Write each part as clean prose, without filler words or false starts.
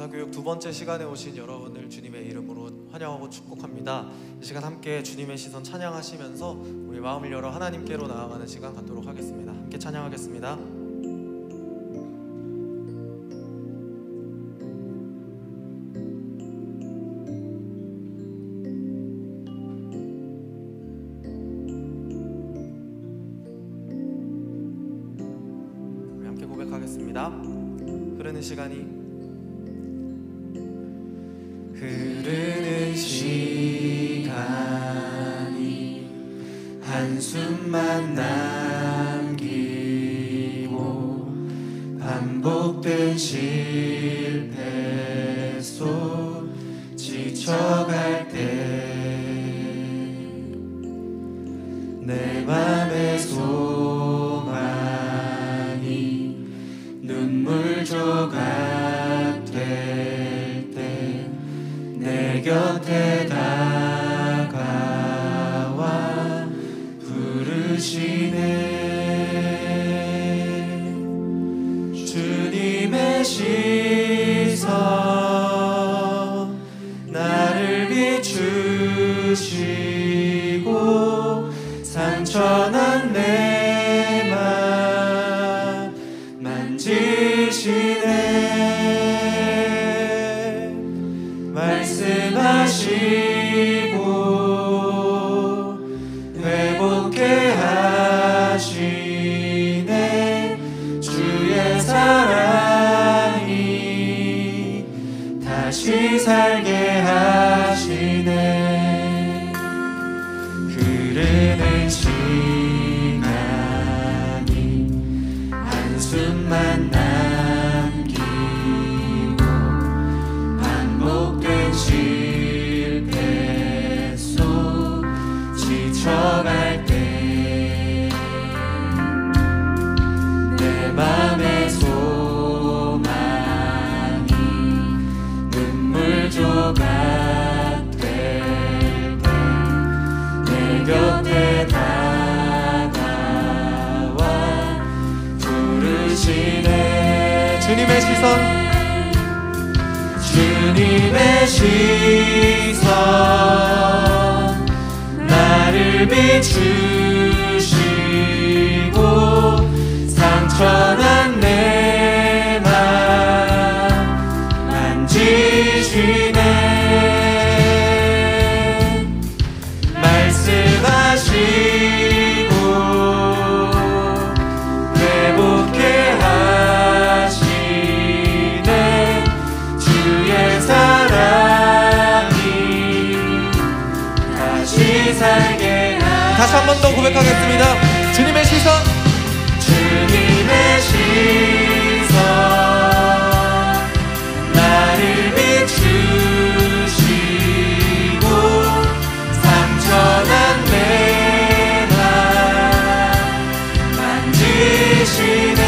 감사교육 두 번째 시간에 오신 여러분을 주님의 이름으로 환영하고 축복합니다. 이 시간 함께 주님의 시선 찬양하시면서 우리 마음을 열어 하나님께로 나아가는 시간 갖도록 하겠습니다. 함께 찬양하겠습니다. 우리 함께 고백하겠습니다. 흐르는 시간이 한숨만 남기고 반복된 실패 속 지쳐갈 때 내 맘의 소망이 눈물 조각 될 때 내 곁에 다가와 부르시네. 주님의 시선 나를 비추시고 상처난 내 맘 만지시네. 말씀하시고 회복해 하시네. 주의 사랑이 다시 살게 하시네. 흐르는 시간이 한숨만 남기고 반복된 실패 속 지쳐갈 때 내 맘의 소망이 눈물 조각 될 때 내 곁에 다가와 부르시네. 주님의 시선 주님의 시선 나를 비추시고 상처난 내 맘 만지시네. 말씀하시고 회복해 하시네. 주의 사랑이 다시 살게 하시네. 다시 한 번 더 고백하겠습니다. 주님의 시선 주님의 시선 나를 비추시고 상처난 내 맘 만지시네.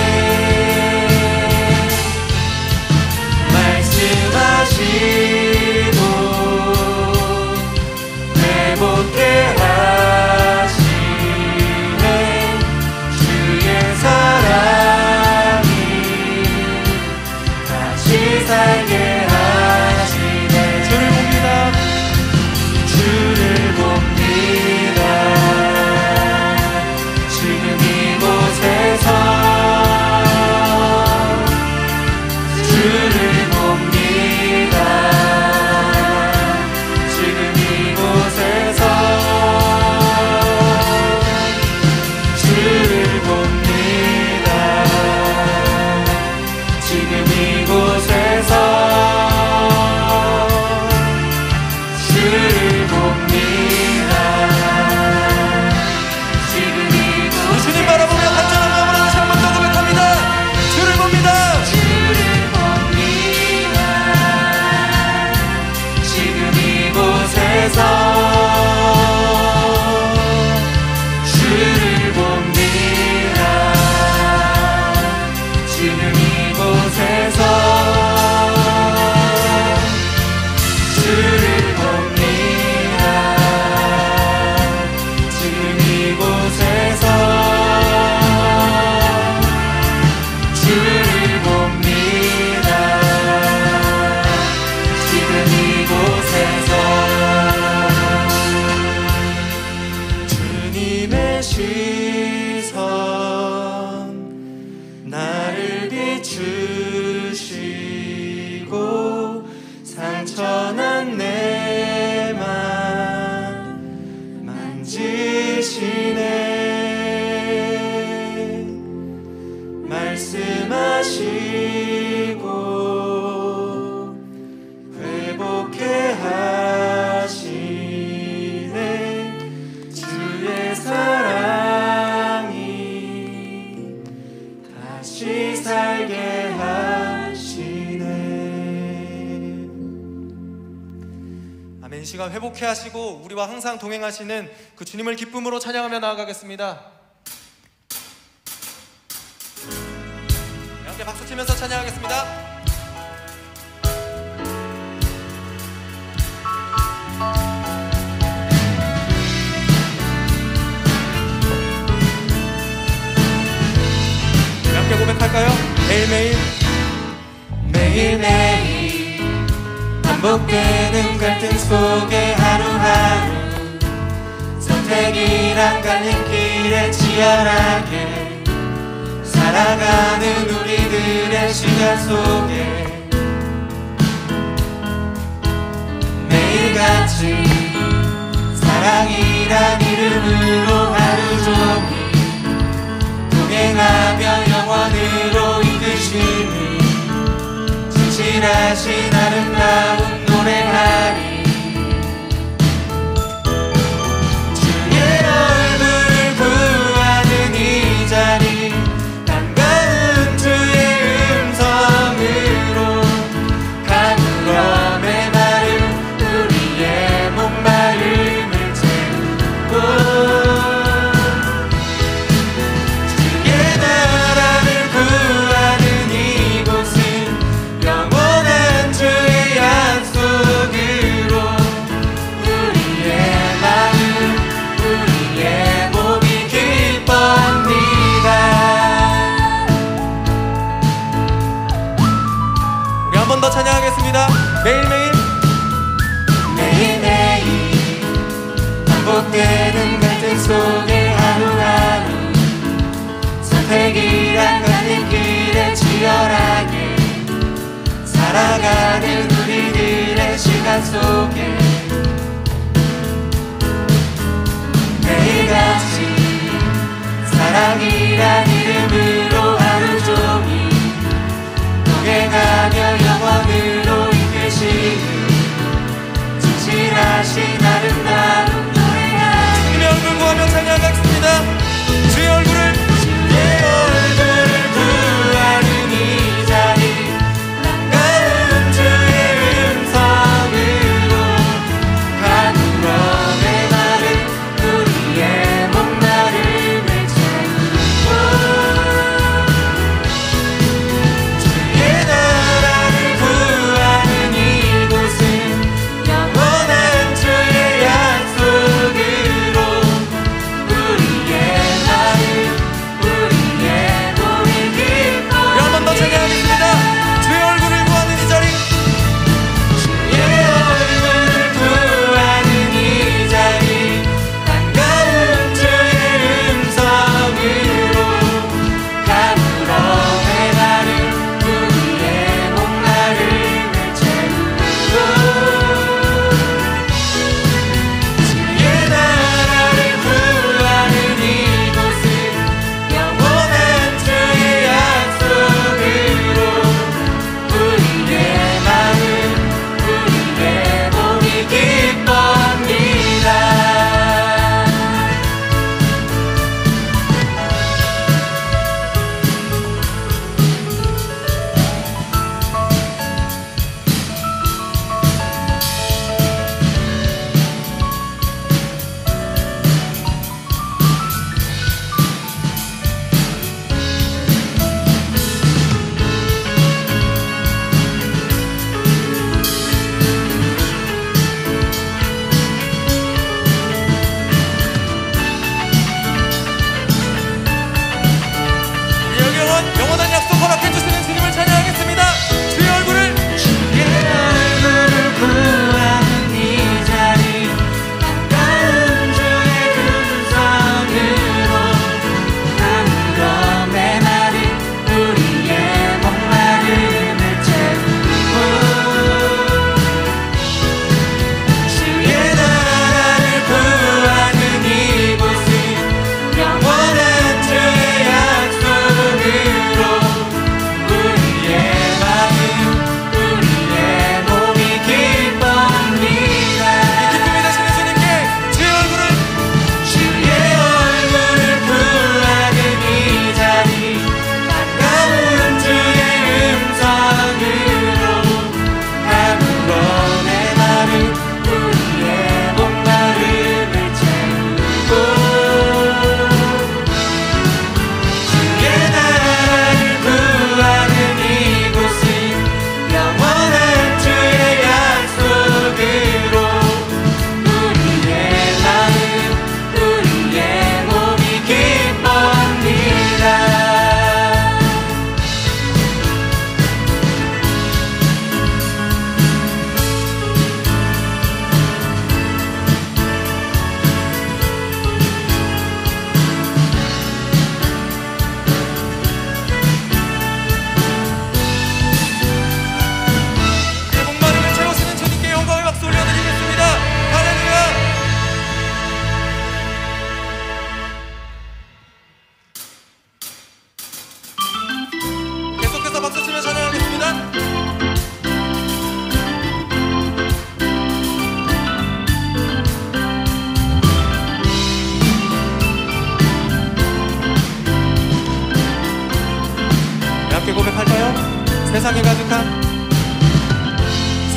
말씀하시고 회복해 하시네. 주의 사랑이 주님의 시선 나를 비추시고 상처난 내 맘 만지시네. 말씀하시고 회복해 하시네. 주의 사랑이 다시 살게 하시네. 아멘. 이 시간 회복해 하시고 우리와 항상 동행하시는 그 주님을 기쁨으로 찬양하며 나아가겠습니다. 함께 박수 치면서 찬양하겠습니다. 함께 고백할까요? 매일매일 매일매일 반복되는 갈등 속에 하루하루 선택이란 갈림길에 치열하게 살아가는 우리들의 시간 속에 매일같이 사랑이란 이름으로 하루 종일 동행하며 영원으로 이끄시니 진실하신 아름다운 노래하리. 주의 얼굴을 구하는 이 자리 반가운 주의 음성으로 가물음의 마음 우리의 목마름을 채우고 더 찬양하겠습니다. 매일매일 매일매일 반복되는 갈등 속에 하루하루 선택이란 갈림길에 치열하게 살아가는 우리들의 시간 속에 매일같이 사랑이란 이름으로 하루 종일 동행하며 영원으로 이끄시는 진실하신 아름다운 노래하리. 주님의 얼굴 구하며 찬양하겠습니다. 주의 얼굴을 구하는 이 자리 반가운 주의 음성으로 가물음의 마음 우리의 목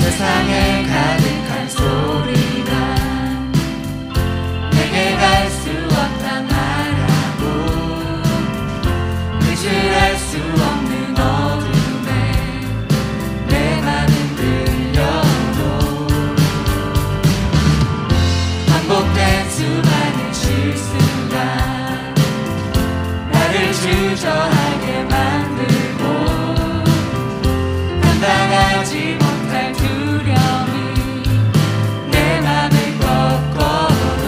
세상에 가득한 소리가 내게 갈 수 없다 말하고 의지할 수 없는 어둠에 내 맘은 들려도 반복된 수많은 실수가 나를 주저하게 만들고 감당하지 못할 두려움이 내 맘을 꺾어도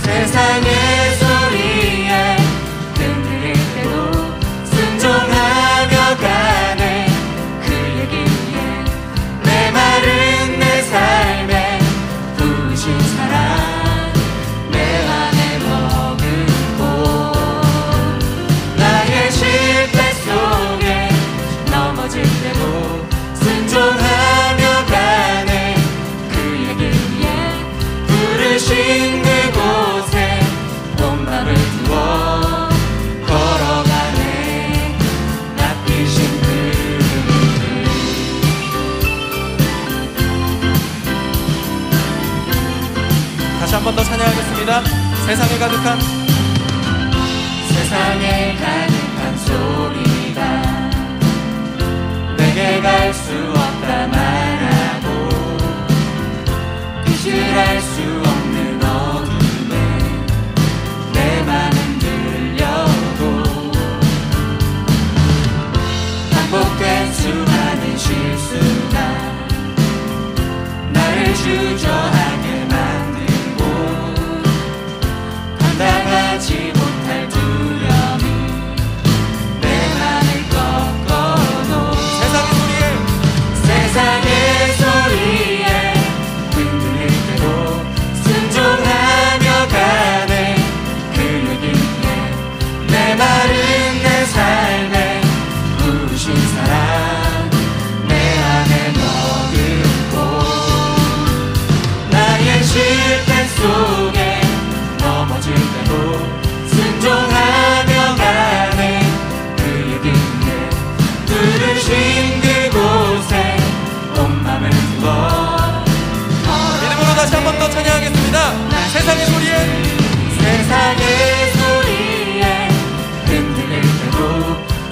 세상의 소리에 흔들릴 때도 순종하며 가네. 그의 길에 내 마른 내 삶에 부으신 사랑 내 안에 머금고 나의 실패 속에 넘어질 때도 순종하며 가네. 그의 길에 부르신 그곳에 온 맘을 두어 걸어가네. 맡기신 다시 한 번 더 찬양하겠습니다. 세상에 가득한 소리가 내게 갈 수 없다 말하고 빛을 수 없는 어둠에 내 맘은 들려도 반복된 수많은 실수가 나를 주저하게 만들고 감당하지 못할 두려움이 내 맘을 꺾어도 세상의 소리에 흔들릴 때도 순종하며 가네. 그의 길에 내 마른 내 삶에 부으신 사랑 내 안에 머금고 나의 실패 속에 넘어질 때도 순종하며 가네. 그의 길에 부르신 그곳에 온 맘을 두어 믿음으로 다시 한 번 더 찬양하겠습니다. 세상의 소리에 흔들릴 때도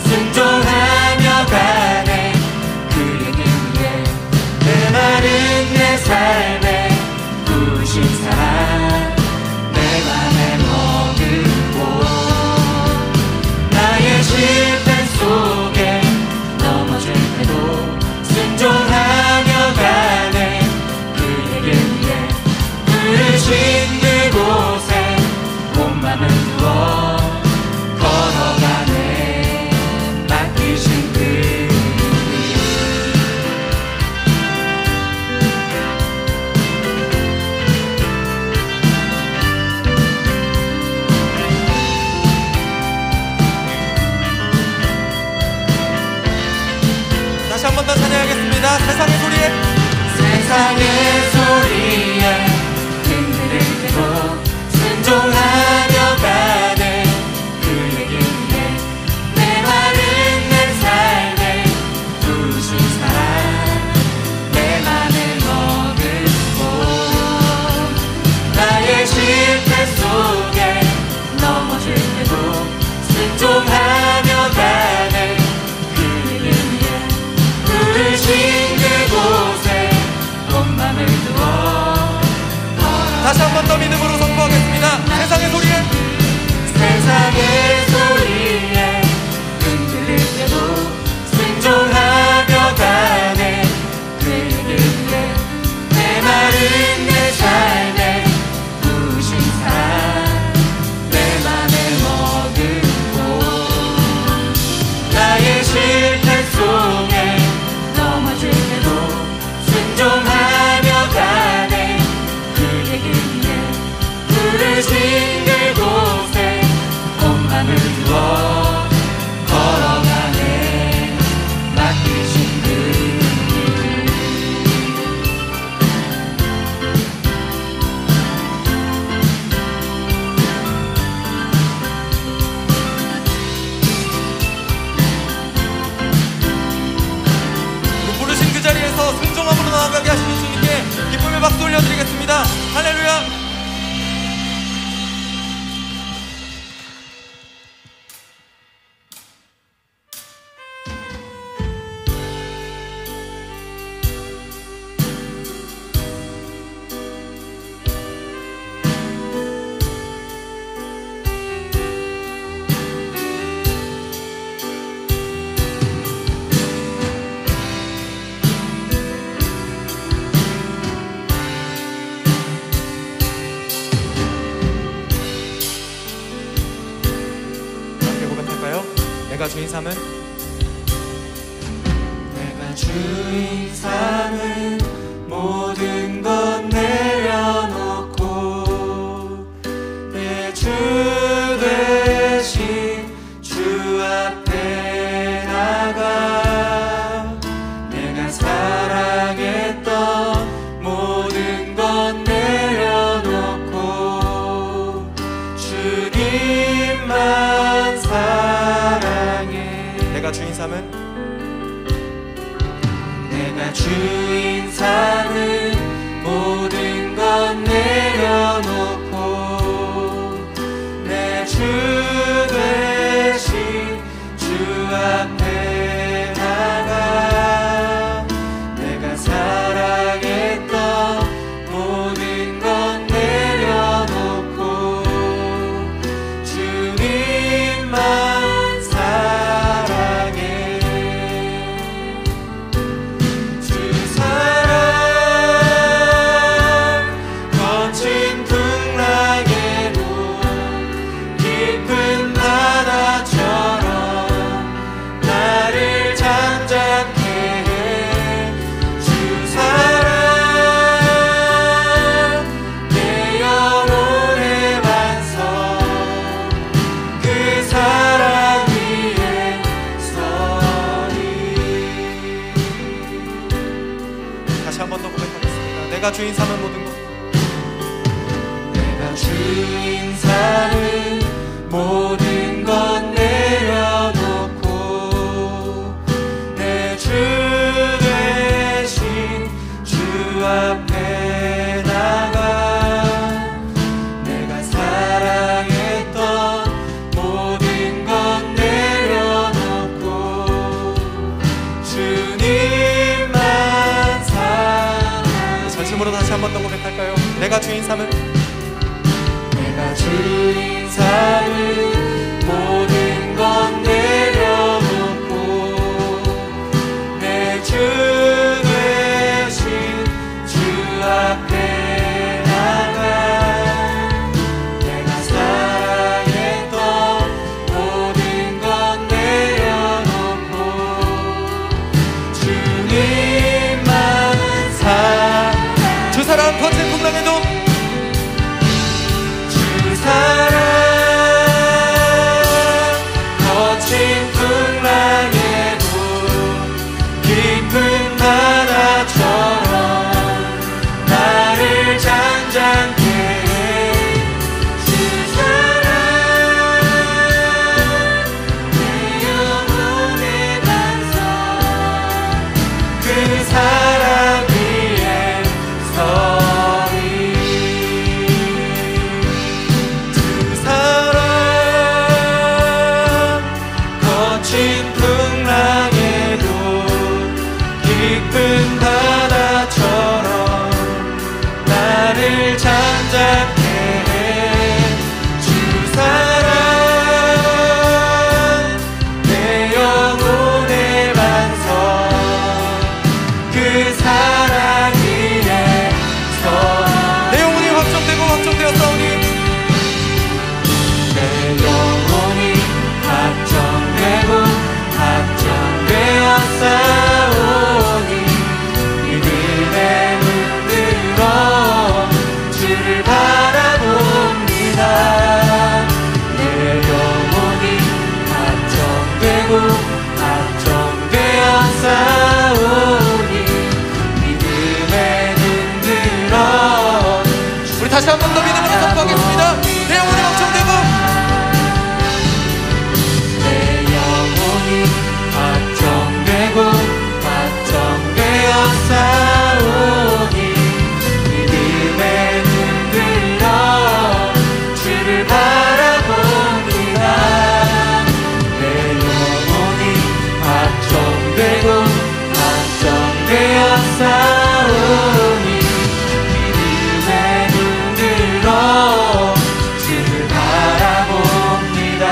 순종하며 가네. 그의 길에 내 마른 내 삶에 부으신 사랑 내 맘에 머금고 나의 실패 속에 넘어질 때도 순종하며 가네. 그의 길에 부르신 그곳에 온 맘을 두어 걸어가네. 맡기신 다시 한 번 더 찬양하겠습니다. 세상의 소리에 흔들릴 때도 순종하며 가네. 그의 길에 내 마른 내 삶에 부으신 사랑 내 맘을 머금고 나의 실패 속에 넘어질 때도 순종하며 가네. 그의 길에 부르신 그곳에 온 맘을 두어 내가 주인 삼은 내가 주인 삼은 모든 것 내려놓고 내 주 대신 주 앞에 나가 내가 사랑했던 모든 것 내려놓고 주님만 사랑해. 내가 주인 삼은 내가 주인 삼은 모든 것 내려놓고 내 주 대신 주 앞에 나가 내가 사랑했던 모든 것 내려놓고 주님만 사랑해. 주 사랑 거친 풍랑에도 깊은 바다처럼 나를 잠잠케 해. 주 사랑 내 영혼의 반석 그 사랑 위에 서리. 다시 한 번 더 고백하겠습니다. 내가 주인 삼은 모든 것 내가 주인 삼은 모든 것 내려놓고 내 주 대신 주 앞에 나가 내가 사랑했던 모든 것 내려놓고 주님만 사랑해. 전심으로 다시 한 번 더 고백할까요? 내가 주인 삼은 내가 주인 삼은 모든 것 내려놓고 내 주 대신 주 앞에 나가 내가 사랑했던 모든 것 내려놓고 주님만 사랑해. 주 사랑 거친 풍랑에도 주 사랑 거친 풍랑에도 깊은 바다처럼 나를 잠잠케 해. 주 사랑 내 영혼의 반석 그 사랑 위에 서리. 주 사랑 거친 풍랑에도 깊은 바다처럼 나를 잠잠케 해. 주 사랑 내 영혼의 반석 그 사랑 위에 서리. 내 영혼이 확정되고 확정되었사오니 내 영혼이 확정되고 확정되었사오니 믿음의 눈 들어 주를 바라봅니다. 내 영혼이 확정되고 확정되었사오니 믿음의 눈 들어 우리 다시 한 번 더 믿음으로 선포하겠습니다. 내 영혼이 확정되고 내 영혼이 확정되고 확정되었사오니 믿음의 눈 들어 주를 바라봅니다. 내 영혼이 확정되고 확정되었사오니 믿음의 눈 들어 주를 바라봅니다.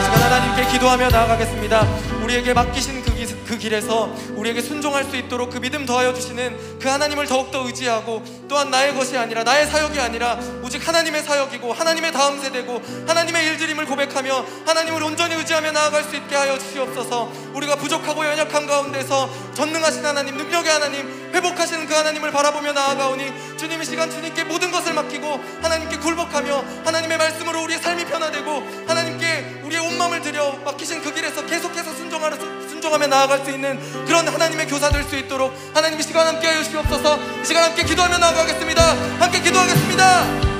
시간 하나님께 기도하며 나아가겠습니다. 우리에게 맡기신 그 길에서 우리에게 순종할 수 있도록 그 믿음 더하여 주시는 그 하나님을 더욱더 의지하고, 또한 나의 것이 아니라, 나의 사역이 아니라 오직 하나님의 사역이고 하나님의 다음 세대고 하나님의 일들임을 고백하며 하나님을 온전히 의지하며 나아갈 수 있게 하여 주시옵소서. 우리가 부족하고 연약한 가운데서 전능하신 하나님, 능력의 하나님, 회복하시는 그 하나님을 바라보며 나아가오니 주님, 이 시간 주님께 모든 것을 맡기고 하나님께 굴복하며 하나님의 말씀으로 우리의 삶이 변화되고 하나님께 우리의 온 마음을 들여 맡기신 그 길에서 계속해서 순종하며 나아갈 수 있는 그런 하나님의 교사 될 수 있도록 하나님 이 시간 함께 하여 주시옵소서. 이 시간 함께 기도하며 나아가겠습니다. 함께 기도하겠습니다.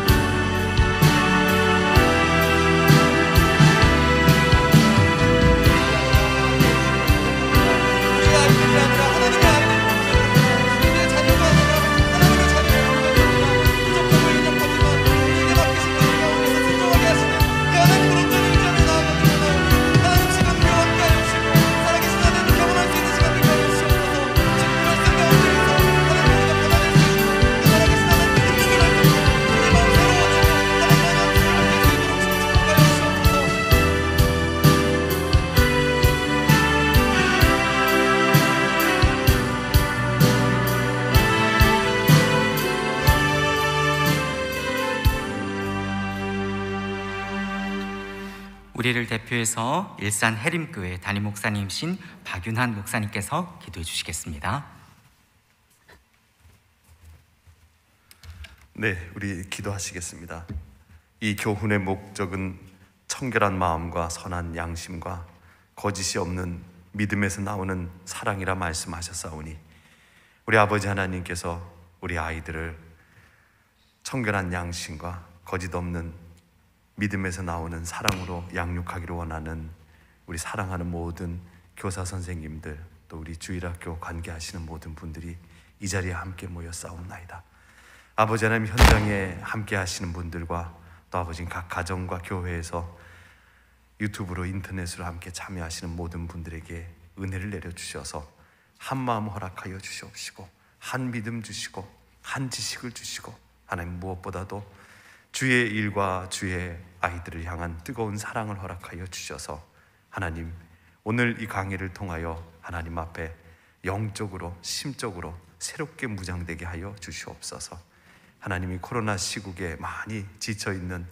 우리를 대표해서 일산 해림교회 담임 목사님이신 박윤한 목사님께서 기도해 주시겠습니다. 네, 우리 기도하시겠습니다. 이 교훈의 목적은 청결한 마음과 선한 양심과 거짓이 없는 믿음에서 나오는 사랑이라 말씀하셨사오니, 우리 아버지 하나님께서 우리 아이들을 청결한 양심과 거짓 없는 믿음에서 나오는 사랑으로 양육하기를 원하는 우리 사랑하는 모든 교사 선생님들, 또 우리 주일학교 관계하시는 모든 분들이 이 자리에 함께 모여 싸움나이다. 아버지 하나님, 현장에 함께 하시는 분들과 또 아버지 각 가정과 교회에서 유튜브로 인터넷으로 함께 참여하시는 모든 분들에게 은혜를 내려주셔서 한 마음 허락하여 주시옵시고, 한 믿음 주시고, 한 지식을 주시고, 하나님 무엇보다도 주의 일과 주의 아이들을 향한 뜨거운 사랑을 허락하여 주셔서 하나님, 오늘 이 강의를 통하여 하나님 앞에 영적으로 심적으로 새롭게 무장되게 하여 주시옵소서. 하나님이 코로나 시국에 많이 지쳐있는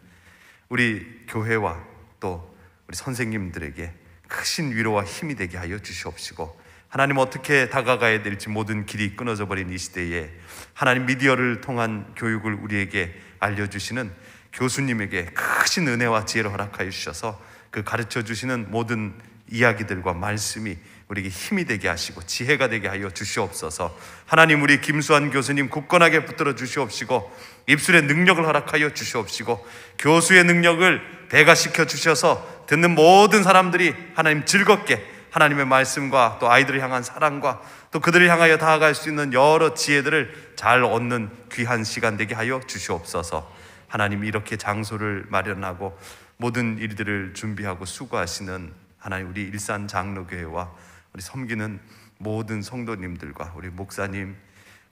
우리 교회와 또 우리 선생님들에게 크신 위로와 힘이 되게 하여 주시옵시고, 하나님 어떻게 다가가야 될지 모든 길이 끊어져 버린 이 시대에 하나님 미디어를 통한 교육을 우리에게 알려주시는 교수님에게 크신 은혜와 지혜를 허락하여 주셔서 그 가르쳐 주시는 모든 이야기들과 말씀이 우리에게 힘이 되게 하시고 지혜가 되게 하여 주시옵소서. 하나님, 우리 김수환 교수님 굳건하게 붙들어 주시옵시고, 입술의 능력을 허락하여 주시옵시고, 교수의 능력을 배가시켜 주셔서 듣는 모든 사람들이 하나님 즐겁게 하나님의 말씀과 또 아이들을 향한 사랑과 또 그들을 향하여 다가갈 수 있는 여러 지혜들을 잘 얻는 귀한 시간 되게 하여 주시옵소서. 하나님, 이렇게 장소를 마련하고 모든 일들을 준비하고 수고하시는 하나님 우리 일산 장로교회와 우리 섬기는 모든 성도님들과 우리 목사님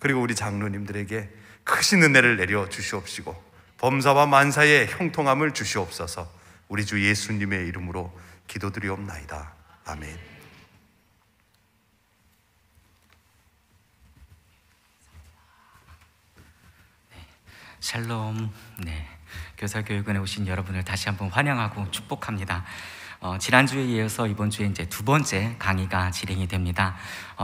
그리고 우리 장로님들에게 크신 은혜를 내려 주시옵시고, 범사와 만사의 형통함을 주시옵소서. 우리 주 예수님의 이름으로 기도드리옵나이다. 아멘. 샬롬. 교사교육원에 오신 여러분을 다시 한번 환영하고 축복합니다. 지난주에 이어서 이번 주에 이제 두 번째 강의가 진행이 됩니다.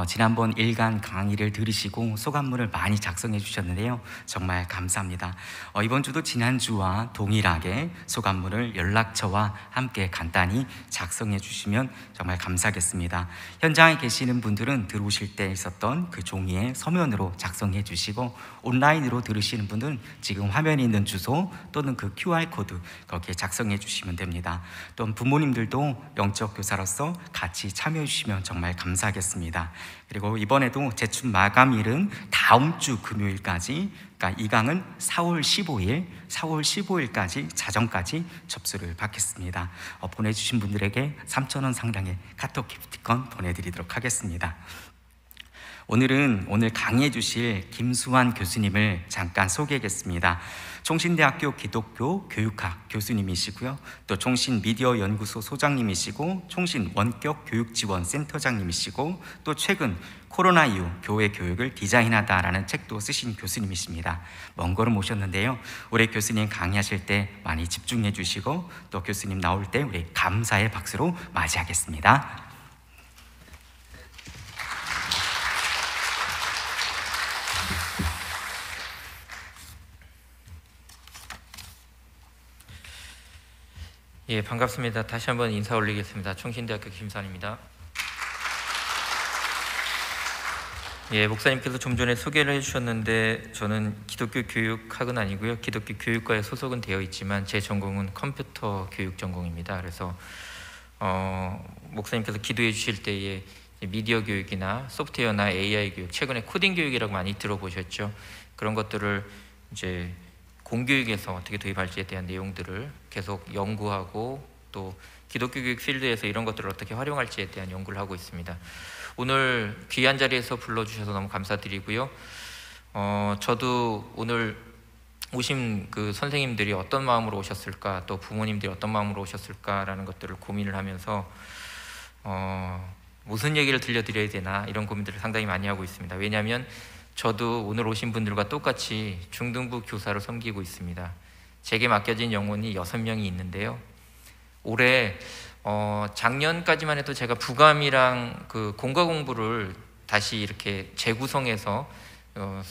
지난번 일간 강의를 들으시고 소감문을 많이 작성해 주셨는데요, 정말 감사합니다. 이번 주도 지난주와 동일하게 소감문을 연락처와 함께 간단히 작성해 주시면 정말 감사하겠습니다. 현장에 계시는 분들은 들어오실 때 있었던 그 종이에 서면으로 작성해 주시고, 온라인으로 들으시는 분들은 지금 화면에 있는 주소 또는 그 QR코드 거기에 작성해 주시면 됩니다. 또 부모님들도 영적 교사로서 같이 참여해 주시면 정말 감사하겠습니다. 그리고 이번에도 제출 마감일은 다음 주 금요일까지, 그러니까 이 강은 4월 15일까지 자정까지 접수를 받겠습니다. 보내주신 분들에게 3,000원 상당의 카톡 기프티콘 보내드리도록 하겠습니다. 오늘 강의해 주실 김수환 교수님을 잠깐 소개하겠습니다. 총신대학교 기독교 교육학 교수님이시고요. 또 총신미디어연구소 소장님이시고 총신원격교육지원센터장님이시고 또 최근 코로나 이후 교회 교육을 디자인하다라는 책도 쓰신 교수님이십니다. 먼 걸음 오셨는데요. 우리 교수님 강의하실 때 많이 집중해 주시고 또 교수님 나올 때 우리 감사의 박수로 맞이하겠습니다. 예, 반갑습니다. 다시 한번 인사 올리겠습니다. 총신대학교 김수환입니다. 예, 목사님께서 좀 전에 소개를 해주셨는데 저는 기독교 교육학은 아니고요. 기독교 교육과에 소속은 되어 있지만 제 전공은 컴퓨터 교육 전공입니다. 그래서 목사님께서 기도해 주실 때에 미디어 교육이나 소프트웨어나 AI 교육, 최근에 코딩 교육이라고 많이 들어보셨죠? 그런 것들을 이제 공교육에서 어떻게 도입할지에 대한 내용들을 계속 연구하고 또 기독교 교육 필드에서 이런 것들을 어떻게 활용할지에 대한 연구를 하고 있습니다. 오늘 귀한 자리에서 불러주셔서 너무 감사드리고요. 저도 오늘 오신 그 선생님들이 어떤 마음으로 오셨을까, 또 부모님들이 어떤 마음으로 오셨을까라는 것들을 고민을 하면서 무슨 얘기를 들려드려야 되나 이런 고민들을 상당히 많이 하고 있습니다. 왜냐하면 저도 오늘 오신 분들과 똑같이 중등부 교사로 섬기고 있습니다. 제게 맡겨진 영혼이 6명이 있는데요. 올해 작년까지만 해도 제가 부감이랑 그 공과 공부를 다시 이렇게 재구성해서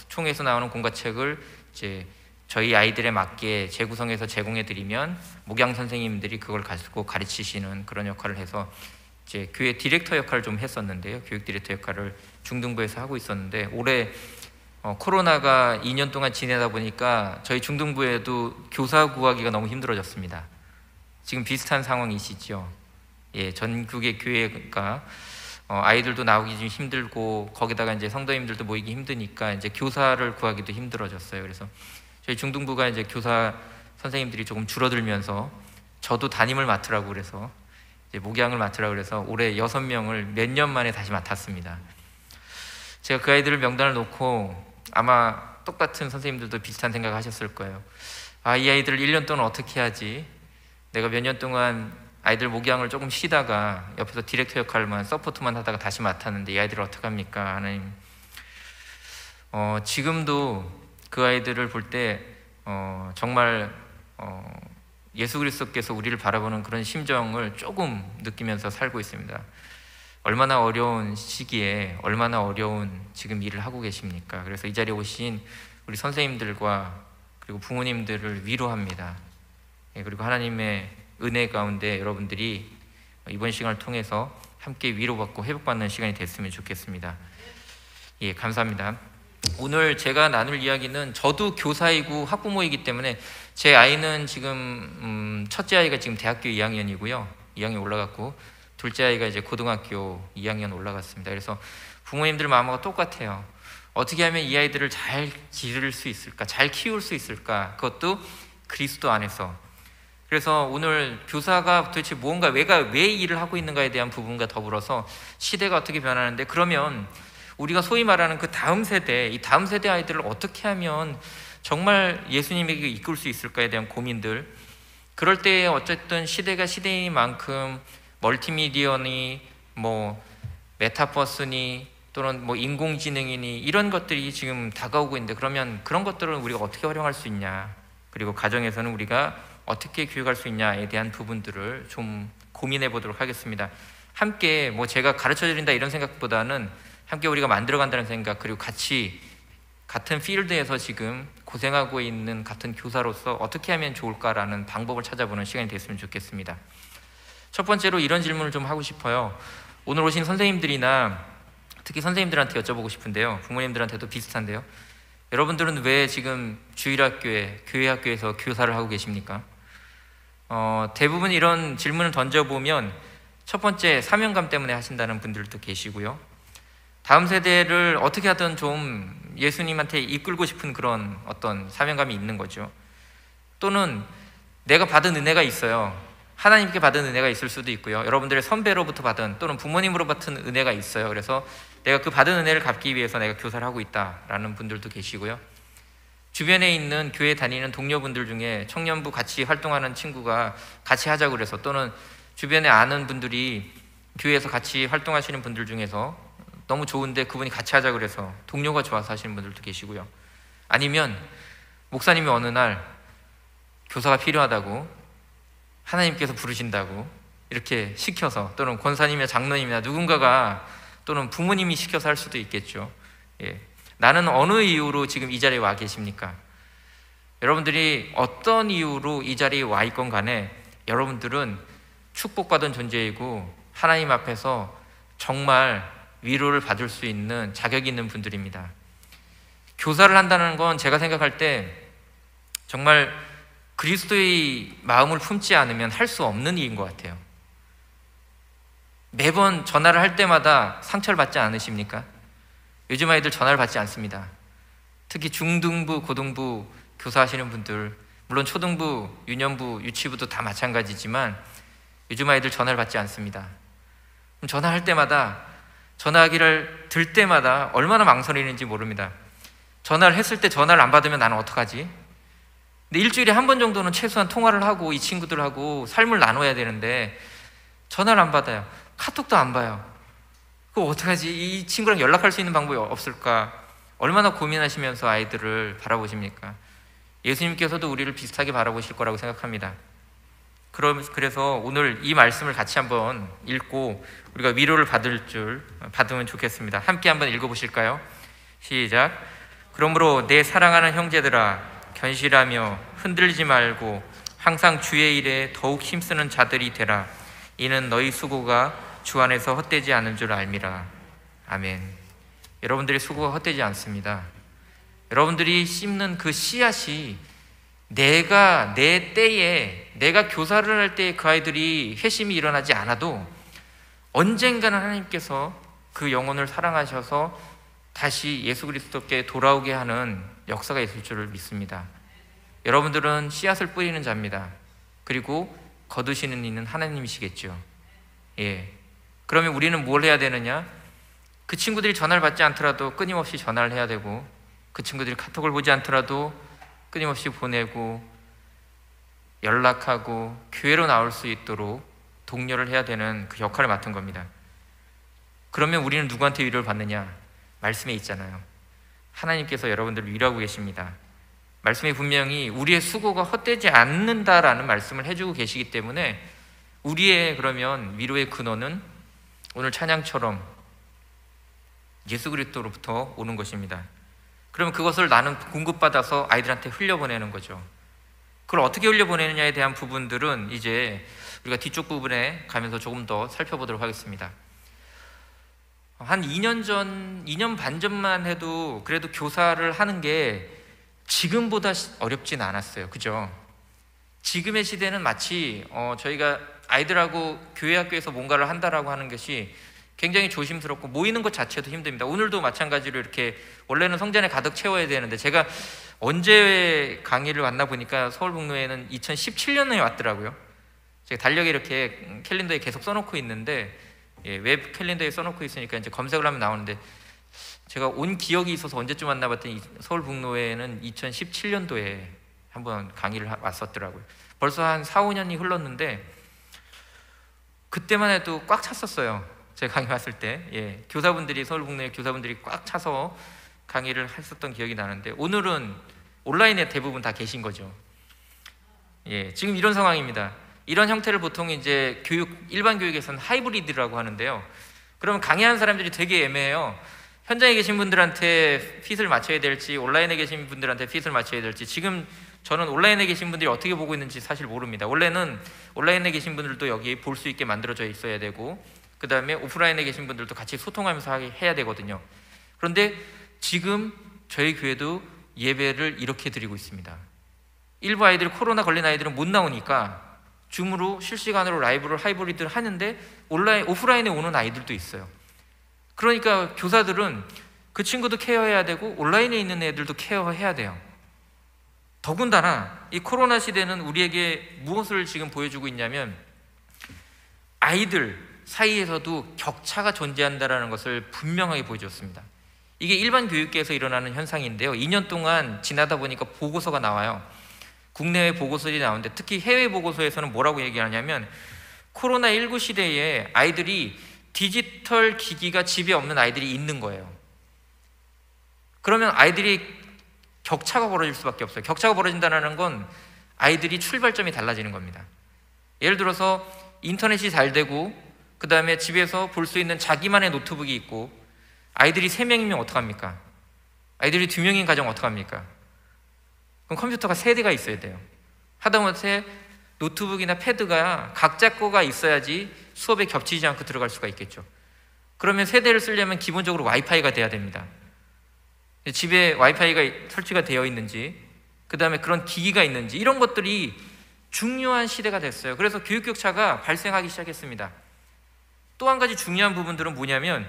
총에서 나오는 공과책을 이제 저희 아이들에 맞게 재구성해서 제공해 드리면 목양 선생님들이 그걸 가지고 가르치시는 그런 역할을 해서 이제 교회 디렉터 역할을 좀 했었는데요. 교육 디렉터 역할을 중등부에서 하고 있었는데 올해 코로나가 2년 동안 지내다 보니까 저희 중등부에도 교사 구하기가 너무 힘들어졌습니다. 지금 비슷한 상황이시죠. 예, 전국의 교회가 아이들도 나오기 좀 힘들고 거기다가 이제 성도님들도 모이기 힘드니까 이제 교사를 구하기도 힘들어졌어요. 그래서 저희 중등부가 이제 교사 선생님들이 조금 줄어들면서 저도 담임을 맡으라고 그래서 이제 목양을 맡으라고 그래서 올해 6명을 몇 년 만에 다시 맡았습니다. 제가 그 아이들을 명단을 놓고 아마 똑같은 선생님들도 비슷한 생각을 하셨을 거예요. 이 아이들을 1년 동안 어떻게 하지? 내가 몇 년 동안 아이들 목양을 조금 쉬다가 옆에서 디렉터 역할만 서포트만 하다가 다시 맡았는데 이 아이들을 어떡합니까? 하나님. 지금도 그 아이들을 볼 때 정말 예수 그리스도께서 우리를 바라보는 그런 심정을 조금 느끼면서 살고 있습니다. 얼마나 어려운 시기에 얼마나 어려운 지금 일을 하고 계십니까? 그래서 이 자리에 오신 우리 선생님들과 그리고 부모님들을 위로합니다. 그리고 하나님의 은혜 가운데 여러분들이 이번 시간을 통해서 함께 위로받고 회복받는 시간이 됐으면 좋겠습니다. 예, 감사합니다. 오늘 제가 나눌 이야기는 저도 교사이고 학부모이기 때문에 제 아이는 지금 첫째 아이가 지금 대학교 2학년이고요. 2학년 올라갔고 둘째 아이가 이제 고등학교 2학년 올라갔습니다. 그래서 부모님들 마음과 똑같아요. 어떻게 하면 이 아이들을 잘 기를 수 있을까? 잘 키울 수 있을까? 그것도 그리스도 안에서. 그래서 오늘 교사가 도대체 무언가 왜 일을 하고 있는가에 대한 부분과 더불어서 시대가 어떻게 변하는데 그러면 우리가 소위 말하는 그 다음 세대, 이 다음 세대 아이들을 어떻게 하면 정말 예수님에게 이끌 수 있을까에 대한 고민들. 그럴 때 어쨌든 시대가 시대인 만큼 멀티미디어니 뭐 메타버스니 또는 뭐 인공지능이니 이런 것들이 지금 다가오고 있는데 그러면 그런 것들을 우리가 어떻게 활용할 수 있냐, 그리고 가정에서는 우리가 어떻게 교육할 수 있냐에 대한 부분들을 좀 고민해 보도록 하겠습니다. 함께 뭐 제가 가르쳐 드린다 이런 생각보다는 함께 우리가 만들어간다는 생각, 그리고 같이 같은 필드에서 지금 고생하고 있는 같은 교사로서 어떻게 하면 좋을까라는 방법을 찾아보는 시간이 됐으면 좋겠습니다. 첫 번째로 이런 질문을 좀 하고 싶어요. 오늘 오신 선생님들이나 특히 선생님들한테 여쭤보고 싶은데요. 부모님들한테도 비슷한데요. 여러분들은 왜 지금 주일학교에, 교회학교에서 교사를 하고 계십니까? 대부분 이런 질문을 던져보면 첫 번째 사명감 때문에 하신다는 분들도 계시고요. 다음 세대를 어떻게 하든 좀 예수님한테 이끌고 싶은 그런 어떤 사명감이 있는 거죠. 또는 내가 받은 은혜가 있어요. 하나님께 받은 은혜가 있을 수도 있고요. 여러분들의 선배로부터 받은 또는 부모님으로 받은 은혜가 있어요. 그래서 내가 그 받은 은혜를 갚기 위해서 내가 교사를 하고 있다라는 분들도 계시고요. 주변에 있는 교회 다니는 동료분들 중에 청년부 같이 활동하는 친구가 같이 하자고 그래서, 또는 주변에 아는 분들이 교회에서 같이 활동하시는 분들 중에서 너무 좋은데 그분이 같이 하자고 그래서 동료가 좋아서 하시는 분들도 계시고요. 아니면 목사님이 어느 날 교사가 필요하다고, 하나님께서 부르신다고 이렇게 시켜서, 또는 권사님이나 장로님이나 누군가가, 또는 부모님이 시켜서 할 수도 있겠죠. 예. 나는 어느 이유로 지금 이 자리에 와 계십니까? 여러분들이 어떤 이유로 이 자리에 와 있건 간에 여러분들은 축복받은 존재이고 하나님 앞에서 정말 위로를 받을 수 있는 자격이 있는 분들입니다. 교사를 한다는 건 제가 생각할 때 정말 그리스도의 마음을 품지 않으면 할 수 없는 일인 것 같아요. 매번 전화를 할 때마다 상처를 받지 않으십니까? 요즘 아이들 전화를 받지 않습니다. 특히 중등부, 고등부 교사하시는 분들, 물론 초등부, 유년부, 유치부도 다 마찬가지지만 요즘 아이들 전화를 받지 않습니다. 그럼 전화할 때마다, 전화하기를 들 때마다 얼마나 망설이는지 모릅니다. 전화를 했을 때 전화를 안 받으면 나는 어떡하지? 근데 일주일에 한 번 정도는 최소한 통화를 하고 이 친구들하고 삶을 나눠야 되는데 전화를 안 받아요. 카톡도 안 봐요. 그거 어떡하지? 이 친구랑 연락할 수 있는 방법이 없을까? 얼마나 고민하시면서 아이들을 바라보십니까? 예수님께서도 우리를 비슷하게 바라보실 거라고 생각합니다. 그래서 오늘 이 말씀을 같이 한번 읽고 우리가 위로를 받으면 좋겠습니다. 함께 한번 읽어보실까요? 시작. 그러므로 내 사랑하는 형제들아, 견실하며 흔들리지 말고 항상 주의 일에 더욱 힘쓰는 자들이 되라. 이는 너희 수고가 주 안에서 헛되지 않은 줄 알미라. 아멘. 여러분들의 수고가 헛되지 않습니다. 여러분들이 심는 그 씨앗이 내가 내 때에, 내가 교사를 할 때에 그 아이들이 회심이 일어나지 않아도 언젠가는 하나님께서 그 영혼을 사랑하셔서 다시 예수 그리스도께 돌아오게 하는 역사가 있을 줄을 믿습니다. 여러분들은 씨앗을 뿌리는 자입니다. 그리고 거두시는 이는 하나님이시겠죠. 예. 그러면 우리는 뭘 해야 되느냐? 그 친구들이 전화를 받지 않더라도 끊임없이 전화를 해야 되고, 그 친구들이 카톡을 보지 않더라도 끊임없이 보내고 연락하고 교회로 나올 수 있도록 독려를 해야 되는 그 역할을 맡은 겁니다. 그러면 우리는 누구한테 위로를 받느냐? 말씀에 있잖아요. 하나님께서 여러분들을 위로하고 계십니다. 말씀에 분명히 우리의 수고가 헛되지 않는다라는 말씀을 해주고 계시기 때문에 우리의 그러면 위로의 근원은 오늘 찬양처럼 예수 그리스도로부터 오는 것입니다. 그러면 그것을 나는 공급받아서 아이들한테 흘려보내는 거죠. 그걸 어떻게 흘려보내느냐에 대한 부분들은 이제 우리가 뒤쪽 부분에 가면서 조금 더 살펴보도록 하겠습니다. 한 2년 반 전만 해도 그래도 교사를 하는 게 지금보다 어렵진 않았어요. 그죠? 지금의 시대는 마치 저희가 아이들하고 교회 학교에서 뭔가를 한다라고 하는 것이 굉장히 조심스럽고 모이는 것 자체도 힘듭니다. 오늘도 마찬가지로 이렇게 원래는 성전에 가득 채워야 되는데 제가 언제 강의를 왔나 보니까 서울북로에는 2017년에 왔더라고요. 제가 달력에 이렇게 캘린더에 계속 써놓고 있는데 웹 캘린더에 써놓고 있으니까 이제 검색을 하면 나오는데 제가 온 기억이 있어서 언제쯤 왔나 봤더니 서울북로에는 2017년도에 한번 강의를 왔었더라고요. 벌써 한 4, 5년이 흘렀는데 그때만 해도 꽉 찼었어요. 제가 강의 왔을 때 교사분들이 서울북로의 교사분들이 꽉 차서 강의를 했었던 기억이 나는데 오늘은 온라인에 대부분 다 계신 거죠. 지금 이런 상황입니다. 이런 형태를 보통 이제 일반 교육에서는 하이브리드라고 하는데요. 그러면 강의하는 사람들이 되게 애매해요. 현장에 계신 분들한테 핏을 맞춰야 될지 온라인에 계신 분들한테 핏을 맞춰야 될지 지금 저는 온라인에 계신 분들이 어떻게 보고 있는지 사실 모릅니다. 원래는 온라인에 계신 분들도 여기 볼 수 있게 만들어져 있어야 되고 그 다음에 오프라인에 계신 분들도 같이 소통하면서 해야 되거든요. 그런데 지금 저희 교회도 예배를 이렇게 드리고 있습니다. 일부 아이들 코로나 걸린 아이들은 못 나오니까 줌으로 실시간으로 라이브를 하이브리드를 하는데 오프라인에 오는 아이들도 있어요. 그러니까 교사들은 그 친구도 케어해야 되고 온라인에 있는 애들도 케어해야 돼요. 더군다나 이 코로나 시대는 우리에게 무엇을 지금 보여주고 있냐면 아이들, 사이에서도 격차가 존재한다는 것을 분명하게 보여줬습니다. 이게 일반 교육계에서 일어나는 현상인데요. 2년 동안 지나다 보니까 보고서가 나와요. 국내외 보고서들이 나오는데 특히 해외 보고서에서는 뭐라고 얘기하냐면 코로나19 시대에 아이들이 디지털 기기가 집에 없는 아이들이 있는 거예요. 그러면 아이들이 격차가 벌어질 수밖에 없어요. 격차가 벌어진다는 건 아이들이 출발점이 달라지는 겁니다. 예를 들어서 인터넷이 잘 되고 그 다음에 집에서 볼 수 있는 자기만의 노트북이 있고 아이들이 3명이면 어떡합니까? 아이들이 2명인 가정 어떡합니까? 그럼 컴퓨터가 3대가 있어야 돼요. 하다못해 노트북이나 패드가 각자 거가 있어야지 수업에 겹치지 않고 들어갈 수가 있겠죠. 그러면 3대를 쓰려면 기본적으로 와이파이가 돼야 됩니다. 집에 와이파이가 설치가 되어 있는지, 그 다음에 그런 기기가 있는지, 이런 것들이 중요한 시대가 됐어요. 그래서 교육격차가 발생하기 시작했습니다. 또 한 가지 중요한 부분들은 뭐냐면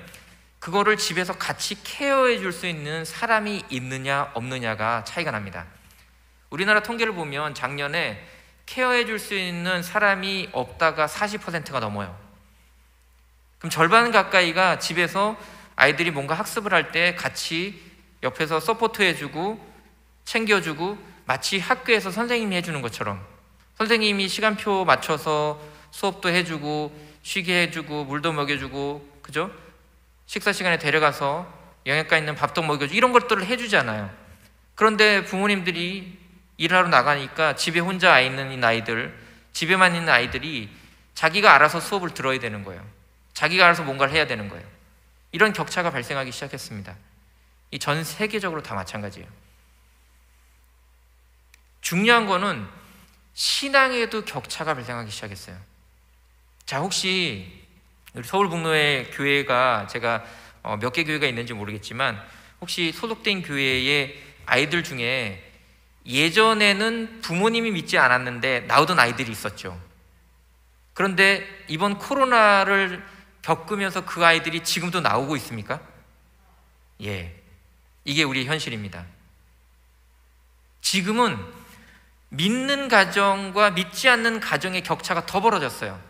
그거를 집에서 같이 케어해 줄 수 있는 사람이 있느냐 없느냐가 차이가 납니다. 우리나라 통계를 보면 작년에 케어해 줄 수 있는 사람이 없다가 40%가 넘어요. 그럼 절반 가까이가 집에서 아이들이 뭔가 학습을 할 때 같이 옆에서 서포트해주고 챙겨주고 마치 학교에서 선생님이 해주는 것처럼 선생님이 시간표 맞춰서 수업도 해주고 쉬게 해주고 물도 먹여주고, 그죠? 식사 시간에 데려가서 영양가 있는 밥도 먹여주고 이런 것들을 해주잖아요. 그런데 부모님들이 일하러 나가니까 집에 혼자 있는 아이들, 집에만 있는 아이들이 자기가 알아서 수업을 들어야 되는 거예요. 자기가 알아서 뭔가를 해야 되는 거예요. 이런 격차가 발생하기 시작했습니다. 이 전 세계적으로 다 마찬가지예요. 중요한 거는 신앙에도 격차가 발생하기 시작했어요. 자, 혹시 우리 서울북로의 교회가 제가 몇 개 교회가 있는지 모르겠지만 혹시 소속된 교회의 아이들 중에 예전에는 부모님이 믿지 않았는데 나오던 아이들이 있었죠. 그런데 이번 코로나를 겪으면서 그 아이들이 지금도 나오고 있습니까? 예, 이게 우리의 현실입니다. 지금은 믿는 가정과 믿지 않는 가정의 격차가 더 벌어졌어요.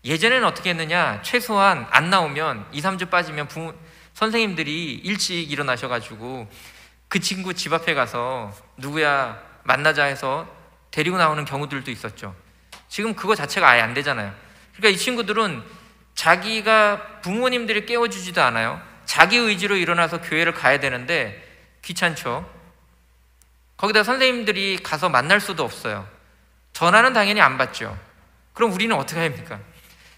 예전에는 어떻게 했느냐, 최소한 안 나오면 2, 3주 빠지면 선생님들이 일찍 일어나셔가지고 그 친구 집 앞에 가서 누구야 만나자 해서 데리고 나오는 경우들도 있었죠. 지금 그거 자체가 아예 안 되잖아요. 그러니까 이 친구들은 자기가 부모님들이 깨워주지도 않아요. 자기 의지로 일어나서 교회를 가야 되는데 귀찮죠. 거기다 선생님들이 가서 만날 수도 없어요. 전화는 당연히 안 받죠. 그럼 우리는 어떻게 해야 합니까?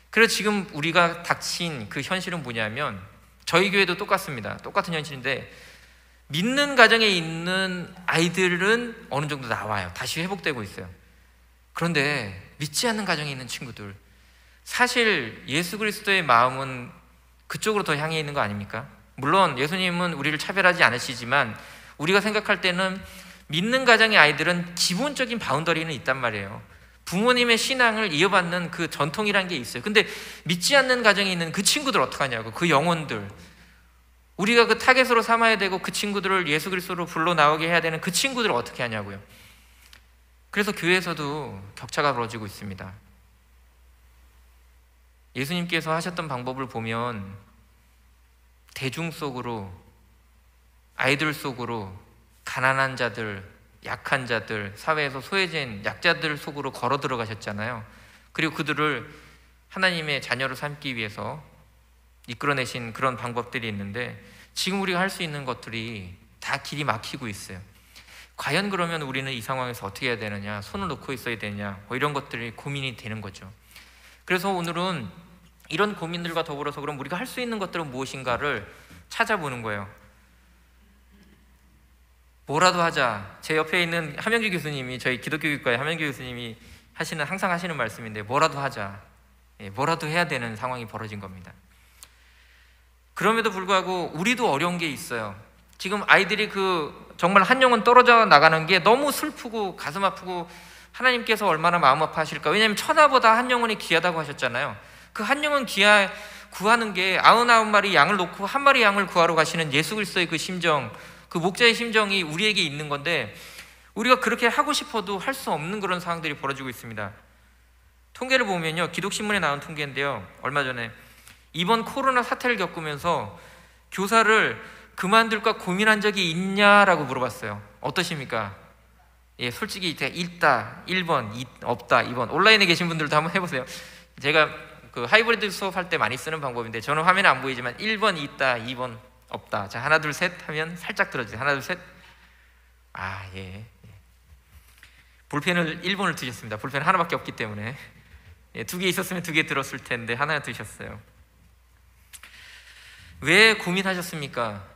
그래서 지금 우리가 닥친 그 현실은 뭐냐면 저희 교회도 똑같습니다. 똑같은 현실인데 믿는 가정에 있는 아이들은 어느 정도 나와요. 다시 회복되고 있어요. 그런데 믿지 않는 가정에 있는 친구들, 사실 예수 그리스도의 마음은 그쪽으로 더 향해 있는 거 아닙니까? 물론 예수님은 우리를 차별하지 않으시지만 우리가 생각할 때는 믿는 가정의 아이들은 기본적인 바운더리는 있단 말이에요. 부모님의 신앙을 이어받는 그 전통이라는 게 있어요. 근데 믿지 않는 가정에 있는 그 친구들 어떡하냐고, 그 영혼들, 우리가 그 타겟으로 삼아야 되고 그 친구들을 예수 그리스도로 불러 나오게 해야 되는 그 친구들을 어떻게 하냐고요. 그래서 교회에서도 격차가 벌어지고 있습니다. 예수님께서 하셨던 방법을 보면 대중 속으로, 아이들 속으로 가난한 자들, 약한 자들, 사회에서 소외된 약자들 속으로 걸어 들어가셨잖아요. 그리고 그들을 하나님의 자녀로 삼기 위해서 이끌어내신 그런 방법들이 있는데 지금 우리가 할 수 있는 것들이 다 길이 막히고 있어요. 과연 그러면 우리는 이 상황에서 어떻게 해야 되느냐, 손을 놓고 있어야 되냐, 뭐 이런 것들이 고민이 되는 거죠. 그래서 오늘은 이런 고민들과 더불어서 그럼 우리가 할 수 있는 것들은 무엇인가를 찾아보는 거예요. 뭐라도 하자. 제 옆에 있는 함영규 교수님이, 저희 기독교육과의 함영규 교수님이 항상 하시는 말씀인데 뭐라도 하자. 뭐라도 해야 되는 상황이 벌어진 겁니다. 그럼에도 불구하고 우리도 어려운 게 있어요. 지금 아이들이 정말 한 영혼 떨어져 나가는 게 너무 슬프고 가슴 아프고 하나님께서 얼마나 마음 아파하실까. 왜냐하면 천하보다 한 영혼이 귀하다고 하셨잖아요. 그 한 영혼 구하는 게 99마리 양을 놓고 한 마리 양을 구하러 가시는 예수 그리스도의 그 심정, 그 목자의 심정이 우리에게 있는 건데 우리가 그렇게 하고 싶어도 할 수 없는 그런 상황들이 벌어지고 있습니다. 통계를 보면요, 기독신문에 나온 통계인데요, 얼마 전에 이번 코로나 사태를 겪으면서 교사를 그만둘까 고민한 적이 있냐라고 물어봤어요. 어떠십니까? 예, 솔직히 있다 1번, 없다 2번. 온라인에 계신 분들도 한번 해보세요. 제가 그 하이브리드 수업할 때 많이 쓰는 방법인데, 저는 화면에 안 보이지만 1번 있다, 2번 없다. 자, 하나 둘 셋 하면 살짝 들어주세요. 하나 둘 셋. 아, 예. 볼펜을 1번을 드셨습니다. 볼펜 하나밖에 없기 때문에. 예, 2개 있었으면 2개 들었을 텐데 하나 드셨어요. 왜 고민하셨습니까?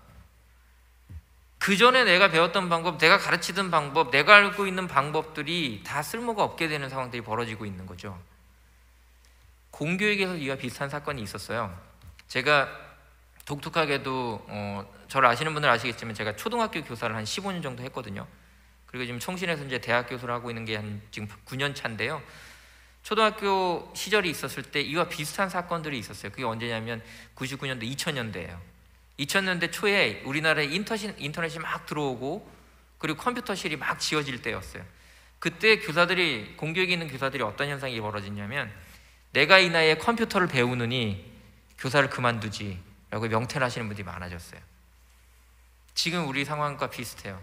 그 전에 내가 배웠던 방법, 내가 가르치던 방법, 내가 알고 있는 방법들이 다 쓸모가 없게 되는 상황들이 벌어지고 있는 거죠. 공교육에서 이와 비슷한 사건이 있었어요. 제가 독특하게도 저를 아시는 분들 아시겠지만 제가 초등학교 교사를 한 15년 정도 했거든요. 그리고 지금 총신에서 이제 대학 교수를 하고 있는 게 한 지금 9년 차인데요. 초등학교 시절이 있었을 때 이와 비슷한 사건들이 있었어요. 그게 언제냐면 99년도, 2000년대예요. 2000년대 초에 우리나라에 인터넷이 막 들어오고 그리고 컴퓨터실이 막 지어질 때였어요. 그때 교사들이, 공교육에 있는 교사들이 어떤 현상이 벌어지냐면, 내가 이 나이에 컴퓨터를 배우느니 교사를 그만두지 라고 명퇴를 하시는 분들이 많아졌어요. 지금 우리 상황과 비슷해요.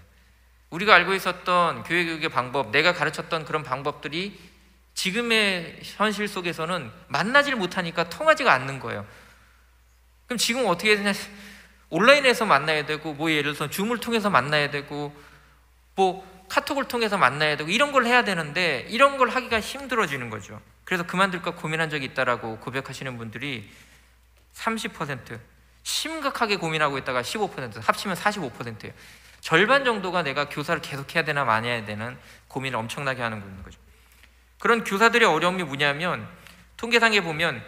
우리가 알고 있었던 교육의 방법, 내가 가르쳤던 그런 방법들이 지금의 현실 속에서는 만나질 못하니까 통하지가 않는 거예요. 그럼 지금 어떻게 해야 되냐? 온라인에서 만나야 되고, 뭐 예를 들어서 줌을 통해서 만나야 되고, 뭐 카톡을 통해서 만나야 되고, 이런 걸 해야 되는데 이런 걸 하기가 힘들어지는 거죠. 그래서 그만둘까 고민한 적이 있다라고 고백하시는 분들이 30%, 심각하게 고민하고 있다가 15%, 합치면 45%예요. 절반 정도가 내가 교사를 계속 해야 되나 말아야 되는 고민을 엄청나게 하는 거죠. 그런 교사들의 어려움이 뭐냐면, 통계상에 보면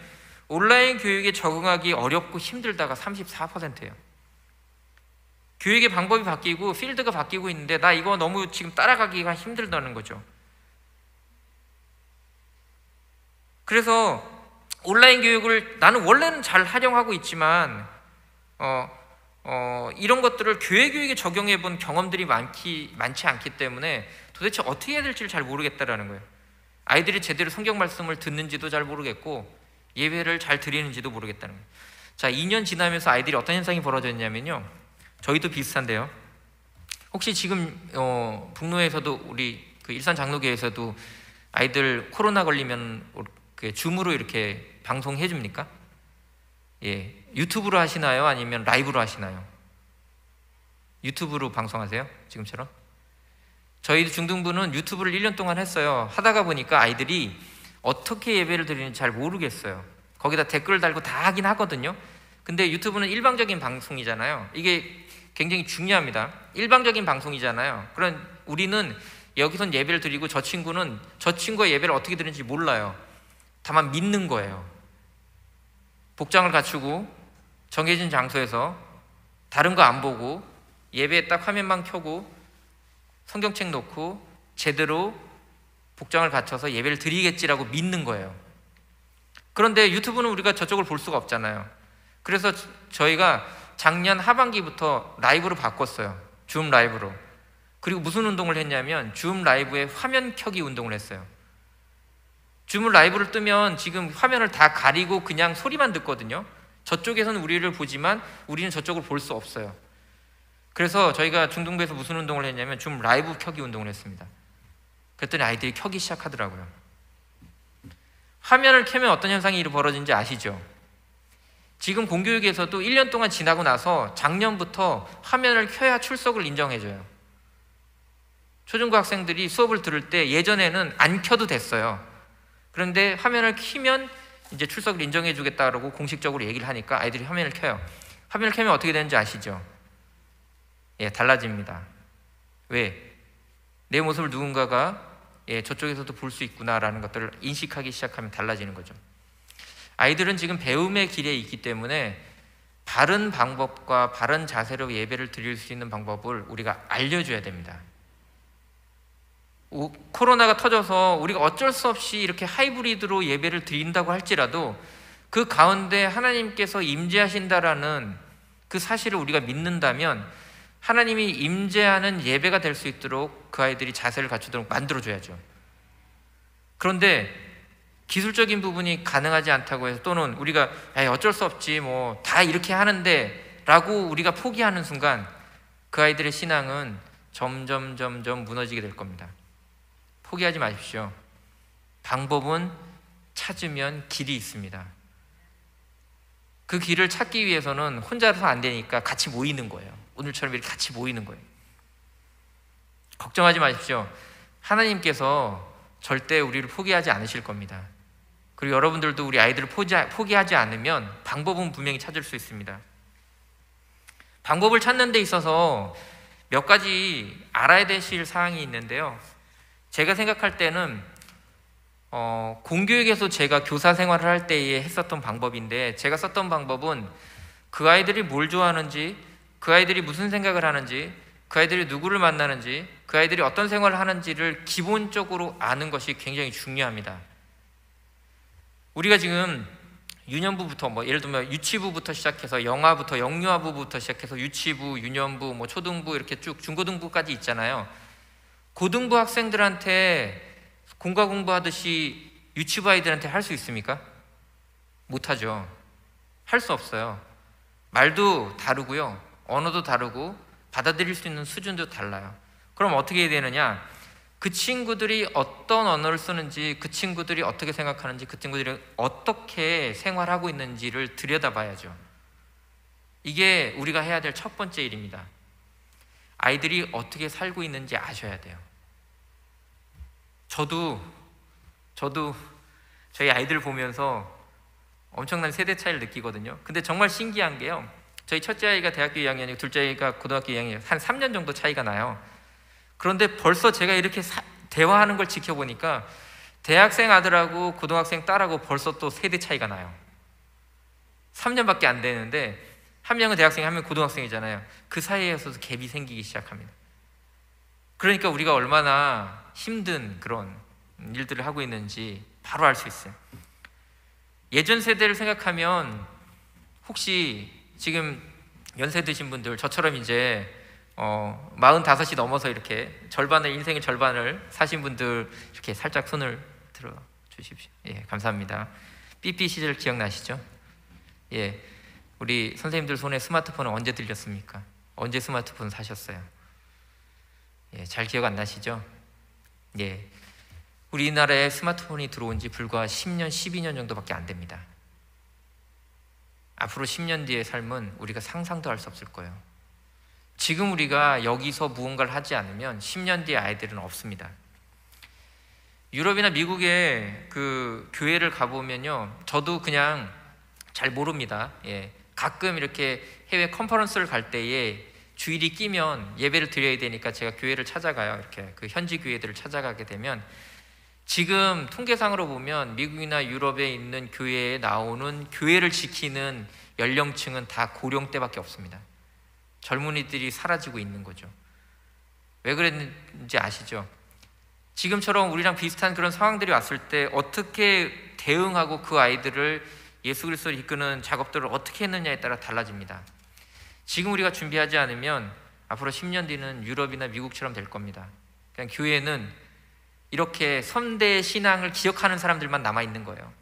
온라인 교육에 적응하기 어렵고 힘들다가 34%예요. 교육의 방법이 바뀌고 필드가 바뀌고 있는데 나 이거 너무 지금 따라가기가 힘들다는 거죠. 그래서 온라인 교육을 나는 원래는 잘 활용하고 있지만 이런 것들을 교회 교육에 적용해 본 경험들이 많지 않기 때문에 도대체 어떻게 해야 될지를 잘 모르겠다라는 거예요. 아이들이 제대로 성경 말씀을 듣는지도 잘 모르겠고 예배를 잘 드리는지도 모르겠다는 거예요. 자, 2년 지나면서 아이들이 어떤 현상이 벌어졌냐면요, 저희도 비슷한데요. 혹시 지금 북로에서도, 우리 그 일산 장로교회에서도 아이들 코로나 걸리면 그 줌으로 이렇게 방송해 줍니까? 예, 유튜브로 하시나요? 아니면 라이브로 하시나요? 유튜브로 방송하세요? 지금처럼? 저희 중등부는 유튜브를 1년 동안 했어요. 하다가 보니까 아이들이 어떻게 예배를 드리는지 잘 모르겠어요. 거기다 댓글 달고 다 하긴 하거든요. 근데 유튜브는 일방적인 방송이잖아요. 이게 굉장히 중요합니다. 일방적인 방송이잖아요. 그럼 우리는 여기선 예배를 드리고 저 친구는 저 친구의 예배를 어떻게 드리는지 몰라요. 다만 믿는 거예요. 복장을 갖추고 정해진 장소에서 다른 거 안 보고 예배에 딱 화면만 켜고 성경책 놓고 제대로 복장을 갖춰서 예배를 드리겠지라고 믿는 거예요. 그런데 유튜브는 우리가 저쪽을 볼 수가 없잖아요. 그래서 저희가 작년 하반기부터 라이브로 바꿨어요. 줌 라이브로. 그리고 무슨 운동을 했냐면 줌 라이브에 화면 켜기 운동을 했어요. 줌 라이브를 뜨면 지금 화면을 다 가리고 그냥 소리만 듣거든요. 저쪽에서는 우리를 보지만 우리는 저쪽을 볼 수 없어요. 그래서 저희가 중등부에서 무슨 운동을 했냐면 줌 라이브 켜기 운동을 했습니다. 그랬더니 아이들이 켜기 시작하더라고요. 화면을 켜면 어떤 현상이 벌어지는지 아시죠? 지금 공교육에서도 1년 동안 지나고 나서 작년부터 화면을 켜야 출석을 인정해줘요. 초중고 학생들이 수업을 들을 때 예전에는 안 켜도 됐어요. 그런데 화면을 켜면 이제 출석을 인정해주겠다고 공식적으로 얘기를 하니까 아이들이 화면을 켜요. 화면을 켜면 어떻게 되는지 아시죠? 예, 달라집니다. 왜? 내 모습을 누군가가 저쪽에서도 볼 수 있구나라는 것들을 인식하기 시작하면 달라지는 거죠. 아이들은 지금 배움의 길에 있기 때문에 바른 방법과 바른 자세로 예배를 드릴 수 있는 방법을 우리가 알려줘야 됩니다. 코로나가 터져서 우리가 어쩔 수 없이 이렇게 하이브리드로 예배를 드린다고 할지라도 그 가운데 하나님께서 임재하신다라는 그 사실을 우리가 믿는다면 하나님이 임재하는 예배가 될 수 있도록 그 아이들이 자세를 갖추도록 만들어줘야죠. 그런데 기술적인 부분이 가능하지 않다고 해서 또는 우리가 어쩔 수 없지 뭐 다 이렇게 하는데 라고 우리가 포기하는 순간 그 아이들의 신앙은 점점 무너지게 될 겁니다. 포기하지 마십시오. 방법은 찾으면 길이 있습니다. 그 길을 찾기 위해서는 혼자서 안 되니까 같이 모이는 거예요. 오늘처럼 이렇게 같이 모이는 거예요. 걱정하지 마십시오. 하나님께서 절대 우리를 포기하지 않으실 겁니다. 그리고 여러분들도 우리 아이들을 포기하지 않으면 방법은 분명히 찾을 수 있습니다. 방법을 찾는 데 있어서 몇 가지 알아야 되실 사항이 있는데요. 제가 생각할 때는 공교육에서 제가 교사 생활을 할 때에 했었던 방법인데, 제가 썼던 방법은 그 아이들이 뭘 좋아하는지, 그 아이들이 무슨 생각을 하는지, 그 아이들이 누구를 만나는지, 그 아이들이 어떤 생활을 하는지를 기본적으로 아는 것이 굉장히 중요합니다. 우리가 지금 유년부부터 예를 들면 유치부부터 시작해서 영아부터 영유아부부터 시작해서 유치부, 유년부, 초등부 이렇게 쭉 중고등부까지 있잖아요. 고등부 학생들한테 공과 공부하듯이 유치부 아이들한테 할 수 있습니까? 못하죠. 할 수 없어요. 말도 다르고요, 언어도 다르고 받아들일 수 있는 수준도 달라요. 그럼 어떻게 해야 되느냐? 그 친구들이 어떤 언어를 쓰는지, 그 친구들이 어떻게 생각하는지, 그 친구들이 어떻게 생활하고 있는지를 들여다봐야죠. 이게 우리가 해야 될 첫 번째 일입니다. 아이들이 어떻게 살고 있는지 아셔야 돼요. 저도 저희 아이들 보면서 엄청난 세대 차이를 느끼거든요. 근데 정말 신기한 게요, 저희 첫째 아이가 대학교 2학년이고 둘째 아이가 고등학교 2학년이에요. 한 3년 정도 차이가 나요. 그런데 벌써 제가 이렇게 대화하는 걸 지켜보니까 대학생 아들하고 고등학생 딸하고 벌써 또 세대 차이가 나요. 3년밖에 안 되는데 한 명은 대학생이, 한 명은 고등학생이잖아요. 그 사이에서 갭이 생기기 시작합니다. 그러니까 우리가 얼마나 힘든 그런 일들을 하고 있는지 바로 알 수 있어요. 예전 세대를 생각하면 혹시 지금 연세 드신 분들, 저처럼 이제 45이 넘어서 이렇게 인생의 절반을 사신 분들 이렇게 살짝 손을 들어 주십시오. 예, 감사합니다. 삐삐 시절 기억나시죠? 예, 우리 선생님들 손에 스마트폰은 언제 들렸습니까? 언제 스마트폰 사셨어요? 예, 잘 기억 안 나시죠? 예, 우리나라에 스마트폰이 들어온 지 불과 10년, 12년 정도밖에 안 됩니다. 앞으로 10년 뒤의 삶은 우리가 상상도 할 수 없을 거예요. 지금 우리가 여기서 무언가를 하지 않으면 10년 뒤에 아이들은 없습니다. 유럽이나 미국의 그 교회를 가보면요, 저도 그냥 잘 모릅니다. 예, 가끔 이렇게 해외 컨퍼런스를 갈 때에 주일이 끼면 예배를 드려야 되니까 제가 교회를 찾아가요. 이렇게 그 현지 교회들을 찾아가게 되면 지금 통계상으로 보면 미국이나 유럽에 있는 교회에 나오는 교회를 지키는 연령층은 다 고령대밖에 없습니다. 젊은이들이 사라지고 있는 거죠. 왜 그랬는지 아시죠? 지금처럼 우리랑 비슷한 그런 상황들이 왔을 때 어떻게 대응하고 그 아이들을 예수 그리스도를 이끄는 작업들을 어떻게 했느냐에 따라 달라집니다. 지금 우리가 준비하지 않으면 앞으로 10년 뒤는 유럽이나 미국처럼 될 겁니다. 그냥 교회는 이렇게 선대 신앙을 기억하는 사람들만 남아있는 거예요.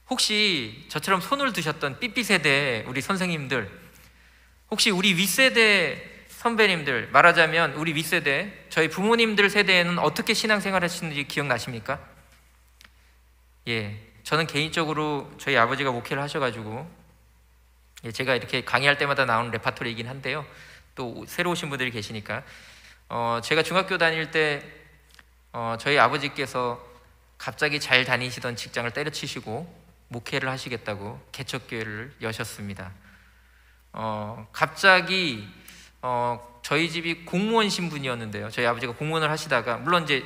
혹시 저처럼 손을 드셨던 삐삐세대 우리 선생님들, 혹시 우리 윗세대 선배님들, 말하자면 우리 윗세대, 저희 부모님들 세대에는 어떻게 신앙생활 하시는지 기억나십니까? 예, 저는 개인적으로 저희 아버지가 목회를 하셔가지고 제가 이렇게 강의할 때마다 나오는 레파토리이긴 한데요, 또 새로 오신 분들이 계시니까 제가 중학교 다닐 때 저희 아버지께서 갑자기 잘 다니시던 직장을 때려치시고 목회를 하시겠다고 개척교회를 여셨습니다. 갑자기 저희 집이 공무원 신분이었는데요, 저희 아버지가 공무원을 하시다가, 물론 이제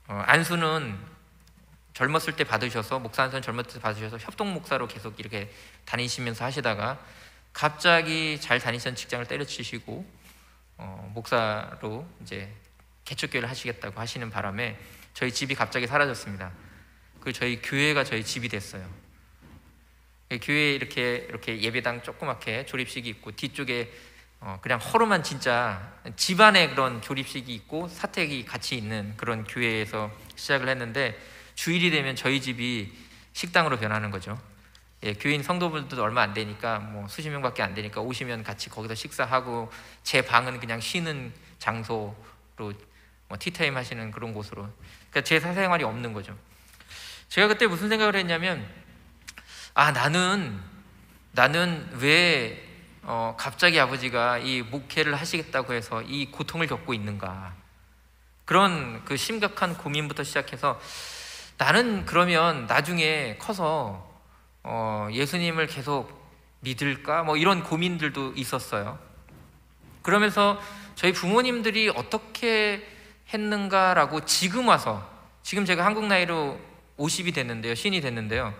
안수는 젊었을 때 받으셔서, 목사 안수는 젊었을 때 받으셔서 협동 목사로 계속 이렇게 다니시면서 하시다가 갑자기 잘 다니시던 직장을 때려치시고 목사로 이제 개척교회를 하시겠다고 하시는 바람에 저희 집이 갑자기 사라졌습니다. 그 저희 교회가 저희 집이 됐어요. 교회에 이렇게 예배당 조그맣게 조립식이 있고 뒤쪽에 그냥 허름한 진짜 집안에 그런 조립식이 있고 사택이 같이 있는 그런 교회에서 시작을 했는데 주일이 되면 저희 집이 식당으로 변하는 거죠. 예, 교인 성도분들도 얼마 안 되니까 뭐 수십 명밖에 안 되니까 오시면 같이 거기서 식사하고, 제 방은 그냥 쉬는 장소로, 뭐 티타임 하시는 그런 곳으로. 그러니까 제 사생활이 없는 거죠. 제가 그때 무슨 생각을 했냐면, 나는 왜 갑자기 아버지가 이 목회를 하시겠다고 해서 이 고통을 겪고 있는가. 그런 그 심각한 고민부터 시작해서, 나는 그러면 나중에 커서 예수님을 계속 믿을까? 뭐 이런 고민들도 있었어요. 그러면서 저희 부모님들이 어떻게 했는가라고 지금 와서, 지금 제가 한국 나이로 50이 됐는데요, 신이 됐는데요,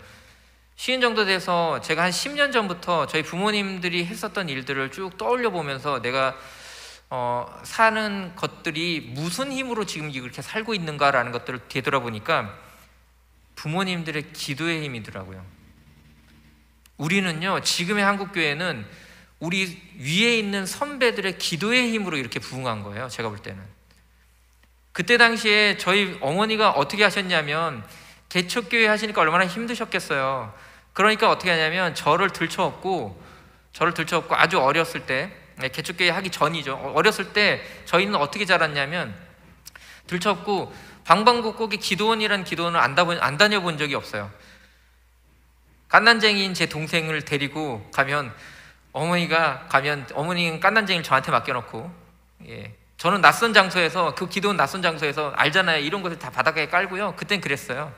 50 정도 돼서 제가 한 10년 전부터 저희 부모님들이 했었던 일들을 쭉 떠올려 보면서 내가 사는 것들이 무슨 힘으로 지금 이렇게 살고 있는가라는 것들을 되돌아보니까 부모님들의 기도의 힘이더라고요. 우리는요, 지금의 한국교회는 우리 위에 있는 선배들의 기도의 힘으로 이렇게 부흥한 거예요. 제가 볼 때는. 그때 당시에 저희 어머니가 어떻게 하셨냐면, 개척교회 하시니까 얼마나 힘드셨겠어요. 그러니까 어떻게 하냐면 저를 들쳐업고 아주 어렸을 때, 개척교회 하기 전이죠. 어렸을 때 저희는 어떻게 자랐냐면, 들쳐업고 방방곡곡에 기도원이라는 기도원을 안 다녀본 적이 없어요. 깐난쟁이인 제 동생을 데리고 가면 어머니는 깐난쟁이를 저한테 맡겨놓고, 저는 낯선 장소에서, 그 기도원 낯선 장소에서, 알잖아요, 이런 것을 다 바닥에 깔고요. 그땐 그랬어요.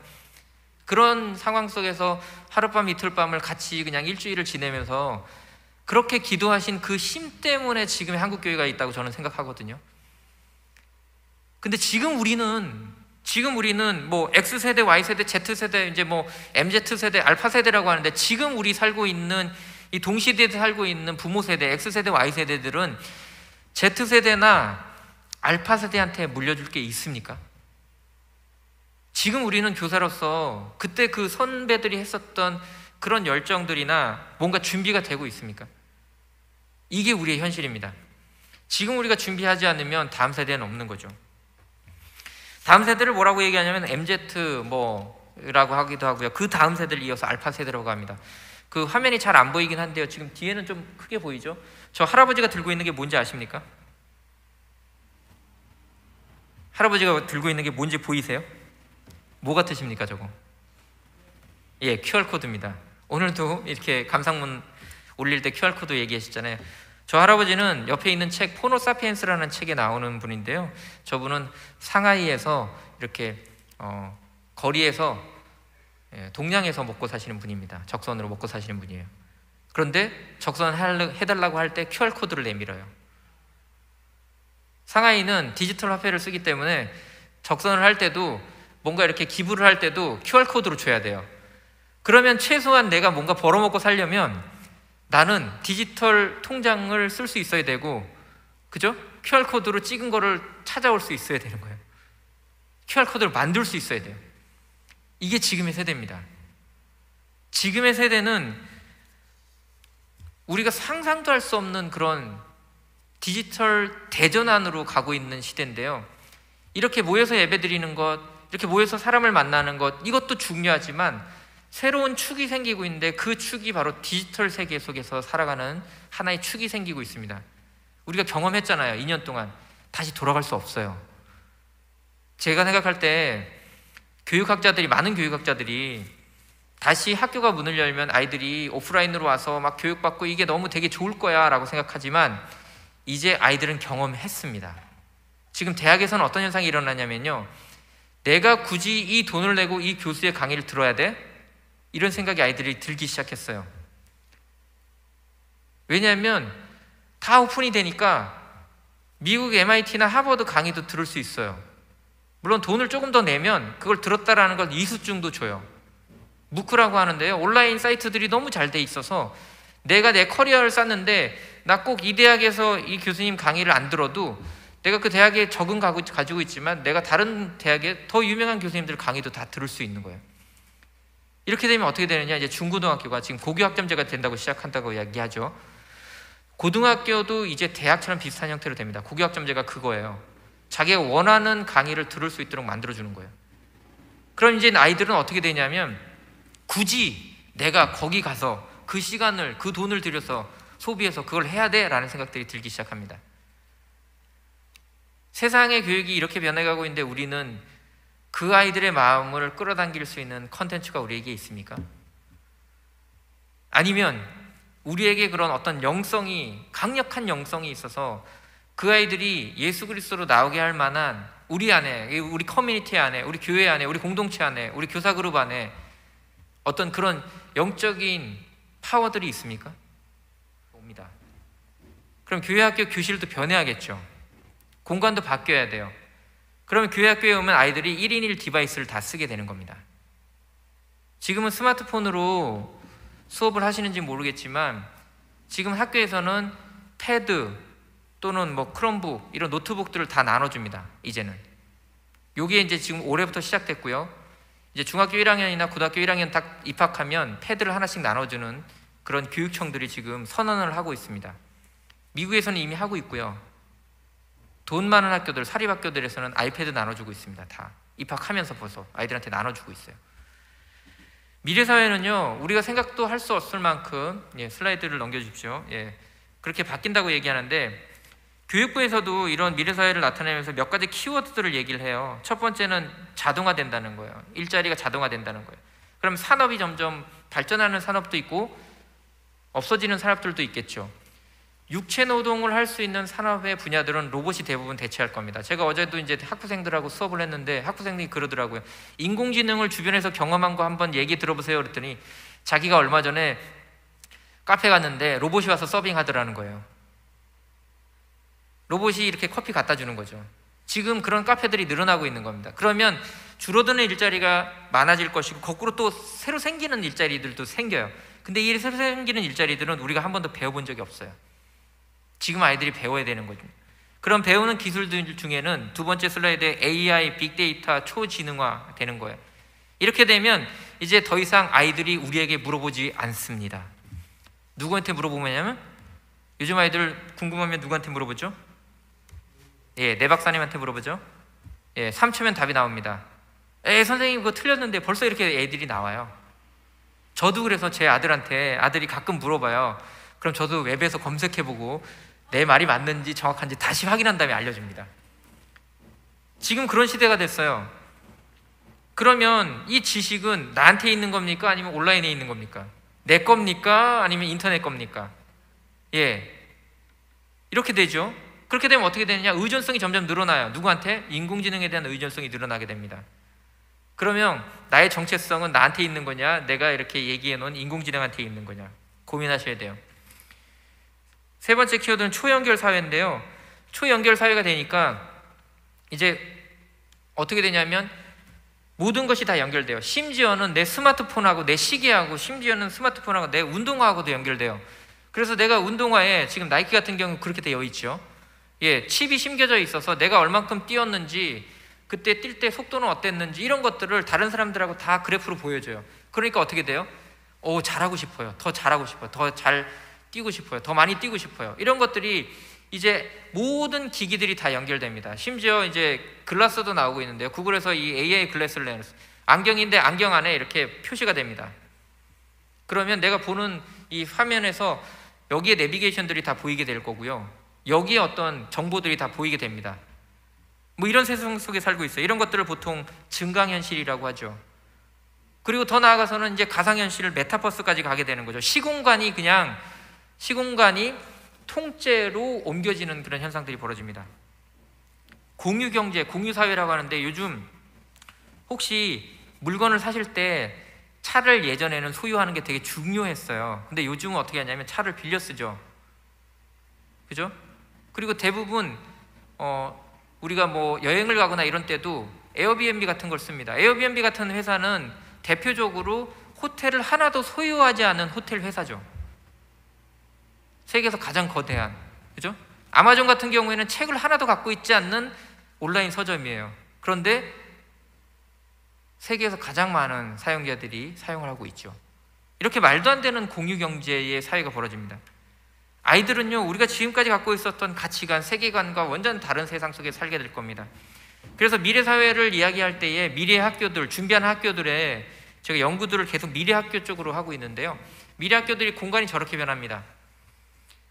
그런 상황 속에서 하룻밤 이틀밤을 같이 그냥 일주일을 지내면서 그렇게 기도하신 그 힘 때문에 지금의 한국교회가 있다고 저는 생각하거든요. 근데 지금 우리는 뭐 X세대, Y세대, Z세대, 이제 뭐 MZ세대, 알파세대라고 하는데, 지금 우리 살고 있는 이 동시대에 살고 있는 부모 세대, X세대, Y세대들은 Z세대나 알파세대한테 물려줄 게 있습니까? 지금 우리는 교사로서 그때 그 선배들이 했었던 그런 열정들이나 뭔가 준비가 되고 있습니까? 이게 우리의 현실입니다. 지금 우리가 준비하지 않으면 다음 세대는 없는 거죠. 다음 세대를 뭐라고 얘기하냐면 MZ 뭐라고 하기도 하고요. 그 다음 세대를 이어서 알파 세대라고 합니다. 그 화면이 잘 안 보이긴 한데요. 지금 뒤에는 좀 크게 보이죠? 저 할아버지가 들고 있는 게 뭔지 아십니까? 할아버지가 들고 있는 게 뭔지 보이세요? 뭐 같으십니까, 저거? 예, QR코드입니다. 오늘도 이렇게 감상문 올릴 때 QR코드 얘기하셨잖아요. 저 할아버지는 옆에 있는 책 포노사피엔스라는 책에 나오는 분인데요, 저분은 상하이에서 이렇게 거리에서, 동양에서 먹고 사시는 분입니다. 적선으로 먹고 사시는 분이에요. 그런데 적선 해달라고 할 때 QR코드를 내밀어요. 상하이는 디지털 화폐를 쓰기 때문에 적선을 할 때도, 뭔가 이렇게 기부를 할 때도 QR코드로 줘야 돼요. 그러면 최소한 내가 뭔가 벌어먹고 살려면 나는 디지털 통장을 쓸 수 있어야 되고, 그죠? QR코드로 찍은 거를 찾아올 수 있어야 되는 거예요. QR코드를 만들 수 있어야 돼요. 이게 지금의 세대입니다. 지금의 세대는 우리가 상상도 할 수 없는 그런 디지털 대전환으로 가고 있는 시대인데요, 이렇게 모여서 예배드리는 것, 이렇게 모여서 사람을 만나는 것, 이것도 중요하지만 새로운 축이 생기고 있는데, 그 축이 바로 디지털 세계 속에서 살아가는 하나의 축이 생기고 있습니다. 우리가 경험했잖아요. 2년 동안 다시 돌아갈 수 없어요. 제가 생각할 때 많은 교육학자들이 다시 학교가 문을 열면 아이들이 오프라인으로 와서 막 교육받고 이게 너무 되게 좋을 거야 라고 생각하지만, 이제 아이들은 경험했습니다. 지금 대학에서는 어떤 현상이 일어나냐면요, 내가 굳이 이 돈을 내고 이 교수의 강의를 들어야 돼? 이런 생각이 아이들이 들기 시작했어요. 왜냐하면 다 오픈이 되니까 미국 MIT나 하버드 강의도 들을 수 있어요. 물론 돈을 조금 더 내면 그걸 들었다라는 걸 이수증도 줘요. 무크라고 하는데요, 온라인 사이트들이 너무 잘 돼 있어서 내가 내 커리어를 쌓는데, 나 꼭 이 대학에서 이 교수님 강의를 안 들어도 내가 그 대학에 적응 가지고 있지만 내가 다른 대학에 더 유명한 교수님들 강의도 다 들을 수 있는 거예요. 이렇게 되면 어떻게 되느냐, 이제 중고등학교가 지금 고교학점제가 된다고 시작한다고 이야기하죠. 고등학교도 이제 대학처럼 비슷한 형태로 됩니다. 고교학점제가 그거예요. 자기가 원하는 강의를 들을 수 있도록 만들어주는 거예요. 그럼 이제 아이들은 어떻게 되냐면 굳이 내가 거기 가서 그 시간을, 그 돈을 들여서 소비해서 그걸 해야 돼라는 생각들이 들기 시작합니다. 세상의 교육이 이렇게 변해가고 있는데 우리는 그 아이들의 마음을 끌어당길 수 있는 컨텐츠가 우리에게 있습니까? 아니면 우리에게 그런 어떤 영성이, 강력한 영성이 있어서 그 아이들이 예수 그리스도로 나오게 할 만한 우리 안에, 우리 커뮤니티 안에, 우리 교회 안에, 우리 공동체 안에, 우리 교사 그룹 안에 어떤 그런 영적인 파워들이 있습니까? 옵니다. 그럼 교회 학교 교실도 변해야겠죠. 공간도 바뀌어야 돼요. 그러면 교회 학교에 오면 아이들이 1인 1 디바이스를 다 쓰게 되는 겁니다. 지금은 스마트폰으로 수업을 하시는지 모르겠지만 지금 학교에서는 패드 또는 뭐 크롬북 이런 노트북들을 다 나눠줍니다. 이제는 요게 이제 지금 올해부터 시작됐고요. 이제 중학교 1학년이나 고등학교 1학년 딱 입학하면 패드를 하나씩 나눠주는 그런 교육청들이 지금 선언을 하고 있습니다. 미국에서는 이미 하고 있고요. 돈 많은 학교들, 사립학교들에서는 아이패드 나눠주고 있습니다. 다 입학하면서 벌써 아이들한테 나눠주고 있어요. 미래사회는요, 우리가 생각도 할 수 없을 만큼, 슬라이드를 넘겨주십시오. 그렇게 바뀐다고 얘기하는데 교육부에서도 이런 미래사회를 나타내면서 몇 가지 키워드들을 얘기를 해요. 첫 번째는 자동화된다는 거예요. 일자리가 자동화된다는 거예요. 그럼 산업이 점점 발전하는 산업도 있고 없어지는 산업들도 있겠죠. 육체 노동을 할 수 있는 산업의 분야들은 로봇이 대부분 대체할 겁니다. 제가 어제도 이제 학부생들하고 수업을 했는데 학부생들이 그러더라고요. 인공지능을 주변에서 경험한 거 한번 얘기 들어보세요. 그랬더니 자기가 얼마 전에 카페 갔는데 로봇이 와서 서빙하더라는 거예요. 로봇이 이렇게 커피 갖다 주는 거죠. 지금 그런 카페들이 늘어나고 있는 겁니다. 그러면 줄어드는 일자리가 많아질 것이고 거꾸로 또 새로 생기는 일자리들도 생겨요. 근데 이 새로 생기는 일자리들은 우리가 한 번도 배워본 적이 없어요. 지금 아이들이 배워야 되는 거죠. 그럼 배우는 기술들 중에는 두 번째 슬라이드에 AI, 빅데이터, 초지능화 되는 거예요. 이렇게 되면 이제 더 이상 아이들이 우리에게 물어보지 않습니다. 누구한테 물어보냐면 요즘 아이들 궁금하면 누구한테 물어보죠? 내 박사님한테 물어보죠. 3초면 답이 나옵니다. 선생님 그거 틀렸는데 벌써 이렇게 애들이 나와요. 저도 그래서 제 아들이 가끔 물어봐요. 그럼 저도 웹에서 검색해보고 내 말이 맞는지 정확한지 다시 확인한 다음에 알려줍니다. 지금 그런 시대가 됐어요. 그러면 이 지식은 나한테 있는 겁니까? 아니면 온라인에 있는 겁니까? 내 겁니까? 아니면 인터넷 겁니까? 이렇게 되죠. 그렇게 되면 어떻게 되느냐? 의존성이 점점 늘어나요. 누구한테? 인공지능에 대한 의존성이 늘어나게 됩니다. 그러면 나의 정체성은 나한테 있는 거냐? 내가 이렇게 얘기해 놓은 인공지능한테 있는 거냐? 고민하셔야 돼요. 세 번째 키워드는 초연결 사회인데요. 초연결 사회가 되니까 이제 어떻게 되냐면 모든 것이 다 연결돼요. 심지어는 내 스마트폰하고 내 시계하고 심지어는 스마트폰하고 내 운동화하고도 연결돼요. 그래서 내가 운동화에 지금 나이키 같은 경우는 그렇게 되어 있죠. 칩이 심겨져 있어서 내가 얼만큼 뛰었는지 그때 뛸 때 속도는 어땠는지 이런 것들을 다른 사람들하고 다 그래프로 보여줘요. 그러니까 어떻게 돼요? 잘하고 싶어요. 더 잘하고 싶어요. 더 잘 뛰고 싶어요. 더 많이 뛰고 싶어요. 이런 것들이 이제 모든 기기들이 다 연결됩니다. 심지어 이제 글라스도 나오고 있는데요. 구글에서 이 AI 글래스를 내놨어요. 안경인데 안경 안에 이렇게 표시가 됩니다. 그러면 내가 보는 이 화면에서 여기에 내비게이션들이 다 보이게 될 거고요. 여기에 어떤 정보들이 다 보이게 됩니다. 뭐 이런 세상 속에 살고 있어요. 이런 것들을 보통 증강현실이라고 하죠. 그리고 더 나아가서는 이제 가상현실을 메타버스까지 가게 되는 거죠. 시공간이 통째로 옮겨지는 그런 현상들이 벌어집니다. 공유경제, 공유사회라고 하는데 요즘 혹시 물건을 사실 때 차를 예전에는 소유하는 게 되게 중요했어요. 근데 요즘은 어떻게 하냐면 차를 빌려 쓰죠. 그죠? 그리고 대부분 우리가 뭐 여행을 가거나 이런 때도 에어비앤비 같은 걸 씁니다. 에어비앤비 같은 회사는 대표적으로 호텔을 하나도 소유하지 않은 호텔 회사죠. 세계에서 가장 거대한, 그죠? 아마존 같은 경우에는 책을 하나도 갖고 있지 않는 온라인 서점이에요. 그런데 세계에서 가장 많은 사용자들이 사용을 하고 있죠. 이렇게 말도 안 되는 공유 경제의 사회가 벌어집니다. 아이들은요, 우리가 지금까지 갖고 있었던 가치관, 세계관과 완전 다른 세상 속에 살게 될 겁니다. 그래서 미래 사회를 이야기할 때에 미래 학교들, 준비하는 학교들의 제가 연구들을 계속 미래 학교 쪽으로 하고 있는데요. 미래 학교들이 공간이 저렇게 변합니다.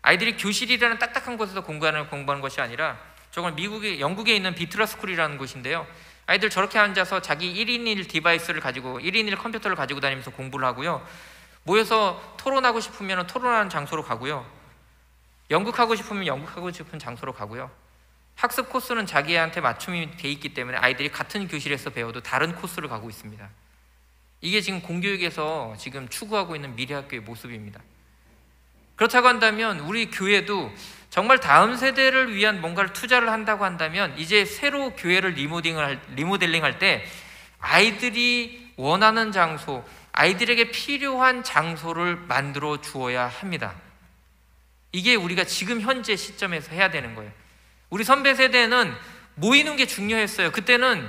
아이들이 교실이라는 딱딱한 곳에서 공간을 공부하는 것이 아니라, 저건 영국에 있는 비트러 스쿨이라는 곳인데요. 아이들 저렇게 앉아서 자기 1인 1 디바이스를 가지고 1인 1 컴퓨터를 가지고 다니면서 공부를 하고요. 모여서 토론하고 싶으면 토론하는 장소로 가고요. 연극하고 싶으면 연극하고 싶은 장소로 가고요. 학습 코스는 자기한테 맞춤이 돼 있기 때문에 아이들이 같은 교실에서 배워도 다른 코스를 가고 있습니다. 이게 지금 공교육에서 지금 추구하고 있는 미래학교의 모습입니다. 그렇다고 한다면 우리 교회도 정말 다음 세대를 위한 뭔가를 투자를 한다고 한다면 이제 새로 교회를 리모델링할 때 아이들이 원하는 장소, 아이들에게 필요한 장소를 만들어 주어야 합니다. 이게 우리가 지금 현재 시점에서 해야 되는 거예요. 우리 선배 세대는 모이는 게 중요했어요. 그때는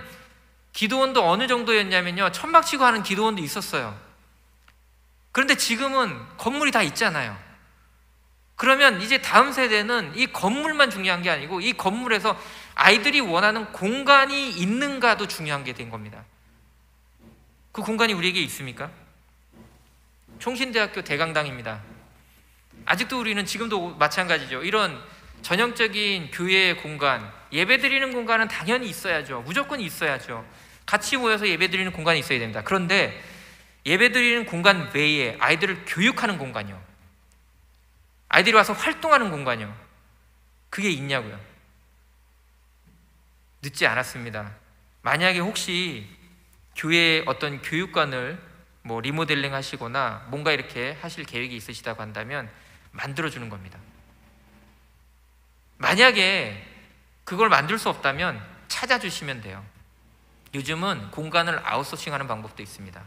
기도원도 어느 정도였냐면요, 천막 치고 하는 기도원도 있었어요. 그런데 지금은 건물이 다 있잖아요. 그러면 이제 다음 세대는 이 건물만 중요한 게 아니고 이 건물에서 아이들이 원하는 공간이 있는가도 중요한 게 된 겁니다. 그 공간이 우리에게 있습니까? 총신대학교 대강당입니다. 아직도 우리는 지금도 마찬가지죠. 이런 전형적인 교회의 공간, 예배드리는 공간은 당연히 있어야죠. 무조건 있어야죠. 같이 모여서 예배드리는 공간이 있어야 됩니다. 그런데 예배드리는 공간 외에 아이들을 교육하는 공간이요, 아이들이 와서 활동하는 공간이요, 그게 있냐고요. 늦지 않았습니다. 만약에 혹시 교회의 어떤 교육관을 리모델링 하시거나 뭔가 이렇게 하실 계획이 있으시다고 한다면 만들어주는 겁니다. 만약에 그걸 만들 수 없다면 찾아주시면 돼요. 요즘은 공간을 아웃소싱하는 방법도 있습니다.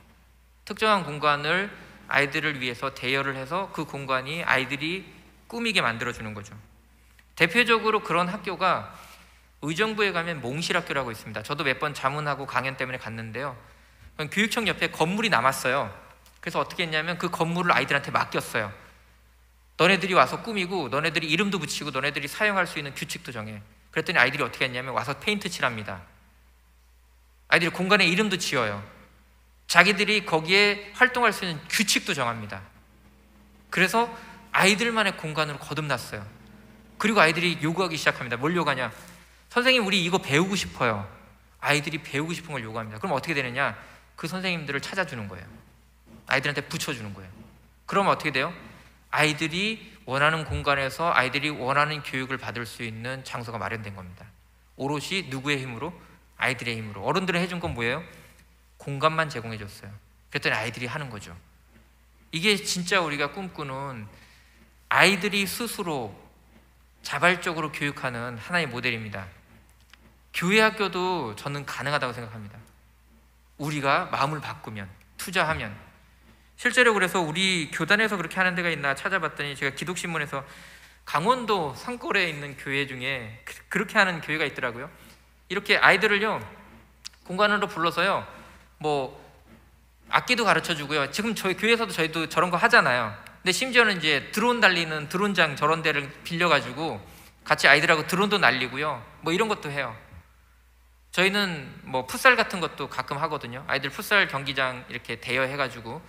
특정한 공간을 아이들을 위해서 대여를 해서 그 공간이 아이들이 꾸미게 만들어주는 거죠. 대표적으로 그런 학교가 의정부에 가면 몽실학교라고 있습니다. 저도 몇 번 자문하고 강연 때문에 갔는데요. 교육청 옆에 건물이 남았어요. 그래서 어떻게 했냐면 그 건물을 아이들한테 맡겼어요. 너네들이 와서 꾸미고 너네들이 이름도 붙이고 너네들이 사용할 수 있는 규칙도 정해. 그랬더니 아이들이 어떻게 했냐면 와서 페인트 칠합니다. 아이들이 공간에 이름도 지어요. 자기들이 거기에 활동할 수 있는 규칙도 정합니다. 그래서 아이들만의 공간으로 거듭났어요. 그리고 아이들이 요구하기 시작합니다. 뭘 요구하냐? 선생님, 우리 이거 배우고 싶어요. 아이들이 배우고 싶은 걸 요구합니다. 그럼 어떻게 되느냐? 그 선생님들을 찾아주는 거예요. 아이들한테 붙여주는 거예요. 그러면 어떻게 돼요? 아이들이 원하는 공간에서 아이들이 원하는 교육을 받을 수 있는 장소가 마련된 겁니다. 오롯이 누구의 힘으로? 아이들의 힘으로. 어른들이 해준 건 뭐예요? 공간만 제공해 줬어요. 그랬더니 아이들이 하는 거죠. 이게 진짜 우리가 꿈꾸는 아이들이 스스로 자발적으로 교육하는 하나의 모델입니다. 교회 학교도 저는 가능하다고 생각합니다. 우리가 마음을 바꾸면, 투자하면. 실제로 그래서 우리 교단에서 그렇게 하는 데가 있나 찾아봤더니 제가 기독신문에서 강원도 산골에 있는 교회 중에 그렇게 하는 교회가 있더라고요. 이렇게 아이들을요 공간으로 불러서요 악기도 가르쳐 주고요. 지금 저희 교회에서도 저희도 저런 거 하잖아요. 근데 심지어는 이제 드론 달리는 드론장 저런 데를 빌려가지고 같이 아이들하고 드론도 날리고요. 이런 것도 해요. 저희는 풋살 같은 것도 가끔 하거든요. 아이들 풋살 경기장 이렇게 대여해가지고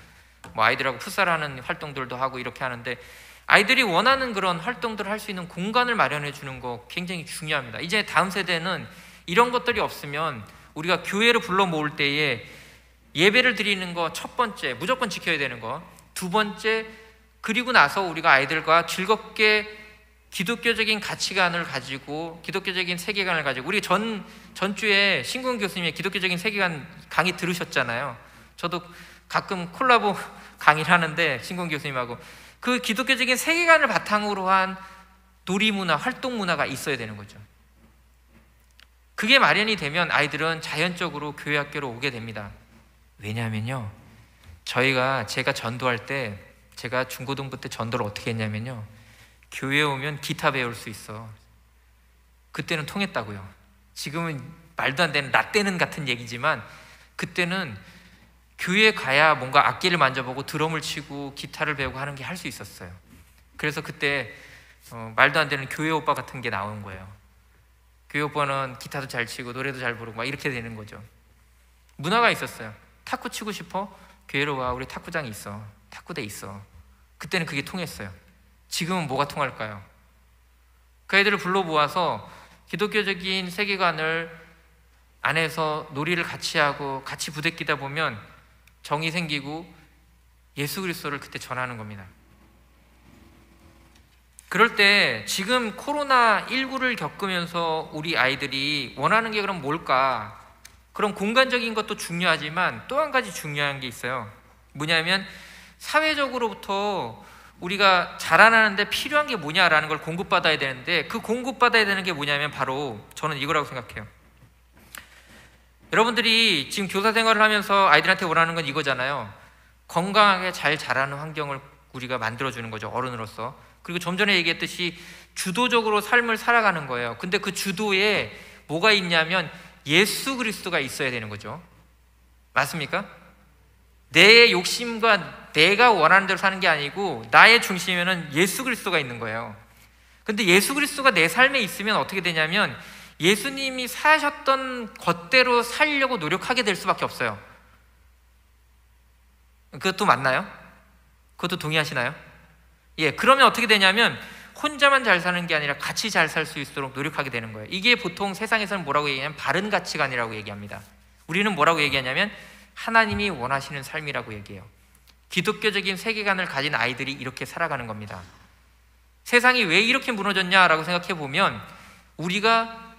아이들하고 풋살하는 활동들도 하고 이렇게 하는데, 아이들이 원하는 그런 활동들을 할 수 있는 공간을 마련해 주는 거 굉장히 중요합니다. 이제 다음 세대는 이런 것들이 없으면 우리가 교회를 불러 모을 때에 예배를 드리는 거 첫 번째 무조건 지켜야 되는 거, 두 번째 그리고 나서 우리가 아이들과 즐겁게 기독교적인 가치관을 가지고 기독교적인 세계관을 가지고, 우리 전주에 신군 교수님의 기독교적인 세계관 강의 들으셨잖아요. 저도 가끔 콜라보 강의를 하는데 신군 교수님하고 그 기독교적인 세계관을 바탕으로 한 놀이문화, 활동문화가 있어야 되는 거죠. 그게 마련이 되면 아이들은 자연적으로 교회 학교로 오게 됩니다. 왜냐하면요, 제가 전도할 때, 제가 중고등부 때 전도를 어떻게 했냐면요, 교회에 오면 기타 배울 수 있어. 그때는 통했다고요. 지금은 말도 안 되는 라떼는 같은 얘기지만 그때는 교회에 가야 뭔가 악기를 만져보고 드럼을 치고 기타를 배우고 하는 게 할 수 있었어요. 그래서 그때 말도 안 되는 교회 오빠 같은 게 나온 거예요. 교회 오빠는 기타도 잘 치고 노래도 잘 부르고 막 이렇게 되는 거죠. 문화가 있었어요. 탁구 치고 싶어? 교회로 와. 우리 탁구장이 있어. 탁구대 있어. 그때는 그게 통했어요. 지금은 뭐가 통할까요? 그 아이들을 불러 모아서 기독교적인 세계관을 안에서 놀이를 같이 하고 같이 부대끼다 보면 정이 생기고 예수 그리스도를 그때 전하는 겁니다. 그럴 때 지금 코로나19를 겪으면서 우리 아이들이 원하는 게 그럼 뭘까? 그런 공간적인 것도 중요하지만 또 한 가지 중요한 게 있어요. 뭐냐면 사회적으로부터 우리가 자라나는데 필요한 게 뭐냐라는 걸 공급받아야 되는데, 그 공급받아야 되는 게 뭐냐면 바로 저는 이거라고 생각해요. 여러분들이 지금 교사 생활을 하면서 아이들한테 원하는 건 이거잖아요. 건강하게 잘 자라는 환경을 우리가 만들어주는 거죠, 어른으로서. 그리고 좀 전에 얘기했듯이 주도적으로 삶을 살아가는 거예요. 근데 그 주도에 뭐가 있냐면 예수 그리스도가 있어야 되는 거죠. 맞습니까? 내 욕심과 내가 원하는 대로 사는 게 아니고 나의 중심에는 예수 그리스도가 있는 거예요. 근데 예수 그리스도가 내 삶에 있으면 어떻게 되냐면 예수님이 사셨던 것대로 살려고 노력하게 될 수밖에 없어요. 그것도 맞나요? 그것도 동의하시나요? 예, 그러면 어떻게 되냐면 혼자만 잘 사는 게 아니라 같이 잘 살 수 있도록 노력하게 되는 거예요. 이게 보통 세상에서는 뭐라고 얘기하냐면 바른 가치관이라고 얘기합니다. 우리는 뭐라고 얘기하냐면 하나님이 원하시는 삶이라고 얘기해요. 기독교적인 세계관을 가진 아이들이 이렇게 살아가는 겁니다. 세상이 왜 이렇게 무너졌냐라고 생각해 보면 우리가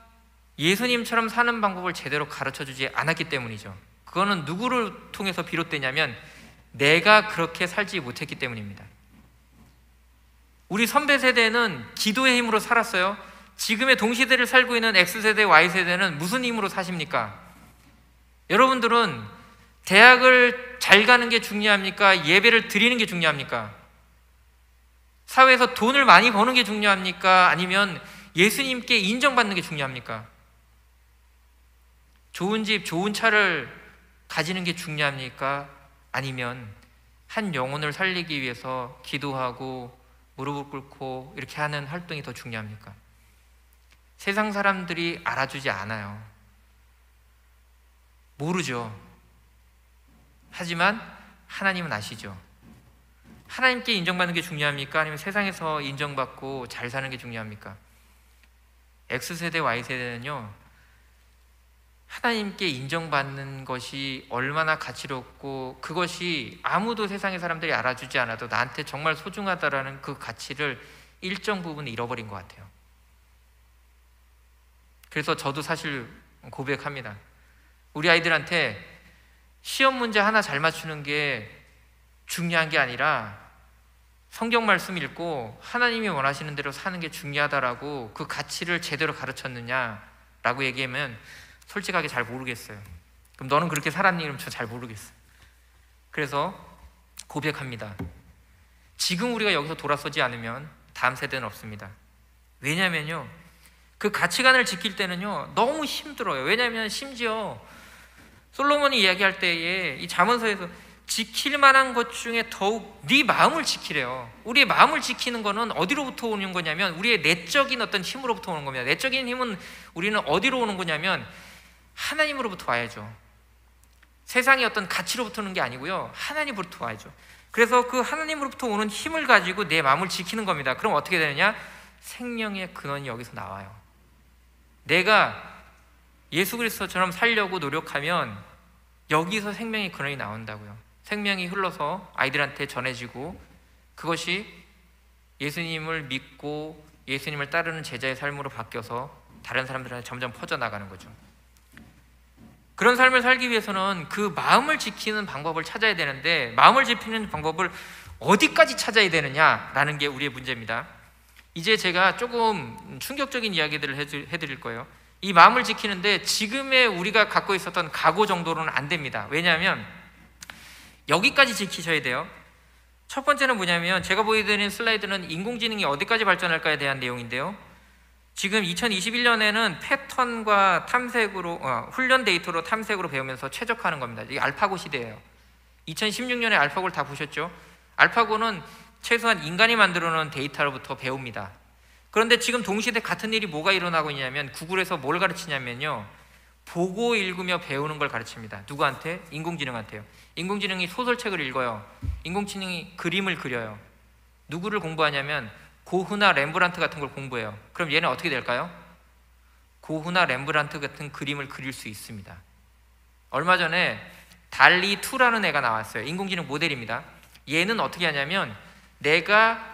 예수님처럼 사는 방법을 제대로 가르쳐주지 않았기 때문이죠. 그거는 누구를 통해서 비롯되냐면 내가 그렇게 살지 못했기 때문입니다. 우리 선배 세대는 기도의 힘으로 살았어요. 지금의 동시대를 살고 있는 X세대, Y세대는 무슨 힘으로 사십니까? 여러분들은 대학을 잘 가는 게 중요합니까? 예배를 드리는 게 중요합니까? 사회에서 돈을 많이 버는 게 중요합니까? 아니면 예수님께 인정받는 게 중요합니까? 좋은 집, 좋은 차를 가지는 게 중요합니까? 아니면 한 영혼을 살리기 위해서 기도하고 무릎을 꿇고 이렇게 하는 활동이 더 중요합니까? 세상 사람들이 알아주지 않아요. 모르죠. 하지만 하나님은 아시죠. 하나님께 인정받는 게 중요합니까? 아니면 세상에서 인정받고 잘 사는 게 중요합니까? X세대, Y세대는요, 하나님께 인정받는 것이 얼마나 가치롭고 그것이 아무도 세상의 사람들이 알아주지 않아도 나한테 정말 소중하다라는 그 가치를 일정 부분 잃어버린 것 같아요. 그래서 저도 사실 고백합니다. 우리 아이들한테 시험 문제 하나 잘 맞추는 게 중요한 게 아니라 성경 말씀 읽고 하나님이 원하시는 대로 사는 게 중요하다라고 그 가치를 제대로 가르쳤느냐라고 얘기하면 솔직하게 잘 모르겠어요. 그럼 너는 그렇게 살았니? 그럼 저 잘 모르겠어요. 그래서 고백합니다. 지금 우리가 여기서 돌아서지 않으면 다음 세대는 없습니다. 왜냐면요, 그 가치관을 지킬 때는요 너무 힘들어요. 왜냐하면 심지어 솔로몬이 이야기할 때에 이 잠언서에서 지킬 만한 것 중에 더욱 네 마음을 지키래요. 우리의 마음을 지키는 거는 어디로부터 오는 거냐면 우리의 내적인 어떤 힘으로부터 오는 겁니다. 내적인 힘은 우리는 어디로 오는 거냐면 하나님으로부터 와야죠. 세상의 어떤 가치로부터 오는 게 아니고요, 하나님으로부터 와야죠. 그래서 그 하나님으로부터 오는 힘을 가지고 내 마음을 지키는 겁니다. 그럼 어떻게 되느냐? 생명의 근원이 여기서 나와요. 내가 예수 그리스도처럼 살려고 노력하면 여기서 생명의 근원이 나온다고요. 생명이 흘러서 아이들한테 전해지고 그것이 예수님을 믿고 예수님을 따르는 제자의 삶으로 바뀌어서 다른 사람들한테 점점 퍼져나가는 거죠. 그런 삶을 살기 위해서는 그 마음을 지키는 방법을 찾아야 되는데 마음을 지키는 방법을 어디까지 찾아야 되느냐라는 게 우리의 문제입니다. 이제 제가 조금 충격적인 이야기들을 해드릴 거예요. 이 마음을 지키는데 지금의 우리가 갖고 있었던 각오 정도로는 안 됩니다. 왜냐하면 여기까지 지키셔야 돼요. 첫 번째는 뭐냐면 제가 보여드리는 슬라이드는 인공지능이 어디까지 발전할까에 대한 내용인데요. 지금 2021년에는 패턴과 탐색으로 훈련 데이터로 탐색으로 배우면서 최적화하는 겁니다. 이게 알파고 시대예요. 2016년에 알파고를 다 보셨죠? 알파고는 최소한 인간이 만들어 놓은 데이터로부터 배웁니다. 그런데 지금 동시대 같은 일이 뭐가 일어나고 있냐면 구글에서 뭘 가르치냐면요, 보고 읽으며 배우는 걸 가르칩니다. 누구한테? 인공지능한테요. 인공지능이 소설책을 읽어요. 인공지능이 그림을 그려요. 누구를 공부하냐면 고흐나 렘브란트 같은 걸 공부해요. 그럼 얘는 어떻게 될까요? 고흐나 렘브란트 같은 그림을 그릴 수 있습니다. 얼마 전에 달리2라는 애가 나왔어요. 인공지능 모델입니다. 얘는 어떻게 하냐면 내가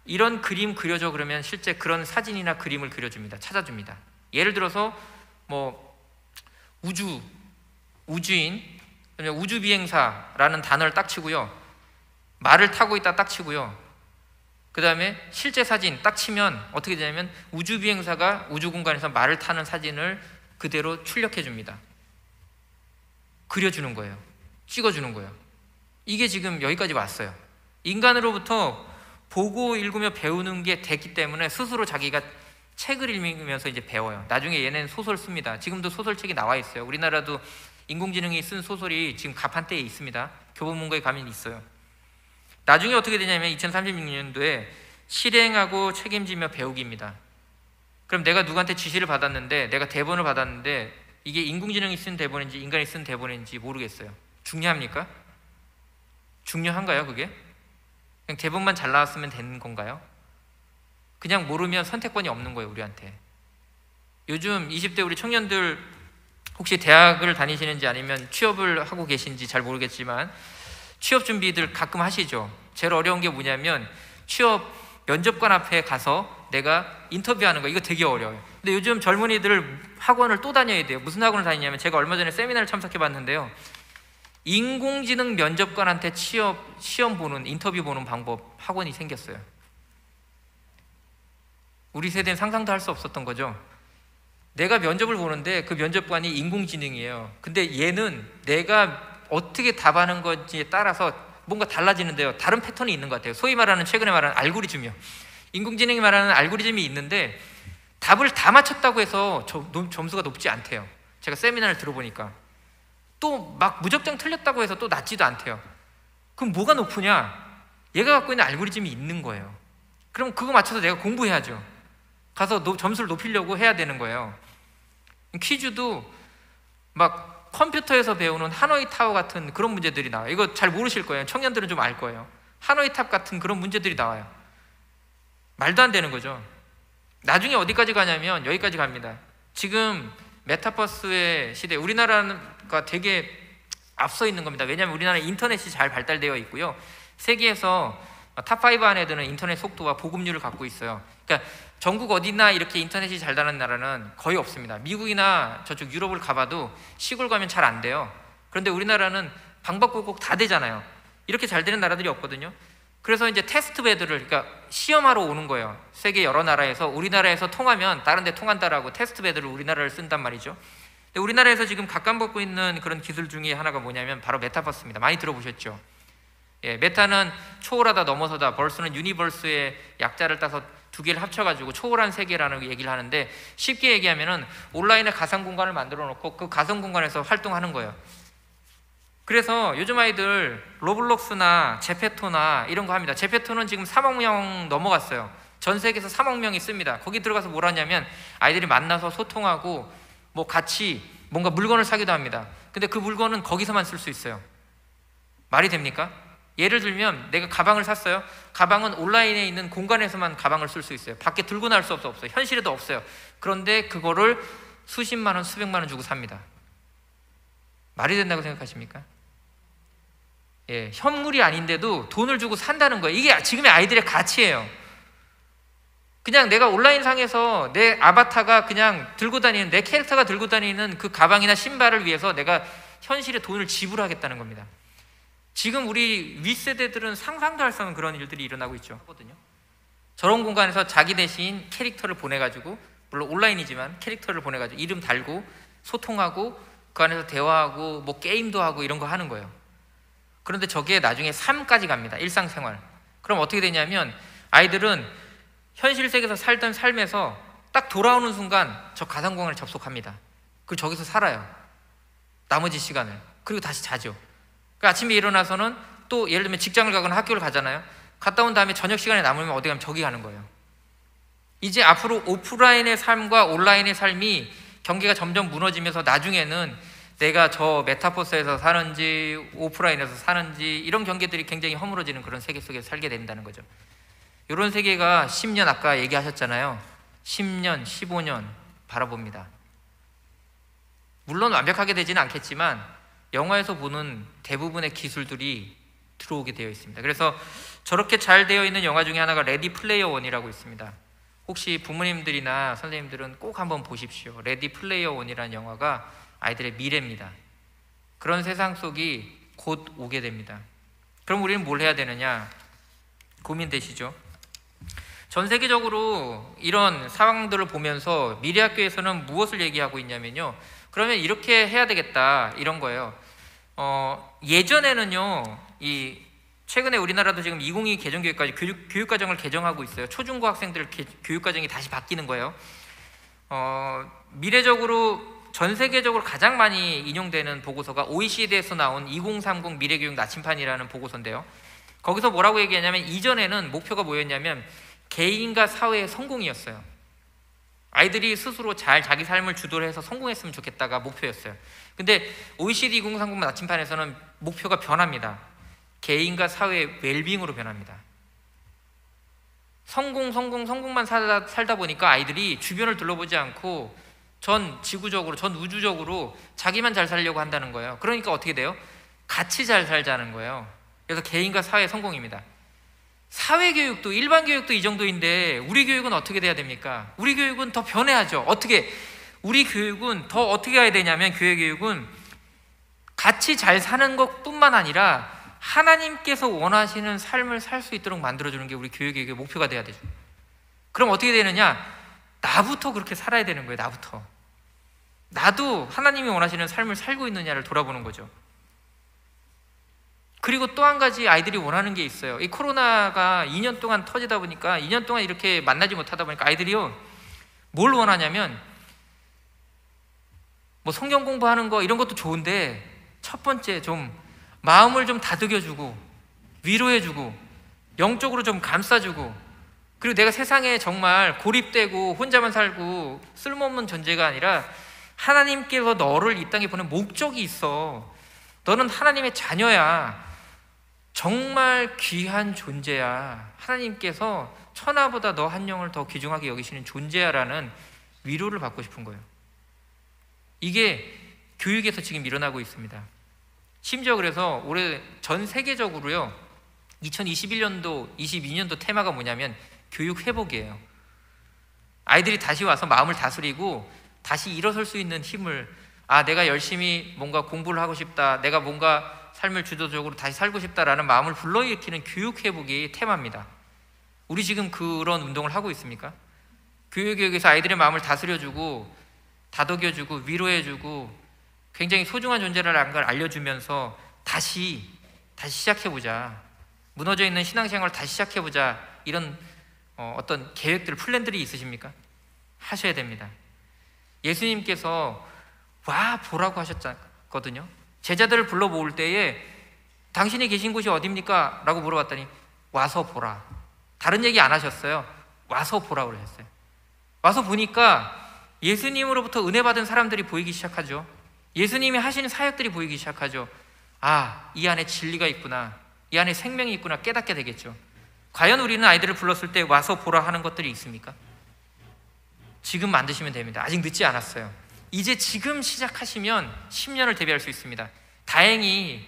이런 그림 그려줘 그러면 실제 그런 사진이나 그림을 그려줍니다. 찾아줍니다. 예를 들어서 뭐 우주인, 우주비행사라는 단어를 딱 치고요, 말을 타고 있다 딱 치고요, 그 다음에 실제 사진 딱 치면 어떻게 되냐면 우주비행사가 우주공간에서 말을 타는 사진을 그대로 출력해 줍니다. 그려주는 거예요. 찍어주는 거예요. 이게 지금 여기까지 왔어요. 인간으로부터 보고 읽으며 배우는 게 됐기 때문에 스스로 자기가 책을 읽으면서 이제 배워요. 나중에 얘는 소설 씁니다. 지금도 소설책이 나와 있어요. 우리나라도 인공지능이 쓴 소설이 지금 가판대에 있습니다. 교보문고에 가면 있어요. 나중에 어떻게 되냐면 2036년도에 실행하고 책임지며 배우기입니다. 그럼 내가 누구한테 지시를 받았는데, 내가 대본을 받았는데 이게 인공지능이 쓴 대본인지 인간이 쓴 대본인지 모르겠어요. 중요합니까? 중요한가요 그게? 그냥 대본만 잘 나왔으면 되는 건가요? 그냥 모르면 선택권이 없는 거예요 우리한테. 요즘 20대 우리 청년들 혹시 대학을 다니시는지 아니면 취업을 하고 계신지 잘 모르겠지만 취업 준비들 가끔 하시죠. 제일 어려운 게 뭐냐면 취업 면접관 앞에 가서 내가 인터뷰하는 거, 이거 되게 어려워요. 근데 요즘 젊은이들 학원을 또 다녀야 돼요. 무슨 학원을 다니냐면, 제가 얼마 전에 세미나를 참석해 봤는데요, 인공지능 면접관한테 취업 시험 보는, 인터뷰 보는 방법 학원이 생겼어요. 우리 세대는 상상도 할 수 없었던 거죠. 내가 면접을 보는데 그 면접관이 인공지능이에요. 근데 얘는 내가 어떻게 답하는 건지에 따라서 뭔가 달라지는데요, 다른 패턴이 있는 것 같아요. 소위 말하는, 최근에 말하는 알고리즘이요. 인공지능이 말하는 알고리즘이 있는데 답을 다 맞췄다고 해서 점수가 높지 않대요. 제가 세미나를 들어보니까. 또 막 무작정 틀렸다고 해서 또 낮지도 않대요. 그럼 뭐가 높으냐? 얘가 갖고 있는 알고리즘이 있는 거예요. 그럼 그거 맞춰서 내가 공부해야죠. 가서 점수를 높이려고 해야 되는 거예요. 퀴즈도 막 컴퓨터에서 배우는 하노이 타워 같은 그런 문제들이 나와요. 이거 잘 모르실 거예요. 청년들은 좀 알 거예요. 하노이 탑 같은 그런 문제들이 나와요. 말도 안 되는 거죠. 나중에 어디까지 가냐면 여기까지 갑니다. 지금 메타버스의 시대, 우리나라가 되게 앞서 있는 겁니다. 왜냐하면 우리나라는 인터넷이 잘 발달되어 있고요, 세계에서 탑5 안에 드는 인터넷 속도와 보급률을 갖고 있어요. 그러니까 전국 어디나 이렇게 인터넷이 잘 되는 나라는 거의 없습니다. 미국이나 저쪽 유럽을 가봐도 시골 가면 잘 안 돼요. 그런데 우리나라는 방방곡곡 다 되잖아요. 이렇게 잘 되는 나라들이 없거든요. 그래서 이제 테스트 베드를, 그러니까 시험하러 오는 거예요. 세계 여러 나라에서 우리나라에서 통하면 다른 데 통한다라고 테스트 베드를 우리나라를 쓴단 말이죠. 근데 우리나라에서 지금 각광받고 있는 그런 기술 중에 하나가 뭐냐면 바로 메타버스입니다. 많이 들어보셨죠? 예, 메타는 초월하다, 넘어서다, 벌스는 유니버스의 약자를 따서 두 개를 합쳐가지고 초월한 세계라는 얘기를 하는데, 쉽게 얘기하면은 온라인의 가상 공간을 만들어 놓고 그 가상 공간에서 활동하는 거예요. 그래서 요즘 아이들 로블록스나 제페토나 이런 거 합니다. 제페토는 지금 3억 명 넘어갔어요. 전 세계에서 3억 명이 씁니다. 거기 들어가서 뭘 하냐면 아이들이 만나서 소통하고 뭐 같이 뭔가 물건을 사기도 합니다. 근데 그 물건은 거기서만 쓸 수 있어요. 말이 됩니까? 예를 들면 내가 가방을 샀어요. 가방은 온라인에 있는 공간에서만 가방을 쓸 수 있어요. 밖에 들고 나올 수 없어요. 현실에도 없어요. 그런데 그거를 수십만 원, 수백만 원 주고 삽니다. 말이 된다고 생각하십니까? 예, 현물이 아닌데도 돈을 주고 산다는 거예요. 이게 지금의 아이들의 가치예요. 그냥 내가 온라인상에서 내 아바타가 그냥 들고 다니는, 내 캐릭터가 들고 다니는 그 가방이나 신발을 위해서 내가 현실에 돈을 지불하겠다는 겁니다. 지금 우리 윗세대들은 상상도 할 수 없는 그런 일들이 일어나고 있죠. 저런 공간에서 자기 대신 캐릭터를 보내가지고, 물론 온라인이지만 캐릭터를 보내가지고 이름 달고 소통하고 그 안에서 대화하고 뭐 게임도 하고 이런 거 하는 거예요. 그런데 저게 나중에 삶까지 갑니다. 일상생활. 그럼 어떻게 되냐면 아이들은 현실 세계에서 살던 삶에서 딱 돌아오는 순간 저 가상공간을 접속합니다. 그리고 저기서 살아요. 나머지 시간을. 그리고 다시 자죠. 그러니까 아침에 일어나서는 또 예를 들면 직장을 가거나 학교를 가잖아요. 갔다 온 다음에 저녁 시간에 남으면 어디 가면 저기 가는 거예요. 이제 앞으로 오프라인의 삶과 온라인의 삶이 경계가 점점 무너지면서 나중에는 내가 저 메타버스에서 사는지 오프라인에서 사는지 이런 경계들이 굉장히 허물어지는 그런 세계 속에서 살게 된다는 거죠. 이런 세계가 10년 아까 얘기하셨잖아요. 10년, 15년 바라봅니다. 물론 완벽하게 되지는 않겠지만 영화에서 보는 대부분의 기술들이 들어오게 되어 있습니다. 그래서 저렇게 잘 되어 있는 영화 중에 하나가 레디 플레이어 원이라고 있습니다. 혹시 부모님들이나 선생님들은 꼭 한번 보십시오. 레디 플레이어 원이라는 영화가 아이들의 미래입니다. 그런 세상 속이 곧 오게 됩니다. 그럼 우리는 뭘 해야 되느냐 고민되시죠? 전 세계적으로 이런 상황들을 보면서 미래학교에서는 무엇을 얘기하고 있냐면요, 그러면 이렇게 해야 되겠다 이런 거예요. 예전에는요, 이 최근에 우리나라도 지금 2022 개정교육까지 교육과정을 개정하고 있어요. 초중고 학생들 교육과정이 다시 바뀌는 거예요. 미래적으로 전 세계적으로 가장 많이 인용되는 보고서가 OECD에서 나온 2030 미래교육 나침판이라는 보고서인데요. 거기서 뭐라고 얘기하냐면 이전에는 목표가 뭐였냐면 개인과 사회의 성공이었어요. 아이들이 스스로 잘 자기 삶을 주도를 해서 성공했으면 좋겠다가 목표였어요. 근데 OECD 2030 나침판에서는 목표가 변합니다. 개인과 사회의 웰빙으로 변합니다. 성공만 살다 보니까 아이들이 주변을 둘러보지 않고 전 지구적으로, 전 우주적으로 자기만 잘 살려고 한다는 거예요. 그러니까 어떻게 돼요? 같이 잘 살자는 거예요. 그래서 개인과 사회 성공입니다. 사회교육도 일반 교육도 이 정도인데 우리 교육은 어떻게 돼야 됩니까? 우리 교육은 더 변해야죠. 어떻게? 우리 교육은 더 어떻게 해야 되냐면 교회 교육은 같이 잘 사는 것뿐만 아니라 하나님께서 원하시는 삶을 살 수 있도록 만들어주는 게 우리 교육의 목표가 돼야 되죠. 그럼 어떻게 되느냐? 나부터 그렇게 살아야 되는 거예요. 나부터. 나도 하나님이 원하시는 삶을 살고 있느냐를 돌아보는 거죠. 그리고 또 한 가지 아이들이 원하는 게 있어요. 이 코로나가 2년 동안 터지다 보니까 2년 동안 이렇게 만나지 못하다 보니까 아이들이요, 뭘 원하냐면 뭐 성경 공부하는 거 이런 것도 좋은데 첫 번째 좀 마음을 좀 다독여주고 위로해주고 영적으로 좀 감싸주고, 그리고 내가 세상에 정말 고립되고 혼자만 살고 쓸모없는 존재가 아니라 하나님께서 너를 이 땅에 보낸 목적이 있어. 너는 하나님의 자녀야. 정말 귀한 존재야. 하나님께서 천하보다 너 한 영을 더 귀중하게 여기시는 존재야 라는 위로를 받고 싶은 거예요. 이게 교육에서 지금 일어나고 있습니다. 심지어 그래서 올해 전 세계적으로요, 2021년도, 22년도 테마가 뭐냐면 교육 회복이에요. 아이들이 다시 와서 마음을 다스리고 다시 일어설 수 있는 힘을, 내가 열심히 뭔가 공부를 하고 싶다, 내가 뭔가 삶을 주도적으로 다시 살고 싶다라는 마음을 불러일으키는 교육 회복이 테마입니다. 우리 지금 그런 운동을 하고 있습니까? 교육에서 아이들의 마음을 다스려주고 다독여주고 위로해주고 굉장히 소중한 존재라는 걸 알려주면서 다시 시작해보자, 무너져 있는 신앙생활을 다시 시작해보자, 이런 어떤 계획들, 플랜들이 있으십니까? 하셔야 됩니다. 예수님께서 와 보라고 하셨거든요. 제자들을 불러 모을 때에 당신이 계신 곳이 어디입니까? 라고 물어봤더니 와서 보라. 다른 얘기 안 하셨어요. 와서 보라고 그러셨어요. 와서 보니까 예수님으로부터 은혜 받은 사람들이 보이기 시작하죠. 예수님이 하시는 사역들이 보이기 시작하죠. 이 안에 진리가 있구나, 이 안에 생명이 있구나 깨닫게 되겠죠. 과연 우리는 아이들을 불렀을 때 와서 보라 하는 것들이 있습니까? 지금 만드시면 됩니다. 아직 늦지 않았어요. 이제 지금 시작하시면 10년을 대비할 수 있습니다. 다행히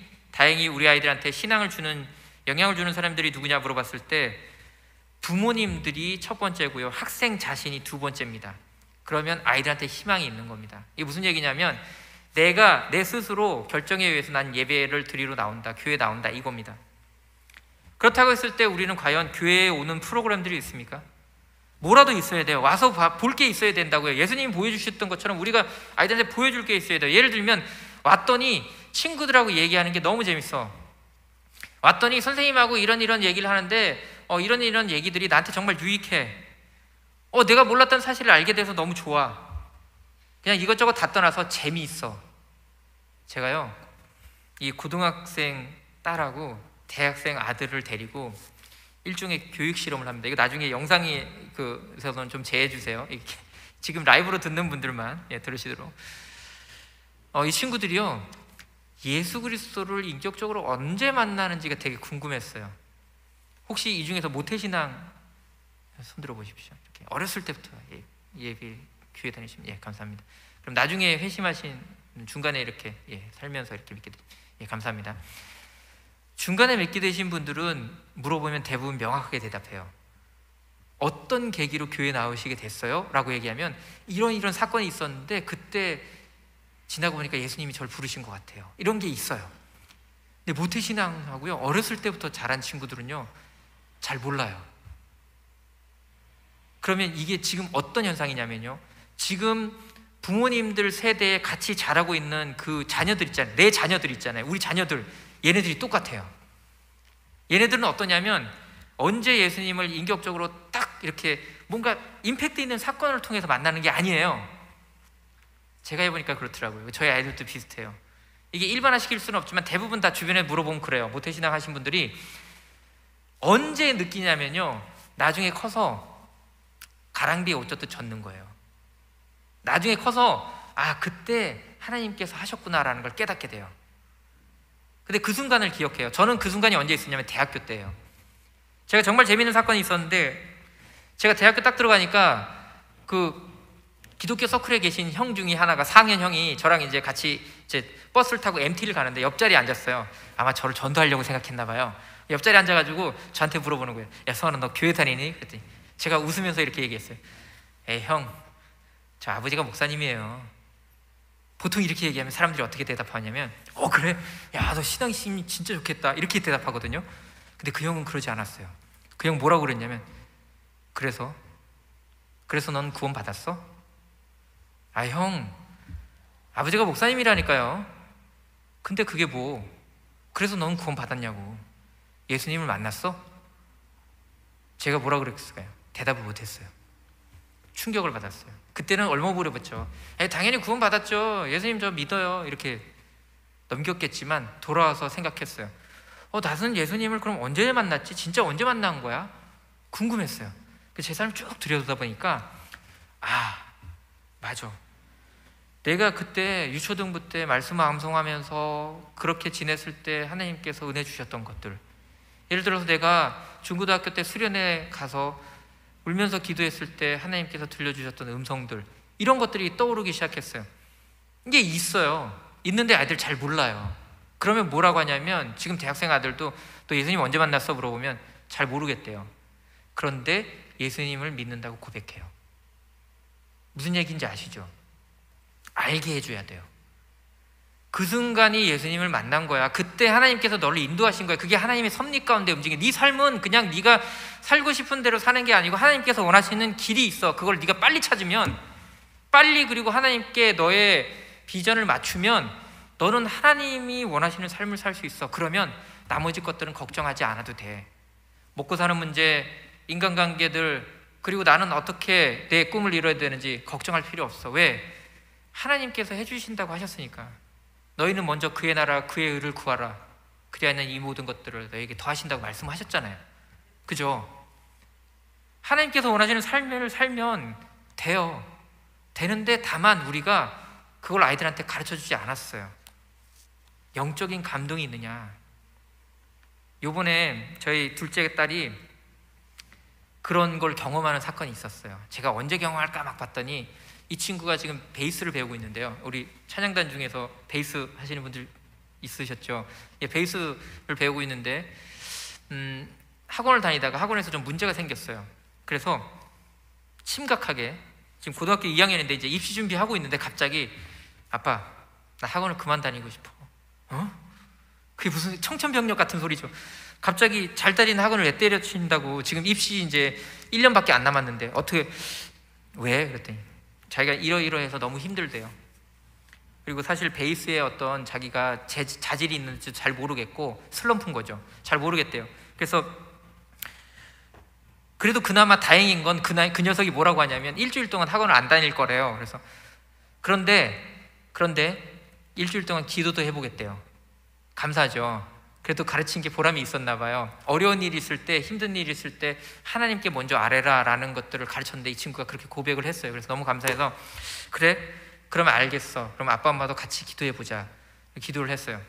우리 아이들한테 신앙을 주는, 영향을 주는 사람들이 누구냐 물어봤을 때 부모님들이 첫 번째고요, 학생 자신이 두 번째입니다. 그러면 아이들한테 희망이 있는 겁니다. 이게 무슨 얘기냐면 내가 내 스스로 결정에 의해서 난 예배를 드리러 나온다, 교회에 나온다, 이겁니다. 그렇다고 했을 때 우리는 과연 교회에 오는 프로그램들이 있습니까? 뭐라도 있어야 돼요. 와서 볼 게 있어야 된다고요. 예수님이 보여주셨던 것처럼 우리가 아이들한테 보여줄 게 있어야 돼요. 예를 들면 왔더니 친구들하고 얘기하는 게 너무 재밌어. 왔더니 선생님하고 이런 얘기를 하는데 이런 얘기들이 나한테 정말 유익해. 내가 몰랐던 사실을 알게 돼서 너무 좋아. 그냥 이것저것 다 떠나서 재미있어. 제가요, 이 고등학생 딸하고 대학생 아들을 데리고 일종의 교육 실험을 합니다. 이거 나중에 영상이 그래서는 좀 제해 주세요. 이렇게 지금 라이브로 듣는 분들만 들으시도록. 이 친구들이요, 예수 그리스도를 인격적으로 언제 만나는지가 되게 궁금했어요. 혹시 이 중에서 모태신앙 손 들어 보십시오. 이렇게 어렸을 때부터 예배 교회 다니시면 감사합니다. 그럼 나중에 회심하신 중간에 이렇게 살면서 이렇게 믿게 감사합니다. 중간에 믿게 되신 분들은 물어보면 대부분 명확하게 대답해요. 어떤 계기로 교회 나오시게 됐어요? 라고 얘기하면 이런 사건이 있었는데 그때 지나고 보니까 예수님이 저를 부르신 것 같아요. 이런 게 있어요. 근데 모태신앙하고요, 어렸을 때부터 자란 친구들은요 잘 몰라요. 그러면 이게 지금 어떤 현상이냐면요, 지금 부모님들 세대에 같이 자라고 있는 그 자녀들 있잖아요. 내 자녀들 있잖아요. 우리 자녀들, 얘네들이 똑같아요. 얘네들은 어떠냐면 언제 예수님을 인격적으로 딱 이렇게 뭔가 임팩트 있는 사건을 통해서 만나는 게 아니에요. 제가 해보니까 그렇더라고요. 저희 아이들도 비슷해요. 이게 일반화시킬 수는 없지만 대부분 다 주변에 물어보면 그래요. 모태신앙 하신 분들이 언제 느끼냐면요, 나중에 커서 가랑비에 옷 젖듯 젖는 거예요. 나중에 커서 그때 하나님께서 하셨구나라는 걸 깨닫게 돼요. 근데 그 순간을 기억해요. 저는 그 순간이 언제 있었냐면 대학교 때예요. 제가 정말 재밌는 사건이 있었는데, 제가 대학교 딱 들어가니까 그 기독교 서클에 계신 형 중에 하나가 4학년 형이 저랑 이제 같이 버스를 타고 MT를 가는데 옆자리에 앉았어요. 아마 저를 전도하려고 생각했나 봐요. 옆자리에 앉아가지고 저한테 물어보는 거예요. 야 서원아, 너 교회 다니니? 그랬더니 제가 웃으면서 이렇게 얘기했어요. 에이 형, 저 아버지가 목사님이에요. 보통 이렇게 얘기하면 사람들이 어떻게 대답하냐면 그래? 야 너 신앙심이 진짜 좋겠다, 이렇게 대답하거든요. 근데 그 형은 그러지 않았어요. 그 형 뭐라고 그랬냐면 그래서 넌 구원 받았어? 형, 아버지가 목사님이라니까요. 근데 그게 뭐, 그래서 넌 구원 받았냐고. 예수님을 만났어? 제가 뭐라 그랬을까요? 대답을 못했어요. 충격을 받았어요. 그때는 얼머무려봤죠. 당연히 구원 받았죠. 예수님 저 믿어요. 이렇게 넘겼겠지만 돌아와서 생각했어요. 나는 예수님을 그럼 언제 만났지? 진짜 언제 만난 거야? 궁금했어요. 제 삶을 쭉 들여다보니까 맞아. 내가 그때 유초등부 때 말씀 암송하면서 그렇게 지냈을 때 하나님께서 은혜 주셨던 것들, 예를 들어서 내가 중고등학교 때 수련회 가서 울면서 기도했을 때 하나님께서 들려주셨던 음성들, 이런 것들이 떠오르기 시작했어요. 이게 있어요. 있는데 아이들 잘 몰라요. 그러면 뭐라고 하냐면, 지금 대학생 아들도 또 예수님 언제 만났어? 물어보면 잘 모르겠대요. 그런데 예수님을 믿는다고 고백해요. 무슨 얘기인지 아시죠? 알게 해줘야 돼요. 그 순간이 예수님을 만난 거야. 그때 하나님께서 너를 인도하신 거야. 그게 하나님의 섭리 가운데 움직여. 네 삶은 그냥 네가 살고 싶은 대로 사는 게 아니고 하나님께서 원하시는 길이 있어. 그걸 네가 빨리 찾으면, 빨리, 그리고 하나님께 너의 비전을 맞추면 너는 하나님이 원하시는 삶을 살 수 있어. 그러면 나머지 것들은 걱정하지 않아도 돼. 먹고 사는 문제, 인간관계들, 그리고 나는 어떻게 내 꿈을 이뤄야 되는지 걱정할 필요 없어. 왜? 하나님께서 해주신다고 하셨으니까. 너희는 먼저 그의 나라 그의 의를 구하라. 그리하면 이 모든 것들을 너에게 더하신다고 말씀하셨잖아요. 그죠? 하나님께서 원하시는 삶을 살면 돼요. 되는데 다만 우리가 그걸 아이들한테 가르쳐주지 않았어요. 영적인 감동이 있느냐. 요번에 저희 둘째 딸이 그런 걸 경험하는 사건이 있었어요. 제가 언제 경험할까 막 봤더니 이 친구가 지금 베이스를 배우고 있는데요. 우리 찬양단 중에서 베이스 하시는 분들 있으셨죠? 베이스를 배우고 있는데 학원을 다니다가 학원에서 좀 문제가 생겼어요. 그래서 심각하게 지금 고등학교 2학년인데 이제 입시 준비하고 있는데 갑자기 아빠, 나 학원을 그만 다니고 싶어. 그게 무슨 청천벽력 같은 소리죠. 갑자기 잘 다니는 학원을 왜 때려친다고. 지금 입시 이제 1년밖에 안 남았는데 어떻게, 왜? 그랬더니 자기가 이러이러해서 너무 힘들대요. 그리고 사실 베이스에 어떤 자기가 자질이 있는지 잘 모르겠고 슬럼프인 거죠. 잘 모르겠대요. 그래서 그래도 그나마 다행인 건 그 녀석이 뭐라고 하냐면 일주일 동안 학원을 안 다닐 거래요. 그래서 그런데 일주일 동안 기도도 해보겠대요. 감사하죠. 그래도 가르친 게 보람이 있었나 봐요. 어려운 일이 있을 때, 힘든 일이 있을 때 하나님께 먼저 아뢰라 라는 것들을 가르쳤는데 이 친구가 그렇게 고백을 했어요. 그래서 너무 감사해서 그래? 그러면 알겠어. 그럼 아빠 엄마도 같이 기도해 보자. 기도를 했어요.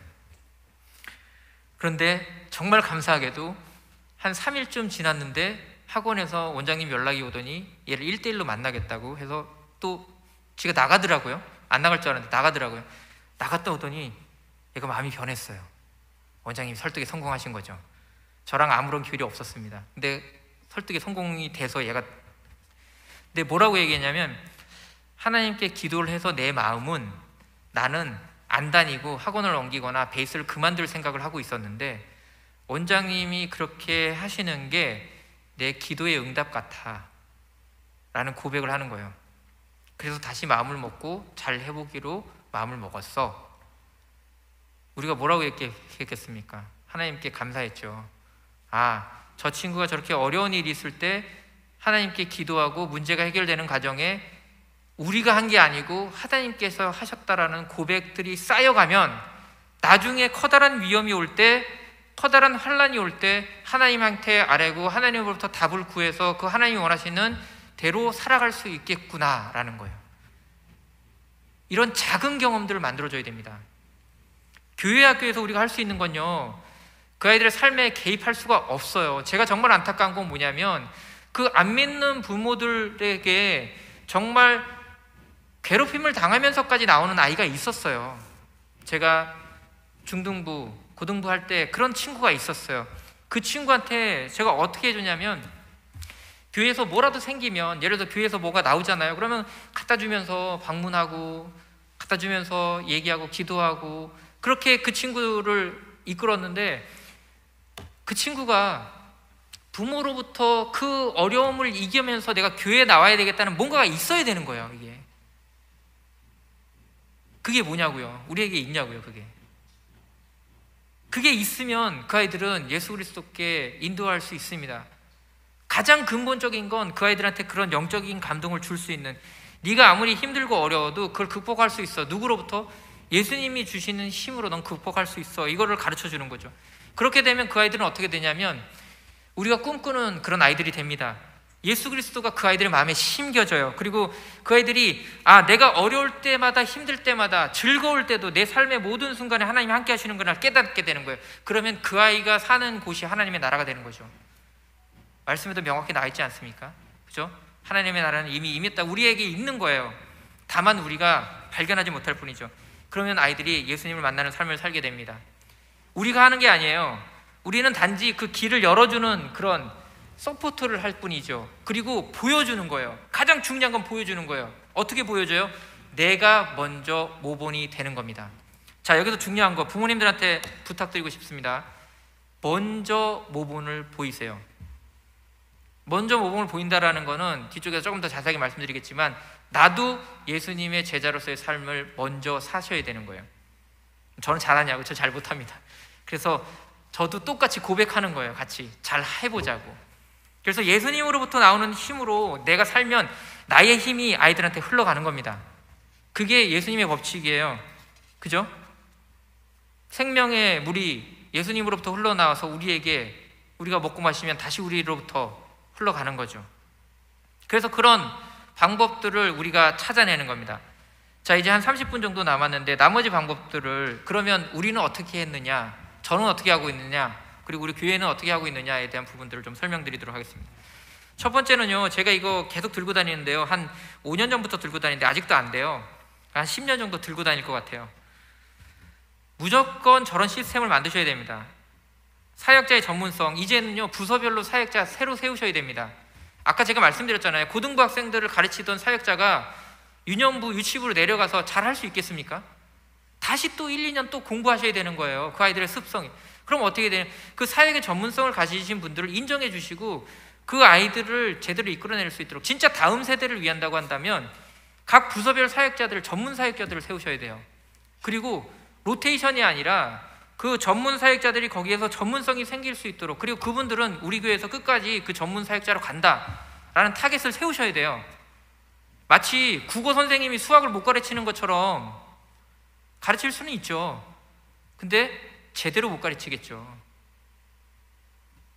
그런데 정말 감사하게도 한 3일쯤 지났는데 학원에서 원장님 연락이 오더니 얘를 1대1로 만나겠다고 해서 또 지가 나가더라고요. 안 나갈 줄 알았는데 나가더라고요. 나갔다 오더니 얘가 마음이 변했어요. 원장님이 설득에 성공하신 거죠. 저랑 아무런 교율이 없었습니다. 근데 설득에 성공이 돼서 얘가, 근데 뭐라고 얘기했냐면, 하나님께 기도를 해서 내 마음은 나는 안 다니고 학원을 옮기거나 베이스를 그만둘 생각을 하고 있었는데 원장님이 그렇게 하시는 게 내 기도의 응답 같아 라는 고백을 하는 거예요. 그래서 다시 마음을 먹고 잘 해보기로 마음을 먹었어. 우리가 뭐라고 얘기했겠습니까? 하나님께 감사했죠. 아, 저 친구가 저렇게 어려운 일이 있을 때 하나님께 기도하고 문제가 해결되는 과정에 우리가 한 게 아니고 하나님께서 하셨다라는 고백들이 쌓여가면 나중에 커다란 위험이 올 때, 커다란 환란이 올 때 하나님한테 아뢰고 하나님으로부터 답을 구해서 그 하나님이 원하시는 대로 살아갈 수 있겠구나라는 거예요. 이런 작은 경험들을 만들어줘야 됩니다. 교회 학교에서 우리가 할 수 있는 건요, 그 아이들의 삶에 개입할 수가 없어요. 제가 정말 안타까운 건 뭐냐면 그 안 믿는 부모들에게 정말 괴롭힘을 당하면서까지 나오는 아이가 있었어요. 제가 중등부, 고등부 할 때 그런 친구가 있었어요. 그 친구한테 제가 어떻게 해주냐면, 교회에서 뭐라도 생기면, 예를 들어 교회에서 뭐가 나오잖아요. 그러면 갖다 주면서 방문하고, 갖다 주면서 얘기하고 기도하고, 그렇게 그 친구를 이끌었는데, 그 친구가 부모로부터 그 어려움을 이기면서 내가 교회에 나와야 되겠다는 뭔가가 있어야 되는 거예요. 그게 뭐냐고요? 우리에게 있냐고요? 그게 있으면 그 아이들은 예수 그리스도께 인도할 수 있습니다. 가장 근본적인 건 그 아이들한테 그런 영적인 감동을 줄 수 있는, 네가 아무리 힘들고 어려워도 그걸 극복할 수 있어. 누구로부터? 예수님이 주시는 힘으로 넌 극복할 수 있어. 이거를 가르쳐 주는 거죠. 그렇게 되면 그 아이들은 어떻게 되냐면 우리가 꿈꾸는 그런 아이들이 됩니다. 예수 그리스도가 그 아이들의 마음에 심겨져요. 그리고 그 아이들이, 아, 내가 어려울 때마다, 힘들 때마다, 즐거울 때도 내 삶의 모든 순간에 하나님이 함께 하시는 걸 깨닫게 되는 거예요. 그러면 그 아이가 사는 곳이 하나님의 나라가 되는 거죠. 말씀에도 명확히 나와 있지 않습니까? 그죠? 하나님의 나라는 이미 임했다, 우리에게 있는 거예요. 다만 우리가 발견하지 못할 뿐이죠. 그러면 아이들이 예수님을 만나는 삶을 살게 됩니다. 우리가 하는 게 아니에요. 우리는 단지 그 길을 열어주는 그런 서포트를 할 뿐이죠. 그리고 보여주는 거예요. 가장 중요한 건 보여주는 거예요. 어떻게 보여줘요? 내가 먼저 모본이 되는 겁니다. 자, 여기서 중요한 거 부모님들한테 부탁드리고 싶습니다. 먼저 모본을 보이세요. 먼저 모범을 보인다라는 거는 뒤쪽에서 조금 더 자세하게 말씀드리겠지만, 나도 예수님의 제자로서의 삶을 먼저 사셔야 되는 거예요. 저는 잘하냐고? 저 잘 못합니다. 그래서 저도 똑같이 고백하는 거예요. 같이 잘 해보자고. 그래서 예수님으로부터 나오는 힘으로 내가 살면 나의 힘이 아이들한테 흘러가는 겁니다. 그게 예수님의 법칙이에요. 그죠? 생명의 물이 예수님으로부터 흘러나와서 우리가 먹고 마시면 다시 우리로부터 흘러가는 거죠. 그래서 그런 방법들을 우리가 찾아내는 겁니다. 자, 이제 한 30분 정도 남았는데 나머지 방법들을 그러면 우리는 어떻게 했느냐, 저는 어떻게 하고 있느냐, 그리고 우리 교회는 어떻게 하고 있느냐에 대한 부분들을 좀 설명드리도록 하겠습니다. 첫 번째는요, 제가 이거 계속 들고 다니는데요, 한 5년 전부터 들고 다니는데 아직도 안 돼요. 한 10년 정도 들고 다닐 것 같아요. 무조건 저런 시스템을 만드셔야 됩니다. 사역자의 전문성, 이제는요 부서별로 사역자 새로 세우셔야 됩니다. 아까 제가 말씀드렸잖아요. 고등부 학생들을 가르치던 사역자가 유년부, 유치부로 내려가서 잘 할 수 있겠습니까? 다시 또 1, 2년 또 공부하셔야 되는 거예요. 그 아이들의 습성이. 그럼 어떻게 되냐? 그 사역의 전문성을 가지신 분들을 인정해 주시고 그 아이들을 제대로 이끌어낼 수 있도록, 진짜 다음 세대를 위한다고 한다면 각 부서별 사역자들, 전문 사역자들을 세우셔야 돼요. 그리고 로테이션이 아니라 그 전문 사역자들이 거기에서 전문성이 생길 수 있도록, 그리고 그분들은 우리 교회에서 끝까지 그 전문 사역자로 간다라는 타겟을 세우셔야 돼요. 마치 국어 선생님이 수학을 못 가르치는 것처럼 가르칠 수는 있죠. 근데 제대로 못 가르치겠죠.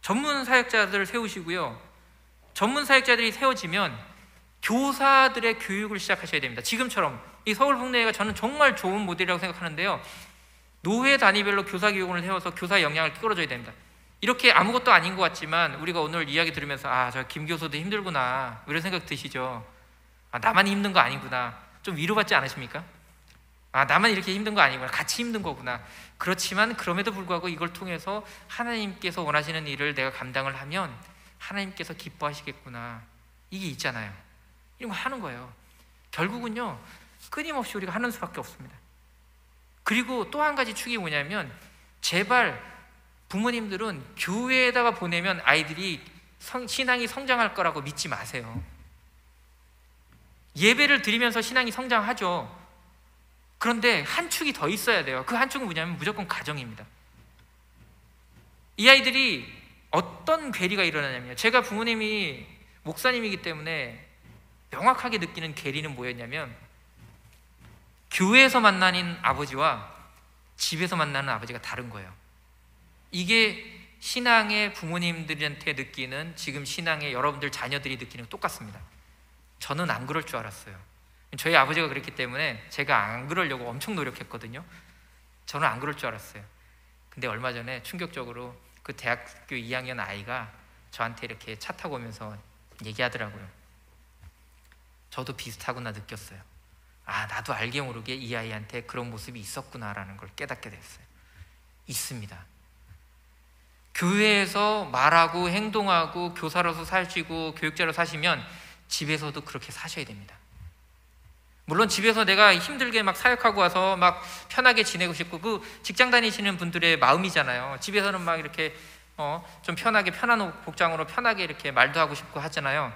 전문 사역자들을 세우시고요. 전문 사역자들이 세워지면 교사들의 교육을 시작하셔야 됩니다. 지금처럼 이 서울 북내가 저는 정말 좋은 모델이라고 생각하는데요. 노회 단위별로 교사 교육을 세워서 교사 역량을 끌어줘야 됩니다. 이렇게 아무것도 아닌 것 같지만 우리가 오늘 이야기 들으면서 저 김 교수도 힘들구나 이런 생각 드시죠? 나만 힘든 거 아니구나. 좀 위로받지 않으십니까? 나만 이렇게 힘든 거 아니구나. 같이 힘든 거구나. 그렇지만 그럼에도 불구하고 이걸 통해서 하나님께서 원하시는 일을 내가 감당을 하면 하나님께서 기뻐하시겠구나. 이게 있잖아요. 이런 거 하는 거예요. 결국은요, 끊임없이 우리가 하는 수밖에 없습니다. 그리고 또 한 가지 축이 뭐냐면, 제발 부모님들은 교회에다가 보내면 아이들이 신앙이 성장할 거라고 믿지 마세요. 예배를 드리면서 신앙이 성장하죠. 그런데 한 축이 더 있어야 돼요. 그 한 축은 뭐냐면 무조건 가정입니다. 이 아이들이 어떤 괴리가 일어나냐면요, 제가 부모님이 목사님이기 때문에 명확하게 느끼는 괴리는 뭐였냐면, 교회에서 만나는 아버지와 집에서 만나는 아버지가 다른 거예요. 이게 신앙의 부모님들한테 느끼는, 지금 신앙의 여러분들 자녀들이 느끼는 거 똑같습니다. 저는 안 그럴 줄 알았어요. 저희 아버지가 그랬기 때문에 제가 안 그러려고 엄청 노력했거든요. 저는 안 그럴 줄 알았어요. 근데 얼마 전에 충격적으로 그 대학교 2학년 아이가 저한테 이렇게 차 타고 오면서 얘기하더라고요. 저도 비슷하구나 느꼈어요. 나도 알게 모르게 이 아이한테 그런 모습이 있었구나라는 걸 깨닫게 됐어요. 있습니다. 교회에서 말하고 행동하고 교사로서 사시고 교육자로 사시면 집에서도 그렇게 사셔야 됩니다. 물론 집에서 내가 힘들게 막 사역하고 와서 막 편하게 지내고 싶고, 그 직장 다니시는 분들의 마음이잖아요. 집에서는 막 이렇게 좀 편하게, 편한 옷 복장으로 편하게 이렇게 말도 하고 싶고 하잖아요.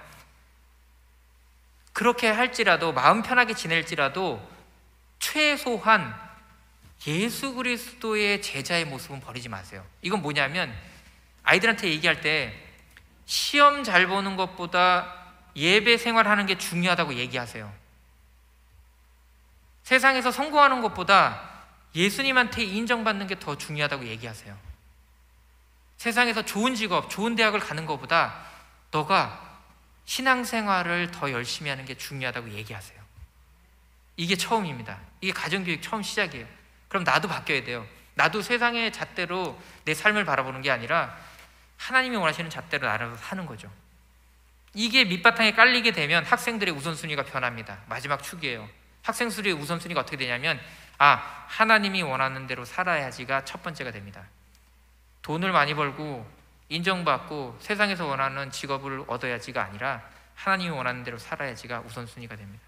그렇게 할지라도, 마음 편하게 지낼지라도 최소한 예수 그리스도의 제자의 모습은 버리지 마세요. 이건 뭐냐면, 아이들한테 얘기할 때 시험 잘 보는 것보다 예배 생활하는 게 중요하다고 얘기하세요. 세상에서 성공하는 것보다 예수님한테 인정받는 게 더 중요하다고 얘기하세요. 세상에서 좋은 직업, 좋은 대학을 가는 것보다 너가 신앙생활을 더 열심히 하는 게 중요하다고 얘기하세요. 이게 처음입니다. 이게 가정교육 처음 시작이에요. 그럼 나도 바뀌어야 돼요. 나도 세상의 잣대로 내 삶을 바라보는 게 아니라 하나님이 원하시는 잣대로 나를 사는 거죠. 이게 밑바탕에 깔리게 되면 학생들의 우선순위가 변합니다. 마지막 축이에요. 학생들의 우선순위가 어떻게 되냐면, 하나님이 원하는 대로 살아야지가 첫 번째가 됩니다. 돈을 많이 벌고 인정받고 세상에서 원하는 직업을 얻어야지가 아니라 하나님이 원하는 대로 살아야지가 우선순위가 됩니다.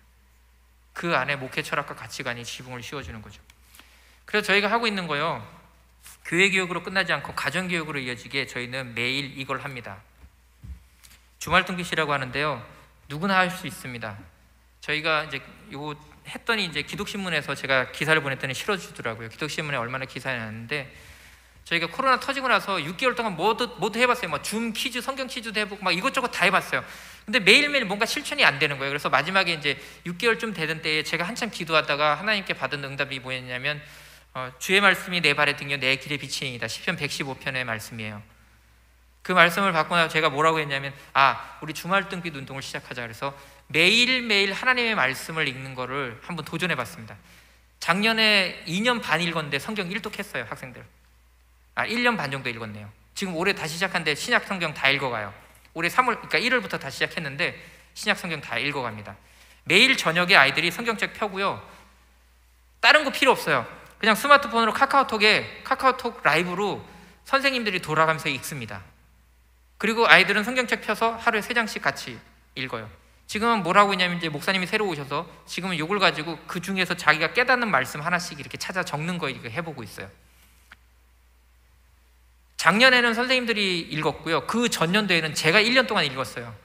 그 안에 목회 철학과 가치관이 지붕을 씌워주는 거죠. 그래서 저희가 하고 있는 거요, 교회 교육으로 끝나지 않고 가정 교육으로 이어지게 저희는 매일 이걸 합니다. 주말등교시라고 하는데요, 누구나 할 수 있습니다. 저희가 이제 요거 했더니 이제 기독신문에서 제가 기사를 보냈더니 실어주더라고요. 기독신문에 얼마나 기사가 났는데, 저희가 코로나 터지고 나서 6개월 동안 모두 해봤어요. 막 줌 퀴즈, 성경 퀴즈도 해보고 막 이것저것 다 해봤어요. 근데 매일매일 뭔가 실천이 안 되는 거예요. 그래서 마지막에 이제 6개월쯤 되던 때에 제가 한참 기도하다가 하나님께 받은 응답이 뭐였냐면, 주의 말씀이 내 발의 등이요 내 길의 빛이니이다. 시편 115편의 말씀이에요. 그 말씀을 받고 나서 제가 뭐라고 했냐면, 우리 주말등기 운동을 시작하자. 그래서 매일매일 하나님의 말씀을 읽는 거를 한번 도전해 봤습니다. 작년에 2년 반 읽었는데 성경 1독 했어요. 학생들 1년 반 정도 읽었네요. 지금 올해 다시 시작하는데 신약 성경 다 읽어가요. 올해 3월, 그러니까 1월부터 다시 시작했는데 신약 성경 다 읽어갑니다. 매일 저녁에 아이들이 성경책 펴고요, 다른 거 필요 없어요. 그냥 스마트폰으로 카카오톡 라이브로 선생님들이 돌아가면서 읽습니다. 그리고 아이들은 성경책 펴서 하루에 3장씩 같이 읽어요. 지금은 뭐라고 했냐면, 이제 목사님이 새로 오셔서 지금은 이걸 가지고 그 중에서 자기가 깨닫는 말씀 하나씩 이렇게 찾아 적는 거 이렇게 해보고 있어요. 작년에는 선생님들이 읽었고요, 그 전년도에는 제가 1년 동안 읽었어요.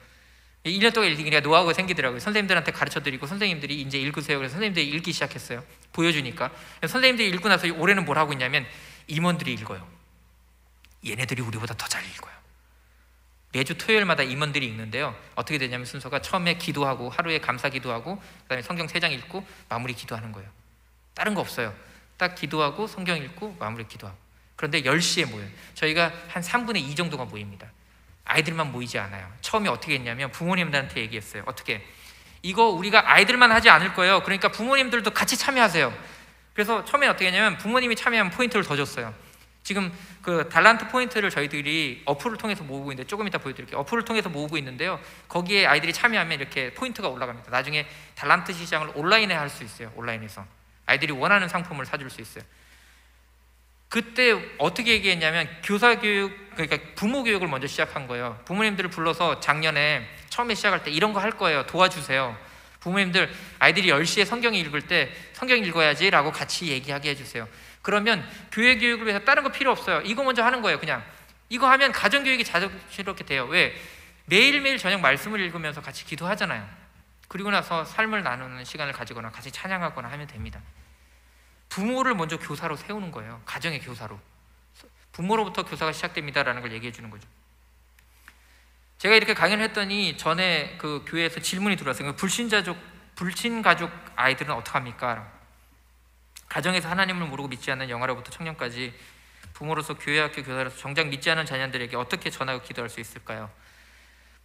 1년 동안 읽으니까 노하우가 생기더라고요. 선생님들한테 가르쳐드리고 선생님들이 이제 읽으세요. 그래서 선생님들이 읽기 시작했어요. 보여주니까. 선생님들이 읽고 나서 올해는 뭘 하고 있냐면, 임원들이 읽어요. 얘네들이 우리보다 더 잘 읽어요. 매주 토요일마다 임원들이 읽는데요, 어떻게 되냐면 순서가 처음에 기도하고, 하루에 감사 기도하고, 그 다음에 성경 3장 읽고 마무리 기도하는 거예요. 다른 거 없어요. 딱 기도하고 성경 읽고 마무리 기도하고. 그런데 10시에 모여요. 저희가 한 3분의 2 정도가 모입니다. 아이들만 모이지 않아요. 처음에 어떻게 했냐면 부모님들한테 얘기했어요. 어떻게? 이거 우리가 아이들만 하지 않을 거예요. 그러니까 부모님들도 같이 참여하세요. 그래서 처음에 어떻게 했냐면 부모님이 참여하면 포인트를 더 줬어요. 지금 그 달란트 포인트를 저희들이 어플을 통해서 모으고 있는데 조금 이따 보여드릴게요. 어플을 통해서 모으고 있는데요. 거기에 아이들이 참여하면 이렇게 포인트가 올라갑니다. 나중에 달란트 시장을 온라인에 할 수 있어요. 온라인에서 아이들이 원하는 상품을 사줄 수 있어요. 그때 어떻게 얘기했냐면 교사 교육, 그러니까 부모 교육을 먼저 시작한 거예요. 부모님들을 불러서 작년에 처음에 시작할 때 이런 거 할 거예요. 도와주세요. 부모님들 아이들이 10시에 성경 읽을 때 성경 읽어야지 라고 같이 얘기하게 해주세요. 그러면 교회 교육을 위해서 다른 거 필요 없어요. 이거 먼저 하는 거예요. 그냥 이거 하면 가정교육이 자연스럽게 돼요. 왜? 매일매일 저녁 말씀을 읽으면서 같이 기도하잖아요. 그리고 나서 삶을 나누는 시간을 가지거나 같이 찬양하거나 하면 됩니다. 부모를 먼저 교사로 세우는 거예요. 가정의 교사로. 부모로부터 교사가 시작됩니다라는 걸 얘기해 주는 거죠. 제가 이렇게 강연을 했더니 전에 그 교회에서 질문이 들어왔어요. 불신 가족 아이들은 어떡합니까? 가정에서 하나님을 모르고 믿지 않는 영아로부터 청년까지 부모로서 교회 학교 교사로서 정작 믿지 않은 자녀들에게 어떻게 전하고 기도할 수 있을까요?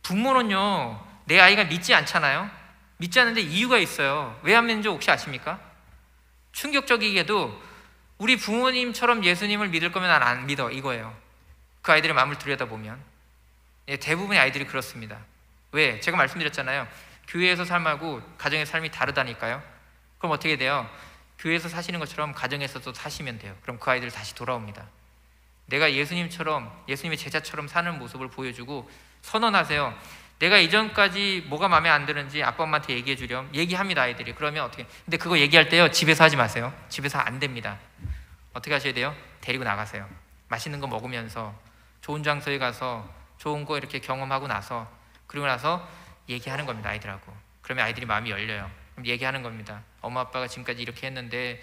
부모는요, 내 아이가 믿지 않잖아요. 믿지 않는데 이유가 있어요. 왜 안 믿는지 혹시 아십니까? 충격적이게도 우리 부모님처럼 예수님을 믿을 거면 난 안 믿어, 이거예요. 그 아이들의 마음을 들여다보면 대부분의 아이들이 그렇습니다. 왜? 제가 말씀드렸잖아요. 교회에서 삶하고 가정의 삶이 다르다니까요. 그럼 어떻게 돼요? 교회에서 사시는 것처럼 가정에서도 사시면 돼요. 그럼 그 아이들 다시 돌아옵니다. 내가 예수님처럼, 예수님의 제자처럼 사는 모습을 보여주고 선언하세요. 내가 이전까지 뭐가 마음에 안 드는지 아빠 엄마한테 얘기해 주렴. 얘기합니다, 아이들이. 그러면 어떻게? 근데 그거 얘기할 때요, 집에서 하지 마세요. 집에서 안 됩니다. 어떻게 하셔야 돼요? 데리고 나가세요. 맛있는 거 먹으면서 좋은 장소에 가서 좋은 거 이렇게 경험하고 나서, 그리고 나서 얘기하는 겁니다, 아이들하고. 그러면 아이들이 마음이 열려요. 그럼 얘기하는 겁니다. 엄마 아빠가 지금까지 이렇게 했는데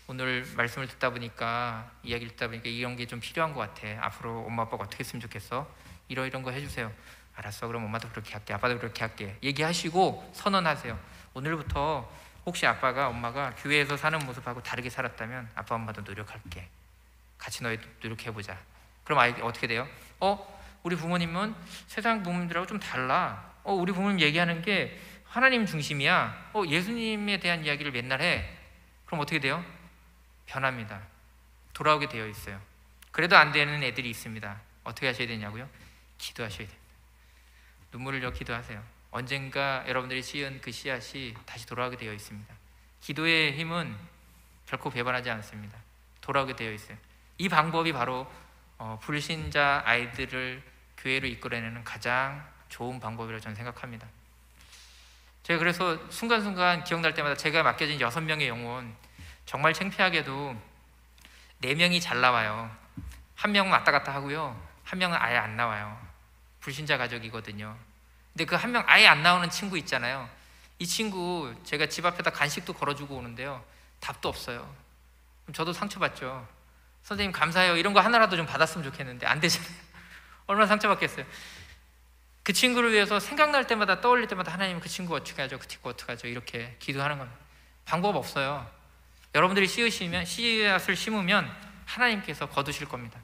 오늘 말씀을 듣다 보니까, 이야기를 듣다 보니까 이런 게 좀 필요한 것 같아. 앞으로 엄마 아빠가 어떻게 했으면 좋겠어? 이런 거 해주세요. 알았어, 그럼 엄마도 그렇게 할게, 아빠도 그렇게 할게. 얘기하시고 선언하세요. 오늘부터 혹시 아빠가 엄마가 교회에서 사는 모습하고 다르게 살았다면 아빠 엄마도 노력할게. 같이 너희 노력해보자. 그럼 아이 어떻게 돼요? 우리 부모님은 세상 부모님들하고 좀 달라. 우리 부모님 얘기하는 게 하나님 중심이야. 예수님에 대한 이야기를 맨날 해. 그럼 어떻게 돼요? 변합니다. 돌아오게 되어 있어요. 그래도 안 되는 애들이 있습니다. 어떻게 하셔야 되냐고요? 기도하셔야 됩니다. 눈물을 흘려 기도하세요. 언젠가 여러분들이 씌운 그 씨앗이 다시 돌아오게 되어 있습니다. 기도의 힘은 결코 배반하지 않습니다. 돌아오게 되어 있어요. 이 방법이 바로 불신자 아이들을 교회로 이끌어내는 가장 좋은 방법이라고 저는 생각합니다. 제가 그래서 순간순간 기억날 때마다 제가 맡겨진 6명의 영혼, 정말 창피하게도 4명이 잘 나와요. 1명은 왔다 갔다 하고요, 1명은 아예 안 나와요. 불신자 가족이거든요. 근데 그 1명 아예 안 나오는 친구 있잖아요. 이 친구 제가 집 앞에다 간식도 걸어주고 오는데요, 답도 없어요. 그럼 저도 상처받죠. 선생님 감사해요, 이런 거 하나라도 좀 받았으면 좋겠는데 안 되잖아요. 얼마나 상처받겠어요. 그 친구를 위해서 생각날 때마다, 떠올릴 때마다 하나님 그 친구 어떻게 하죠, 그 친구 어떻게 하죠, 이렇게 기도하는 겁니다. 방법 없어요. 여러분들이 씨앗을 심으면 하나님께서 거두실 겁니다.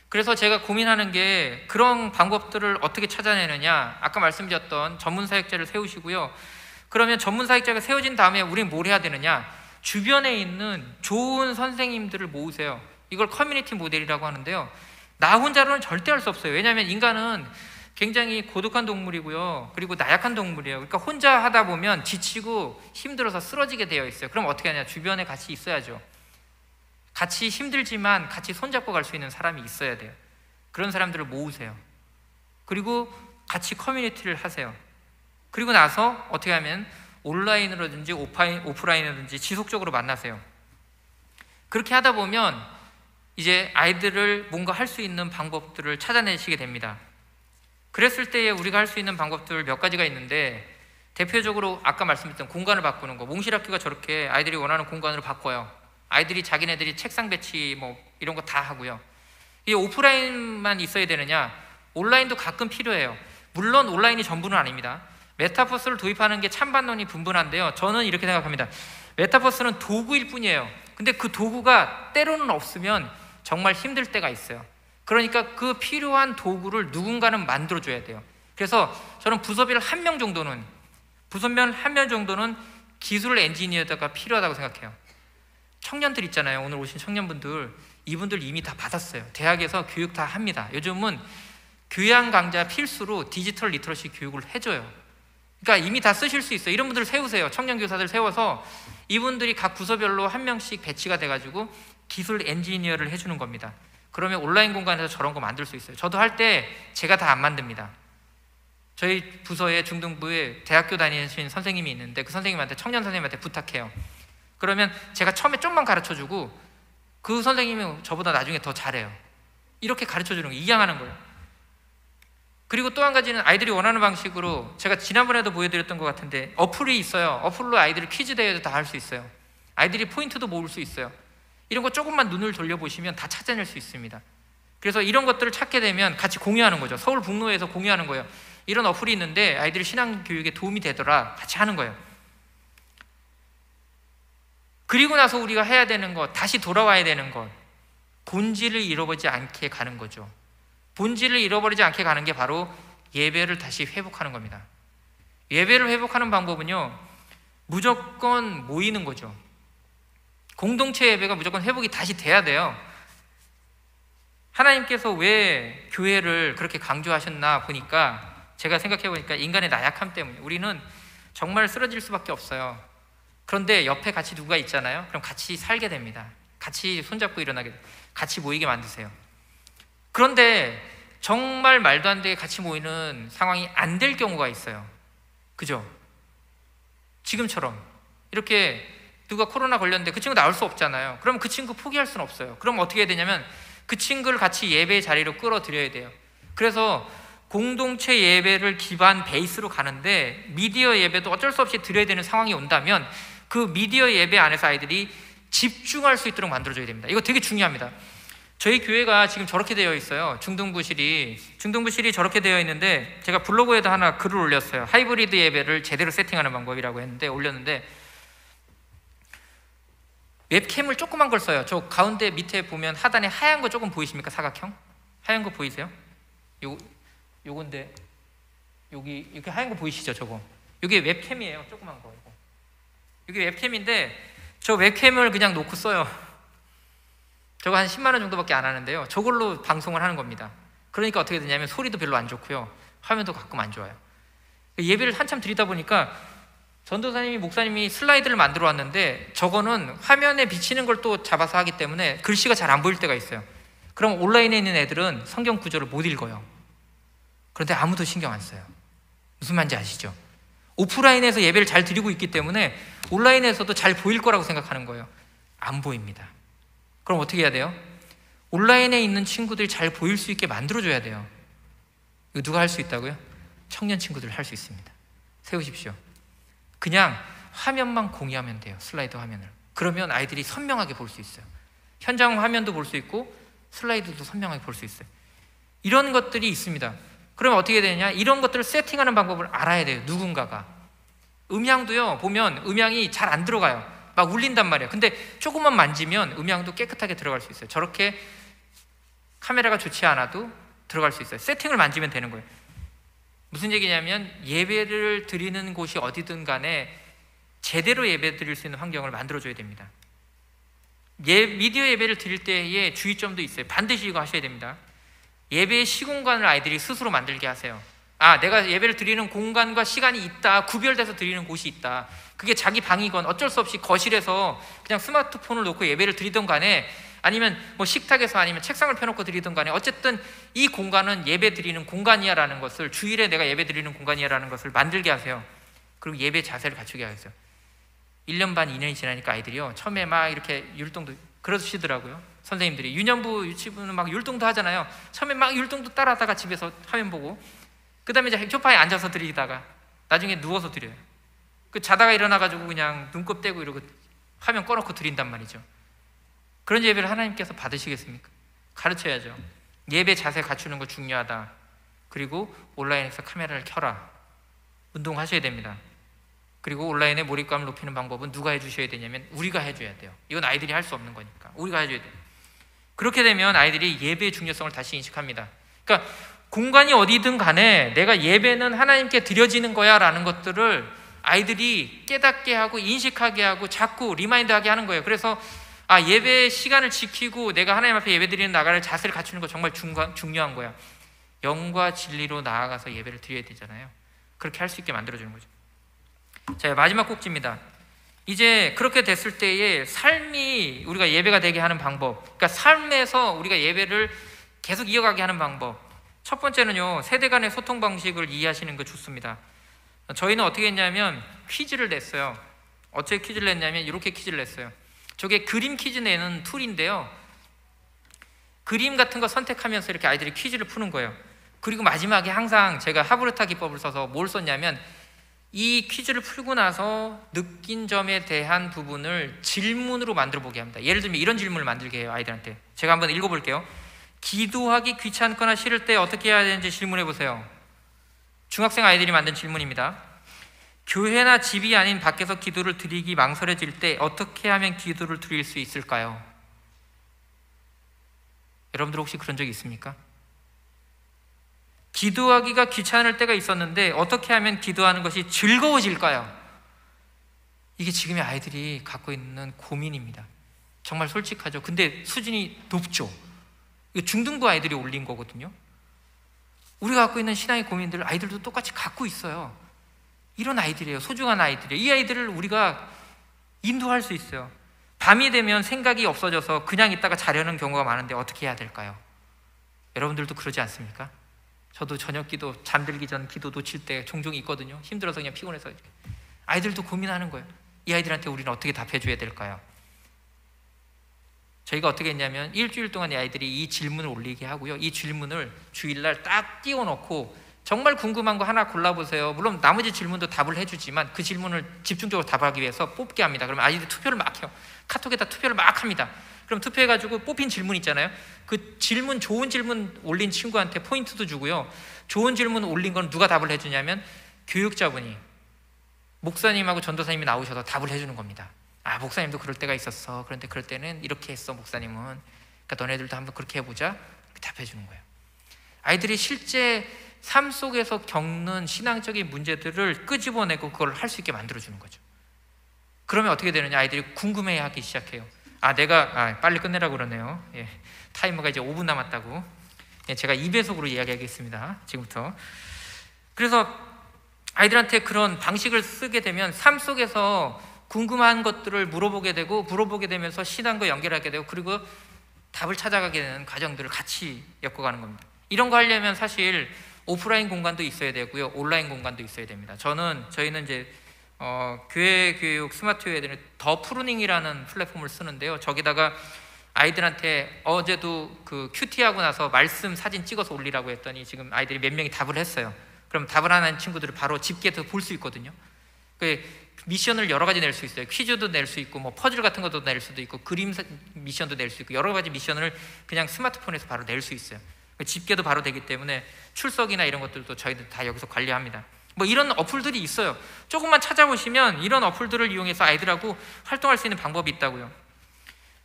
그래서 제가 고민하는 게, 그런 방법들을 어떻게 찾아내느냐. 아까 말씀드렸던 전문사역자를 세우시고요. 그러면 전문사역자가 세워진 다음에 우리는 뭘 해야 되느냐. 주변에 있는 좋은 선생님들을 모으세요. 이걸 커뮤니티 모델이라고 하는데요, 나 혼자로는 절대 할 수 없어요. 왜냐하면 인간은 굉장히 고독한 동물이고요, 그리고 나약한 동물이에요. 그러니까 혼자 하다 보면 지치고 힘들어서 쓰러지게 되어 있어요. 그럼 어떻게 하냐. 주변에 같이 있어야죠. 같이 힘들지만 같이 손잡고 갈 수 있는 사람이 있어야 돼요. 그런 사람들을 모으세요. 그리고 같이 커뮤니티를 하세요. 그리고 나서 어떻게 하면 온라인으로든지 오프라인으로든지 지속적으로 만나세요. 그렇게 하다 보면 이제 아이들을 뭔가 할 수 있는 방법들을 찾아내시게 됩니다. 그랬을 때에 우리가 할 수 있는 방법들 몇 가지가 있는데, 대표적으로 아까 말씀드렸던 공간을 바꾸는 거. 몽실학교가 저렇게 아이들이 원하는 공간으로 바꿔요. 아이들이 자기네들이 책상 배치 뭐 이런 거 다 하고요. 이 오프라인만 있어야 되느냐? 온라인도 가끔 필요해요. 물론 온라인이 전부는 아닙니다. 메타버스를 도입하는 게 찬반론이 분분한데요, 저는 이렇게 생각합니다. 메타버스는 도구일 뿐이에요. 근데 그 도구가 때로는 없으면 정말 힘들 때가 있어요. 그러니까 그 필요한 도구를 누군가는 만들어줘야 돼요. 그래서 저는 부서별 한 명 정도는 기술 엔지니어가 필요하다고 생각해요. 청년들 있잖아요. 오늘 오신 청년분들, 이분들 이미 다 받았어요. 대학에서 교육 다 합니다. 요즘은 교양 강좌 필수로 디지털 리터러시 교육을 해줘요. 그러니까 이미 다 쓰실 수 있어요. 이런 분들 세우세요. 청년 교사들 세워서 이분들이 각 부서별로 한 명씩 배치가 돼가지고 기술 엔지니어를 해주는 겁니다. 그러면 온라인 공간에서 저런 거 만들 수 있어요. 저도 할 때 제가 다 안 만듭니다. 저희 부서에 중등부에 대학교 다니신 선생님이 있는데 그 선생님한테, 청년 선생님한테 부탁해요. 그러면 제가 처음에 좀만 가르쳐주고 그 선생님이 저보다 나중에 더 잘해요. 이렇게 가르쳐주는 거, 이양하는 거예요. 그리고 또 한 가지는 아이들이 원하는 방식으로, 제가 지난번에도 보여드렸던 것 같은데 어플이 있어요. 어플로 아이들이 퀴즈 대회도 다 할 수 있어요. 아이들이 포인트도 모을 수 있어요. 이런 거 조금만 눈을 돌려보시면 다 찾아낼 수 있습니다. 그래서 이런 것들을 찾게 되면 같이 공유하는 거죠. 서울 북로에서 공유하는 거예요. 이런 어플이 있는데 아이들이 신앙교육에 도움이 되더라, 같이 하는 거예요. 그리고 나서 우리가 해야 되는 것, 다시 돌아와야 되는 것, 본질을 잃어버리지 않게 가는 거죠. 본질을 잃어버리지 않게 가는 게 바로 예배를 다시 회복하는 겁니다. 예배를 회복하는 방법은요, 무조건 모이는 거죠. 공동체 예배가 무조건 회복이 다시 돼야 돼요. 하나님께서 왜 교회를 그렇게 강조하셨나 보니까, 제가 생각해 보니까 인간의 나약함 때문에. 우리는 정말 쓰러질 수밖에 없어요. 그런데 옆에 같이 누가 있잖아요. 그럼 같이 살게 됩니다. 같이 손잡고 일어나게 돼요. 같이 모이게 만드세요. 그런데 정말 말도 안 되게 같이 모이는 상황이 안 될 경우가 있어요. 그죠? 지금처럼 이렇게 누가 코로나 걸렸는데 그 친구 나올 수 없잖아요. 그럼 그 친구 포기할 수는 없어요. 그럼 어떻게 해야 되냐면 그 친구를 같이 예배의 자리로 끌어들여야 돼요. 그래서 공동체 예배를 기반 베이스로 가는데 미디어 예배도 어쩔 수 없이 드려야 되는 상황이 온다면 그 미디어 예배 안에서 아이들이 집중할 수 있도록 만들어줘야 됩니다. 이거 되게 중요합니다. 저희 교회가 지금 저렇게 되어 있어요. 중등부실이 저렇게 되어 있는데, 제가 블로그에도 하나 글을 올렸어요. 하이브리드 예배를 제대로 세팅하는 방법이라고 했는데, 올렸는데 웹캠을 조그만 걸 써요. 저 가운데 밑에 보면 하단에 하얀 거 조금 보이십니까? 사각형? 하얀 거 보이세요? 요건데 여기 이렇게 하얀 거 보이시죠? 저거 이게 웹캠이에요. 조그만 거. 이게 웹캠인데 저 웹캠을 그냥 놓고 써요. 저거 한 10만 원 정도밖에 안 하는데요. 저걸로 방송을 하는 겁니다. 그러니까 어떻게 되냐면 소리도 별로 안 좋고요. 화면도 가끔 안 좋아요. 예배를 한참 드리다 보니까 전도사님이, 목사님이 슬라이드를 만들어 왔는데 저거는 화면에 비치는 걸 또 잡아서 하기 때문에 글씨가 잘 안 보일 때가 있어요. 그럼 온라인에 있는 애들은 성경 구절을 못 읽어요. 그런데 아무도 신경 안 써요. 무슨 말인지 아시죠? 오프라인에서 예배를 잘 드리고 있기 때문에 온라인에서도 잘 보일 거라고 생각하는 거예요. 안 보입니다. 그럼 어떻게 해야 돼요? 온라인에 있는 친구들이 잘 보일 수 있게 만들어줘야 돼요. 이거 누가 할 수 있다고요? 청년 친구들 할 수 있습니다. 세우십시오. 그냥 화면만 공유하면 돼요. 슬라이드 화면을. 그러면 아이들이 선명하게 볼 수 있어요. 현장 화면도 볼 수 있고 슬라이드도 선명하게 볼 수 있어요. 이런 것들이 있습니다. 그러면 어떻게 되냐? 이런 것들을 세팅하는 방법을 알아야 돼요. 누군가가. 음향도요, 보면 음향이 잘 안 들어가요. 막 울린단 말이에요. 근데 조금만 만지면 음향도 깨끗하게 들어갈 수 있어요. 저렇게 카메라가 좋지 않아도 들어갈 수 있어요. 세팅을 만지면 되는 거예요. 무슨 얘기냐면 예배를 드리는 곳이 어디든 간에 제대로 예배 드릴 수 있는 환경을 만들어줘야 됩니다. 미디어 예배를 드릴 때의 주의점도 있어요. 반드시 이거 하셔야 됩니다. 예배의 시공간을 아이들이 스스로 만들게 하세요. 아, 내가 예배를 드리는 공간과 시간이 있다, 구별돼서 드리는 곳이 있다. 그게 자기 방이건 어쩔 수 없이 거실에서 그냥 스마트폰을 놓고 예배를 드리던 간에, 아니면 뭐 식탁에서, 아니면 책상을 펴놓고 드리던 간에, 어쨌든 이 공간은 예배 드리는 공간이야 라는 것을, 주일에 내가 예배 드리는 공간이야 라는 것을 만들게 하세요. 그리고 예배 자세를 갖추게 하세요. 1년 반, 2년이 지나니까 아이들이요, 처음에 막 이렇게 율동도 그러시더라고요. 선생님들이 유년부, 유치부는 막 율동도 하잖아요. 처음에 막 율동도 따라하다가 집에서 화면 보고, 그 다음에 이제 소파에 앉아서 드리다가 나중에 누워서 드려요. 그 자다가 일어나가지고 그냥 눈곱 떼고 이러고 화면 꺼놓고 드린단 말이죠. 그런 예배를 하나님께서 받으시겠습니까? 가르쳐야죠. 예배 자세 갖추는 거 중요하다. 그리고 온라인에서 카메라를 켜라. 운동하셔야 됩니다. 그리고 온라인에 몰입감을 높이는 방법은 누가 해주셔야 되냐면 우리가 해줘야 돼요. 이건 아이들이 할 수 없는 거니까 우리가 해줘야 돼요. 그렇게 되면 아이들이 예배의 중요성을 다시 인식합니다. 그러니까 공간이 어디든 간에 내가 예배는 하나님께 드려지는 거야 라는 것들을 아이들이 깨닫게 하고 인식하게 하고 자꾸 리마인드하게 하는 거예요. 그래서 예배 시간을 지키고 내가 하나님 앞에 예배드리는 나갈 자세를 갖추는 거 정말 중요한 거야. 영과 진리로 나아가서 예배를 드려야 되잖아요. 그렇게 할 수 있게 만들어주는 거죠. 자, 마지막 꼭지입니다. 이제 그렇게 됐을 때에 삶이 우리가 예배가 되게 하는 방법, 그러니까 삶에서 우리가 예배를 계속 이어가게 하는 방법. 첫 번째는요, 세대 간의 소통 방식을 이해하시는 거 좋습니다. 저희는 어떻게 했냐면 퀴즈를 냈어요. 어떻게 퀴즈를 냈냐면 이렇게 퀴즈를 냈어요. 저게 그림 퀴즈 내는 툴인데요, 그림 같은 거 선택하면서 이렇게 아이들이 퀴즈를 푸는 거예요. 그리고 마지막에 항상 제가 하브르타 기법을 써서 뭘 썼냐면 이 퀴즈를 풀고 나서 느낀 점에 대한 부분을 질문으로 만들어 보게 합니다. 예를 들면 이런 질문을 만들게 해요, 아이들한테. 제가 한번 읽어볼게요. 기도하기 귀찮거나 싫을 때 어떻게 해야 되는지 질문해 보세요. 중학생 아이들이 만든 질문입니다. 교회나 집이 아닌 밖에서 기도를 드리기 망설여질 때 어떻게 하면 기도를 드릴 수 있을까요? 여러분들 혹시 그런 적 있습니까? 기도하기가 귀찮을 때가 있었는데 어떻게 하면 기도하는 것이 즐거워질까요? 이게 지금의 아이들이 갖고 있는 고민입니다. 정말 솔직하죠. 근데 수준이 높죠. 이거 중등부 아이들이 올린 거거든요. 우리가 갖고 있는 신앙의 고민들을 아이들도 똑같이 갖고 있어요. 이런 아이들이에요. 소중한 아이들이에요. 이 아이들을 우리가 인도할 수 있어요. 밤이 되면 생각이 없어져서 그냥 있다가 자려는 경우가 많은데 어떻게 해야 될까요? 여러분들도 그러지 않습니까? 저도 저녁 기도, 잠들기 전 기도 놓칠 때 종종 있거든요. 힘들어서 그냥 피곤해서. 아이들도 고민하는 거예요. 이 아이들한테 우리는 어떻게 답해줘야 될까요? 저희가 어떻게 했냐면 일주일 동안 이 아이들이 이 질문을 올리게 하고요, 이 질문을 주일날 딱 띄워놓고 정말 궁금한 거 하나 골라보세요. 물론 나머지 질문도 답을 해주지만 그 질문을 집중적으로 답하기 위해서 뽑게 합니다. 그러면 아이들이 투표를 막 해요. 카톡에다 투표를 막 합니다. 그럼 투표해가지고 뽑힌 질문 있잖아요. 그 질문, 좋은 질문 올린 친구한테 포인트도 주고요, 좋은 질문 올린 건 누가 답을 해주냐면 교육자분이, 목사님하고 전도사님이 나오셔서 답을 해주는 겁니다. 목사님도 그럴 때가 있었어. 그런데 그럴 때는 이렇게 했어, 목사님은. 그러니까 너네들도 한번 그렇게 해보자. 답해주는 거예요. 아이들이 실제 삶 속에서 겪는 신앙적인 문제들을 끄집어내고 그걸 할 수 있게 만들어주는 거죠. 그러면 어떻게 되느냐, 아이들이 궁금해하기 시작해요. 내가 빨리 끝내라고 그러네요. 타이머가 이제 5분 남았다고. 제가 2배속으로 이야기하겠습니다, 지금부터. 그래서 아이들한테 그런 방식을 쓰게 되면 삶 속에서 궁금한 것들을 물어보게 되고, 물어보게 되면서 신앙과 연결하게 되고, 그리고 답을 찾아가게 되는 과정들을 같이 엮어가는 겁니다. 이런 거 하려면 사실 오프라인 공간도 있어야 되고요, 온라인 공간도 있어야 됩니다. 저희는 이제 교회 교육 스마트 교회들은 더 프루닝이라는 플랫폼을 쓰는데요, 저기다가 아이들한테 어제도 그 큐티하고 나서 말씀 사진 찍어서 올리라고 했더니 지금 아이들이 몇 명이 답을 했어요. 그럼 답을 하는 친구들을 바로 집게에서 볼 수 있거든요. 그 미션을 여러 가지 낼 수 있어요. 퀴즈도 낼 수 있고, 뭐 퍼즐 같은 것도 낼 수도 있고, 그림 미션도 낼 수 있고, 여러 가지 미션을 그냥 스마트폰에서 바로 낼 수 있어요. 집계도 바로 되기 때문에 출석이나 이런 것들도 저희들 다 여기서 관리합니다. 뭐 이런 어플들이 있어요. 조금만 찾아보시면 이런 어플들을 이용해서 아이들하고 활동할 수 있는 방법이 있다고요.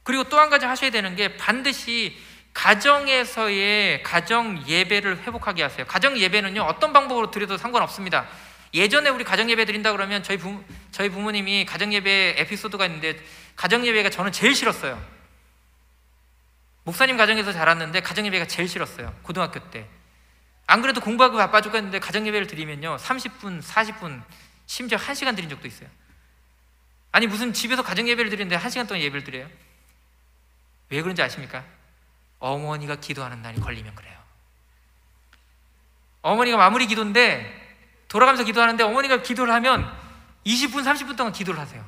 그리고 또 한 가지 하셔야 되는 게, 반드시 가정에서의 가정 예배를 회복하게 하세요. 가정 예배는요, 어떤 방법으로 드려도 상관없습니다. 예전에 우리 가정 예배 드린다 그러면 저희 부모님이 가정 예배 에피소드가 있는데, 가정 예배가 저는 제일 싫었어요. 목사님 가정에서 자랐는데 가정 예배가 제일 싫었어요, 고등학교 때. 안 그래도 공부하고 바빠 죽겠는데 가정 예배를 드리면요, 30분, 40분, 심지어 1시간 드린 적도 있어요. 아니, 무슨 집에서 가정 예배를 드리는데 1시간 동안 예배를 드려요? 왜 그런지 아십니까? 어머니가 기도하는 날이 걸리면 그래요. 어머니가 마무리 기도인데, 돌아가면서 기도하는데 어머니가 기도를 하면 20분, 30분 동안 기도를 하세요.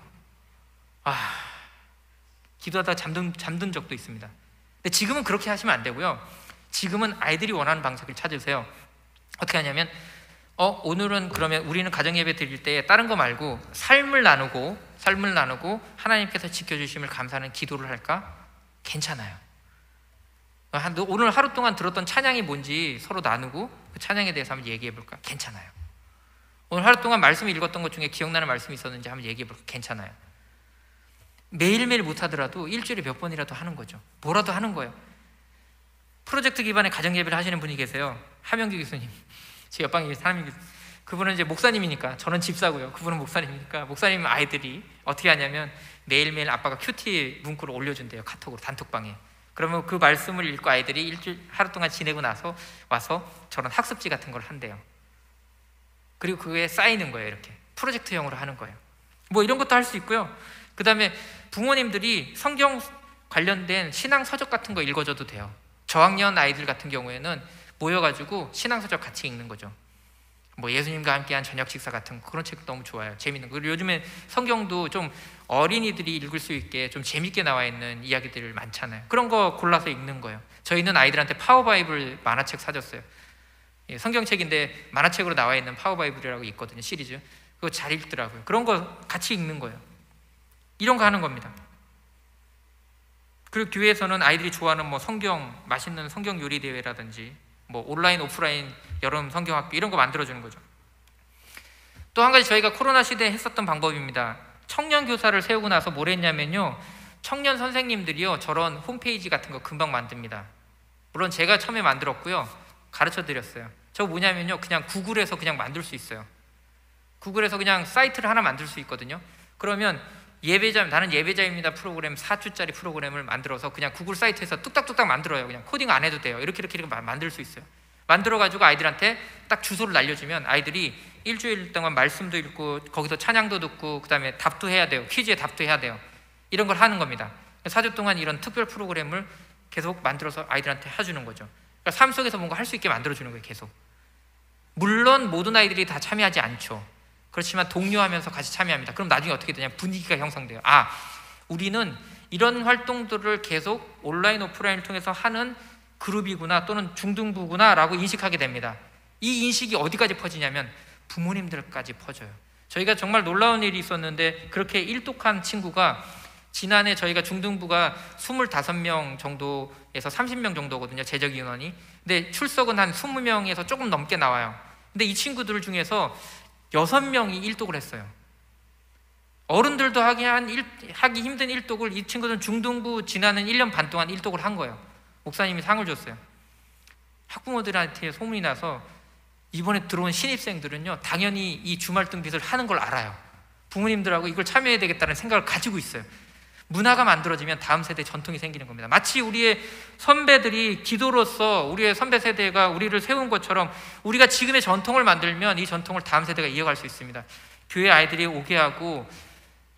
기도하다가 잠든 적도 있습니다. 근데 지금은 그렇게 하시면 안 되고요, 지금은 아이들이 원하는 방식을 찾으세요. 어떻게 하냐면 오늘은 그러면 우리는 가정예배 드릴 때 다른 거 말고 삶을 나누고 하나님께서 지켜주심을 감사하는 기도를 할까? 괜찮아요. 오늘 하루 동안 들었던 찬양이 뭔지 서로 나누고 그 찬양에 대해서 한번 얘기해 볼까? 괜찮아요. 오늘 하루 동안 말씀 읽었던 것 중에 기억나는 말씀이 있었는지 한번 얘기해 볼까? 괜찮아요. 매일매일 못하더라도 일주일에 몇 번이라도 하는 거죠. 뭐라도 하는 거예요. 프로젝트 기반의 가정 예배를 하시는 분이 계세요. 하명규 교수님, 제 옆방에 계신 하명규 교수님. 그분은 이제 목사님이니까, 저는 집사고요. 그분은 목사님이니까, 목사님 아이들이 어떻게 하냐면 매일매일 아빠가 큐티 문구를 올려준대요. 카톡으로, 단톡방에. 그러면 그 말씀을 읽고 아이들이 일주일 하루 동안 지내고 나서 와서 저런 학습지 같은 걸 한대요. 그리고 그게 쌓이는 거예요. 이렇게 프로젝트형으로 하는 거예요. 뭐 이런 것도 할 수 있고요. 그 다음에 부모님들이 성경 관련된 신앙 서적 같은 거 읽어줘도 돼요. 저학년 아이들 같은 경우에는 모여가지고 신앙 서적 같이 읽는 거죠. 뭐 예수님과 함께한 저녁 식사 같은 거, 그런 책도 너무 좋아요. 재밌는 거. 그리고 요즘에 성경도 좀 어린이들이 읽을 수 있게 좀 재밌게 나와 있는 이야기들 많잖아요. 그런 거 골라서 읽는 거예요. 저희는 아이들한테 파워바이블 만화책 사줬어요. 성경책인데 만화책으로 나와 있는 파워바이블이라고 있거든요. 시리즈. 그거 잘 읽더라고요. 그런 거 같이 읽는 거예요. 이런 거 하는 겁니다. 그리고 교회에서는 아이들이 좋아하는 뭐 성경, 맛있는 성경 요리 대회라든지 뭐 온라인 오프라인 여름 성경학교 이런 거 만들어주는 거죠. 또 한 가지 저희가 코로나 시대에 했었던 방법입니다. 청년 교사를 세우고 나서 뭘 했냐면요, 청년 선생님들이요 저런 홈페이지 같은 거 금방 만듭니다. 물론 제가 처음에 만들었고요, 가르쳐 드렸어요. 저거 뭐냐면요, 그냥 구글에서 그냥 만들 수 있어요. 구글에서 그냥 사이트를 하나 만들 수 있거든요. 그러면 나는 예배자입니다 프로그램 4주짜리 프로그램을 만들어서 그냥 구글 사이트에서 뚝딱뚝딱 만들어요. 그냥 코딩 안 해도 돼요. 이렇게 만들 수 있어요. 만들어가지고 아이들한테 딱 주소를 날려주면 아이들이 일주일 동안 말씀도 읽고 거기서 찬양도 듣고 그 다음에 답도 해야 돼요. 퀴즈에 답도 해야 돼요. 이런 걸 하는 겁니다. 4주 동안 이런 특별 프로그램을 계속 만들어서 아이들한테 해주는 거죠. 그러니까 삶 속에서 뭔가 할 수 있게 만들어주는 거예요. 계속. 물론 모든 아이들이 다 참여하지 않죠. 그렇지만 독려하면서 같이 참여합니다. 그럼 나중에 어떻게 되냐면 분위기가 형성돼요. 우리는 이런 활동들을 계속 온라인 오프라인을 통해서 하는 그룹이구나 또는 중등부구나 라고 인식하게 됩니다. 이 인식이 어디까지 퍼지냐면 부모님들까지 퍼져요. 저희가 정말 놀라운 일이 있었는데, 그렇게 일독한 친구가 지난해 저희가 중등부가 25명 정도에서 30명 정도거든요, 재적 인원이. 근데 출석은 한 20명에서 조금 넘게 나와요. 근데 이 친구들 중에서 6명이 일독을 했어요. 어른들도 하기 힘든 일독을 이 친구들은 중등부 지나는 1년 반 동안 일독을 한 거예요. 목사님이 상을 줬어요. 학부모들한테 소문이 나서 이번에 들어온 신입생들은요 당연히 이 주말등빛을 하는 걸 알아요. 부모님들하고 이걸 참여해야 되겠다는 생각을 가지고 있어요. 문화가 만들어지면 다음 세대에 전통이 생기는 겁니다. 마치 우리의 선배들이 기도로서 우리의 선배 세대가 우리를 세운 것처럼 우리가 지금의 전통을 만들면 이 전통을 다음 세대가 이어갈 수 있습니다. 교회 아이들이 오게 하고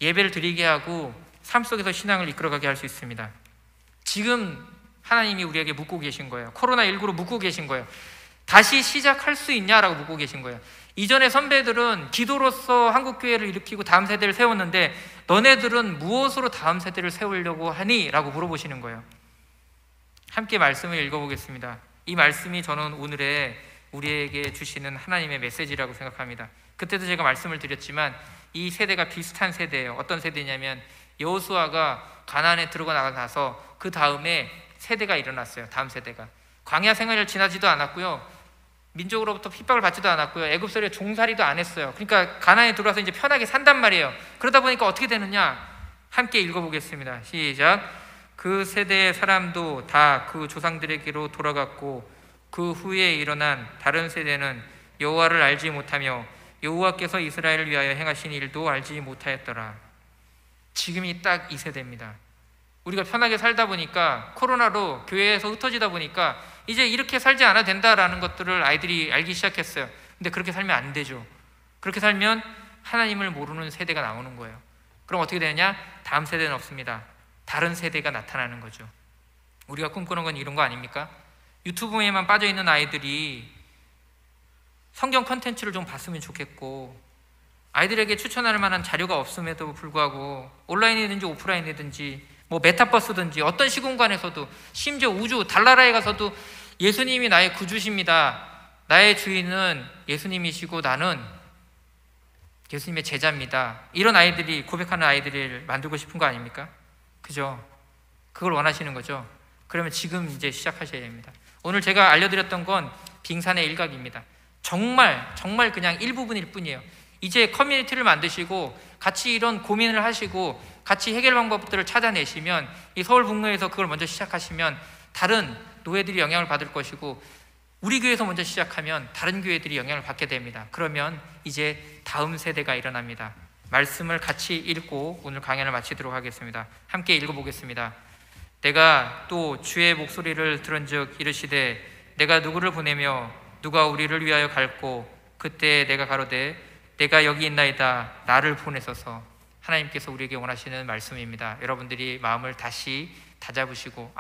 예배를 드리게 하고 삶 속에서 신앙을 이끌어가게 할 수 있습니다. 지금 하나님이 우리에게 묻고 계신 거예요. 코로나19로 묻고 계신 거예요. 다시 시작할 수 있냐라고 묻고 계신 거예요. 이전의 선배들은 기도로서 한국교회를 일으키고 다음 세대를 세웠는데 너네들은 무엇으로 다음 세대를 세우려고 하니? 라고 물어보시는 거예요. 함께 말씀을 읽어보겠습니다. 이 말씀이 저는 오늘의 우리에게 주시는 하나님의 메시지라고 생각합니다. 그때도 제가 말씀을 드렸지만 이 세대가 비슷한 세대예요. 어떤 세대냐면 여호수아가 가나안에 들어가 나서 그 다음에 세대가 일어났어요. 다음 세대가 광야 생활을 지나지도 않았고요, 민족으로부터 핍박을 받지도 않았고요, 애굽서리에 종살이도 안 했어요. 그러니까 가나안에 들어와서 이제 편하게 산단 말이에요. 그러다 보니까 어떻게 되느냐, 함께 읽어보겠습니다. 시작. 그 세대의 사람도 다 그 조상들에게로 돌아갔고 그 후에 일어난 다른 세대는 여호와를 알지 못하며 여호와께서 이스라엘을 위하여 행하신 일도 알지 못하였더라. 지금이 딱 이 세대입니다. 우리가 편하게 살다 보니까 코로나로 교회에서 흩어지다 보니까 이제 이렇게 살지 않아도 된다라는 것들을 아이들이 알기 시작했어요. 근데 그렇게 살면 안 되죠. 그렇게 살면 하나님을 모르는 세대가 나오는 거예요. 그럼 어떻게 되느냐? 다음 세대는 없습니다. 다른 세대가 나타나는 거죠. 우리가 꿈꾸는 건 이런 거 아닙니까? 유튜브에만 빠져있는 아이들이 성경 컨텐츠를 좀 봤으면 좋겠고, 아이들에게 추천할 만한 자료가 없음에도 불구하고 온라인이든지 오프라인이든지 뭐 메타버스든지 어떤 시공간에서도, 심지어 우주 달나라에 가서도 예수님이 나의 구주십니다, 나의 주인은 예수님이시고 나는 예수님의 제자입니다, 이런 아이들이 고백하는 아이들을 만들고 싶은 거 아닙니까? 그죠? 그걸 원하시는 거죠? 그러면 지금 이제 시작하셔야 됩니다. 오늘 제가 알려드렸던 건 빙산의 일각입니다. 정말 그냥 일부분일 뿐이에요. 이제 커뮤니티를 만드시고 같이 이런 고민을 하시고 같이 해결 방법들을 찾아내시면, 이 서울 북로에서 그걸 먼저 시작하시면 다른 노예들이 영향을 받을 것이고 우리 교회에서 먼저 시작하면 다른 교회들이 영향을 받게 됩니다. 그러면 이제 다음 세대가 일어납니다. 말씀을 같이 읽고 오늘 강연을 마치도록 하겠습니다. 함께 읽어보겠습니다. 내가 또 주의 목소리를 들은즉 이르시되 내가 누구를 보내며 누가 우리를 위하여 갈고 그때 내가 가로되 내가 여기 있나이다 나를 보내소서. 하나님께서 우리에게 원하시는 말씀입니다. 여러분들이 마음을 다시 다잡으시고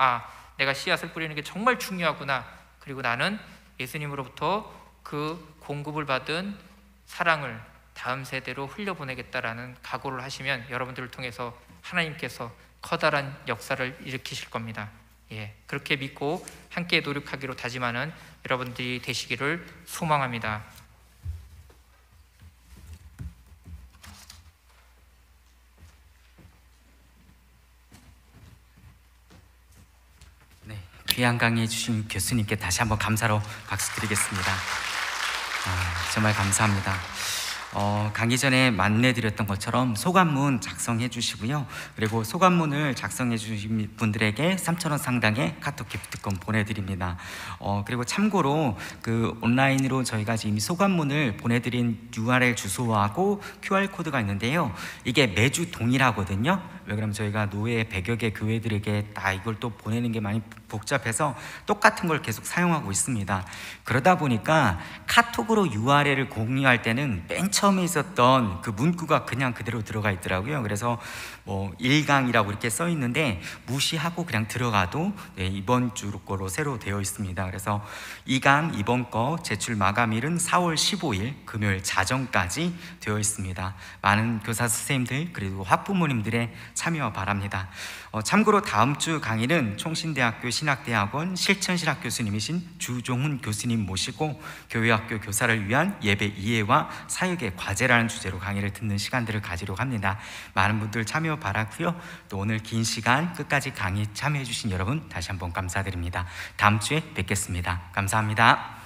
내가 씨앗을 뿌리는 게 정말 중요하구나. 그리고 나는 예수님으로부터 그 공급을 받은 사랑을 다음 세대로 흘려보내겠다라는 각오를 하시면 여러분들을 통해서 하나님께서 커다란 역사를 일으키실 겁니다. 그렇게 믿고 함께 노력하기로 다짐하는 여러분들이 되시기를 소망합니다. 네, 귀한 강의 해주신 교수님께 다시 한번 감사로 박수 드리겠습니다. 정말 감사합니다. 강의 전에 만내드렸던 것처럼 소감문 작성해 주시고요. 그리고 소감문을 작성해 주신 분들에게 3,000원 상당의 카톡 기프트권 보내드립니다. 그리고 참고로 그 온라인으로 저희가 지금 소감문을 보내드린 URL 주소하고 QR코드가 있는데요. 이게 매주 동일하거든요. 왜 그러면 저희가 노예 100여 개 교회들에게 다 이걸 또 보내는 게 많이 복잡해서 똑같은 걸 계속 사용하고 있습니다. 그러다 보니까 카톡으로 URL을 공유할 때는 맨 처음에 있었던 그 문구가 그냥 그대로 들어가 있더라고요. 그래서 뭐 1강이라고 이렇게 써 있는데 무시하고 그냥 들어가도 이번 주 거로 새로 되어 있습니다. 그래서 2강 이번 거 제출 마감일은 4월 15일 금요일 자정까지 되어 있습니다. 많은 교사 선생님들 그리고 학부모님들의 참여 바랍니다. 참고로 다음 주 강의는 총신대학교 신학대학원 실천신학 교수님이신 주종훈 교수님 모시고 교회학교 교사를 위한 예배 이해와 사역의 과제라는 주제로 강의를 듣는 시간들을 가지려고 합니다. 많은 분들 참여 바라고요. 또 오늘 긴 시간 끝까지 강의 참여해 주신 여러분 다시 한번 감사드립니다. 다음 주에 뵙겠습니다. 감사합니다.